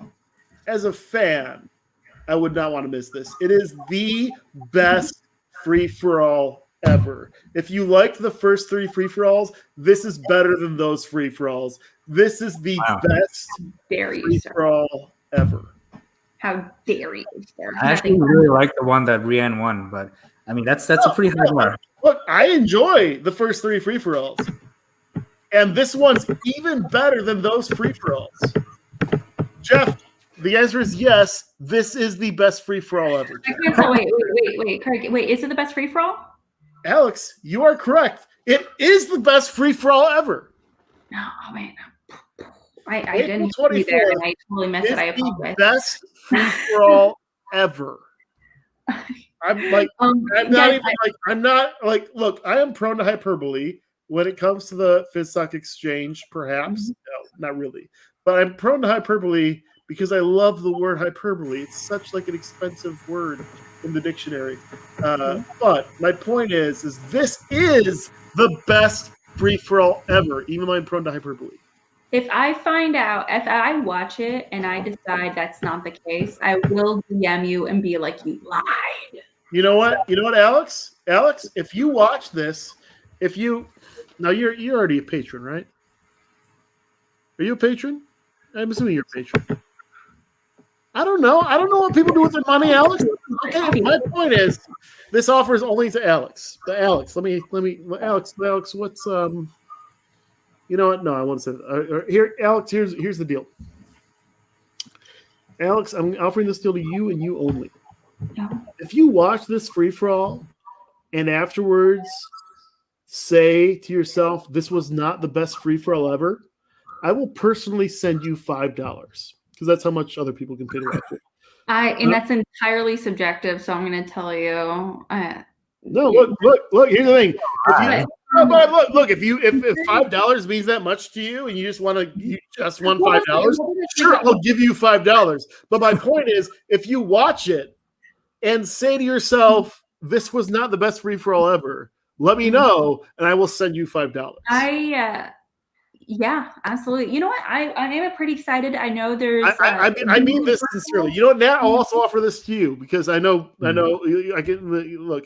[SPEAKER 4] I would not want to miss this. It is the best free-for-all ever. If you liked the first 3 free-for-alls, this is better than those free-for-alls. This is the best free-for-all ever.
[SPEAKER 2] How dare you, sir?
[SPEAKER 5] I actually really like the one that Rianne won, but I mean that's a pretty high bar.
[SPEAKER 4] Look, I enjoy the first 3 free-for-alls. And this one's even better than those free-for-alls. Jeff, the answer is yes. This is the best free-for-all ever.
[SPEAKER 2] I can't tell. Wait, Craig. Wait, is it the best free-for-all?
[SPEAKER 4] Alex, you are correct. It is the best free-for-all ever.
[SPEAKER 2] No, wait. I didn't see there, and I totally missed it. I apologize.
[SPEAKER 4] The best free-for-all ever. Look, I am prone to hyperbole when it comes to the Finstock Exchange, perhaps. No, not really. But I'm prone to hyperbole because I love the word hyperbole. It's such like an expensive word in the dictionary. But my point is this is the best free-for-all ever, even though I'm prone to hyperbole.
[SPEAKER 2] If I find out, if I watch it and I decide that's not the case, I will DM you and be like, you lied.
[SPEAKER 4] You know what, Alex? Alex, if you watch this, you're already a patron, right? Are you a patron? I'm assuming you're a patron. I don't know what people do with their money, Alex. Okay, my point is, this offer is only to Alex. Alex, Alex, what's You know what? No, I want to say here, Alex. Here's the deal. Alex, I'm offering this deal to you and you only. If you watch this free-for-all and afterwards say to yourself, this was not the best free-for-all ever, I will personally send you $5 because that's how much other people can pay to watch it.
[SPEAKER 2] And that's entirely subjective, so I'm going to tell you.
[SPEAKER 4] No, look. Here's the thing. If $5 means that much to you, and you just want $5, sure, I'll give you $5. But my point is, if you watch it and say to yourself, "This was not the best free-for-all ever," let me know, and I will send you $5.
[SPEAKER 2] Yeah, absolutely. You know what? I am pretty excited. I know there's.
[SPEAKER 4] I mean this sincerely. You know what? Now I'll also offer this to you because I know. I get look.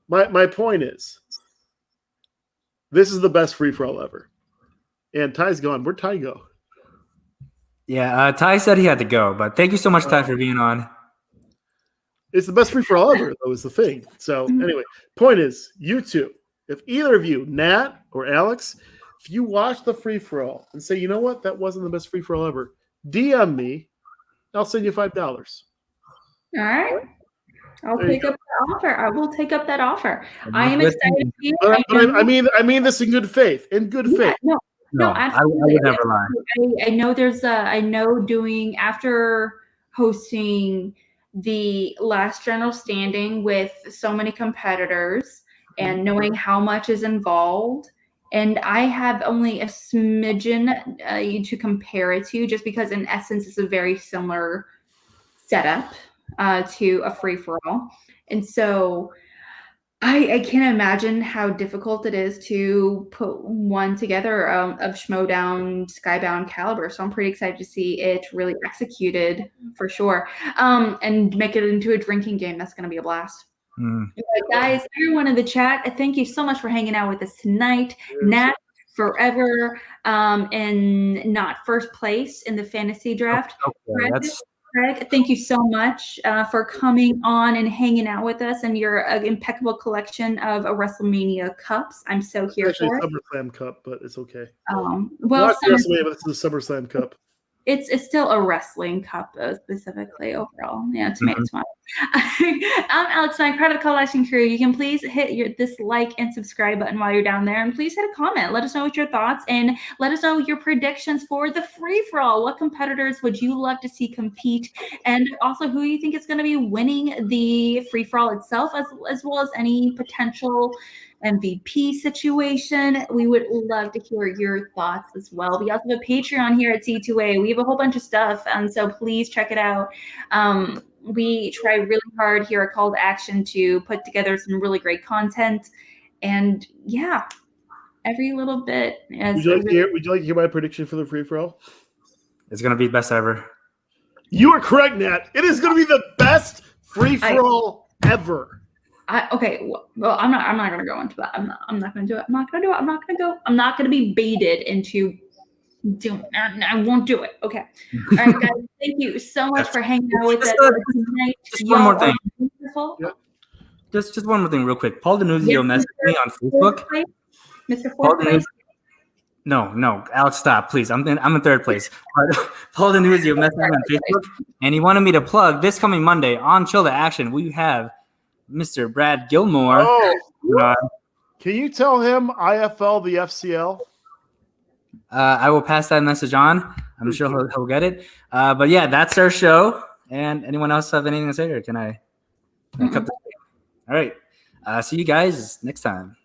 [SPEAKER 4] My point is, this is the best free-for-all ever. And Ty's gone. Where'd Ty go?
[SPEAKER 5] Yeah, Ty said he had to go, but thank you so much, Ty, for being on.
[SPEAKER 4] It's the best free-for-all ever, though, is the thing. So anyway, point is, you two, if either of you, Nat or Alex, if you watch the free-for-all and say, you know what, that wasn't the best free-for-all ever, DM me, I'll send you $5.
[SPEAKER 2] All right. I'll take up that offer. I will take up that offer. I am excited.
[SPEAKER 4] I mean this in good faith. In good faith.
[SPEAKER 2] No, absolutely.
[SPEAKER 5] I would never lie.
[SPEAKER 2] I know there's after hosting the last general standing with so many competitors, and knowing how much is involved. And I have only a smidgen to compare it to, just because in essence it's a very similar setup to a free-for-all. And so I can't imagine how difficult it is to put one together of Schmodown Skybound caliber. So I'm pretty excited to see it really executed for sure, and make it into a drinking game. That's going to be a blast. But guys, everyone in the chat, thank you so much for hanging out with us tonight. Nat forever in not first place in the fantasy draft. Craig, thank you so much for coming on and hanging out with us and your impeccable collection of WrestleMania cups. I'm so here for it.
[SPEAKER 4] SummerSlam cup, but it's okay.
[SPEAKER 2] Well,
[SPEAKER 4] not WrestleMania, but it's the SummerSlam cup.
[SPEAKER 2] It's still a wrestling cup, specifically overall. Yeah, tomato. I'm Alex, my proud of the collection crew. You can please hit this like and subscribe button while you're down there, and please hit a comment. Let us know what your thoughts, and let us know your predictions for the free-for-all. What competitors would you love to see compete, and also who you think is going to be winning the free-for-all itself, as well as any potential MVP situation. We would love to hear your thoughts as well. We also have a Patreon here at C2A. We have a whole bunch of stuff, so please check it out. We try really hard here at Call to Action to put together some really great content, and yeah, every little bit.
[SPEAKER 4] Would you like to hear my prediction for the free-for-all?
[SPEAKER 5] It's going to be the best ever.
[SPEAKER 4] You are correct, Nat. It is going to be the best free-for-all ever.
[SPEAKER 2] Okay, well, I'm not going to go into that. I'm not going to do it. I'm not going to do it. I'm not going to go. I'm not going to be baited into doing. I won't do it. Okay. All right, guys. Thank you so much for hanging out with us tonight.
[SPEAKER 5] Just one more thing. Just one more thing, real quick. Paul Denuzio messaged me on Facebook.
[SPEAKER 2] Mr. Fourth Place.
[SPEAKER 5] No, Alex, stop, please. I'm in third place. Paul Denuzio messaged me on Facebook, and he wanted me to plug this coming Monday on Chill to Action. We have Mr. Brad Gilmore.
[SPEAKER 4] Can you tell him IFL the FCL?
[SPEAKER 5] I will pass that message on. I'm sure he'll get it. But yeah, that's our show. And anyone else have anything to say, or can I cut this? All right. See you guys next time.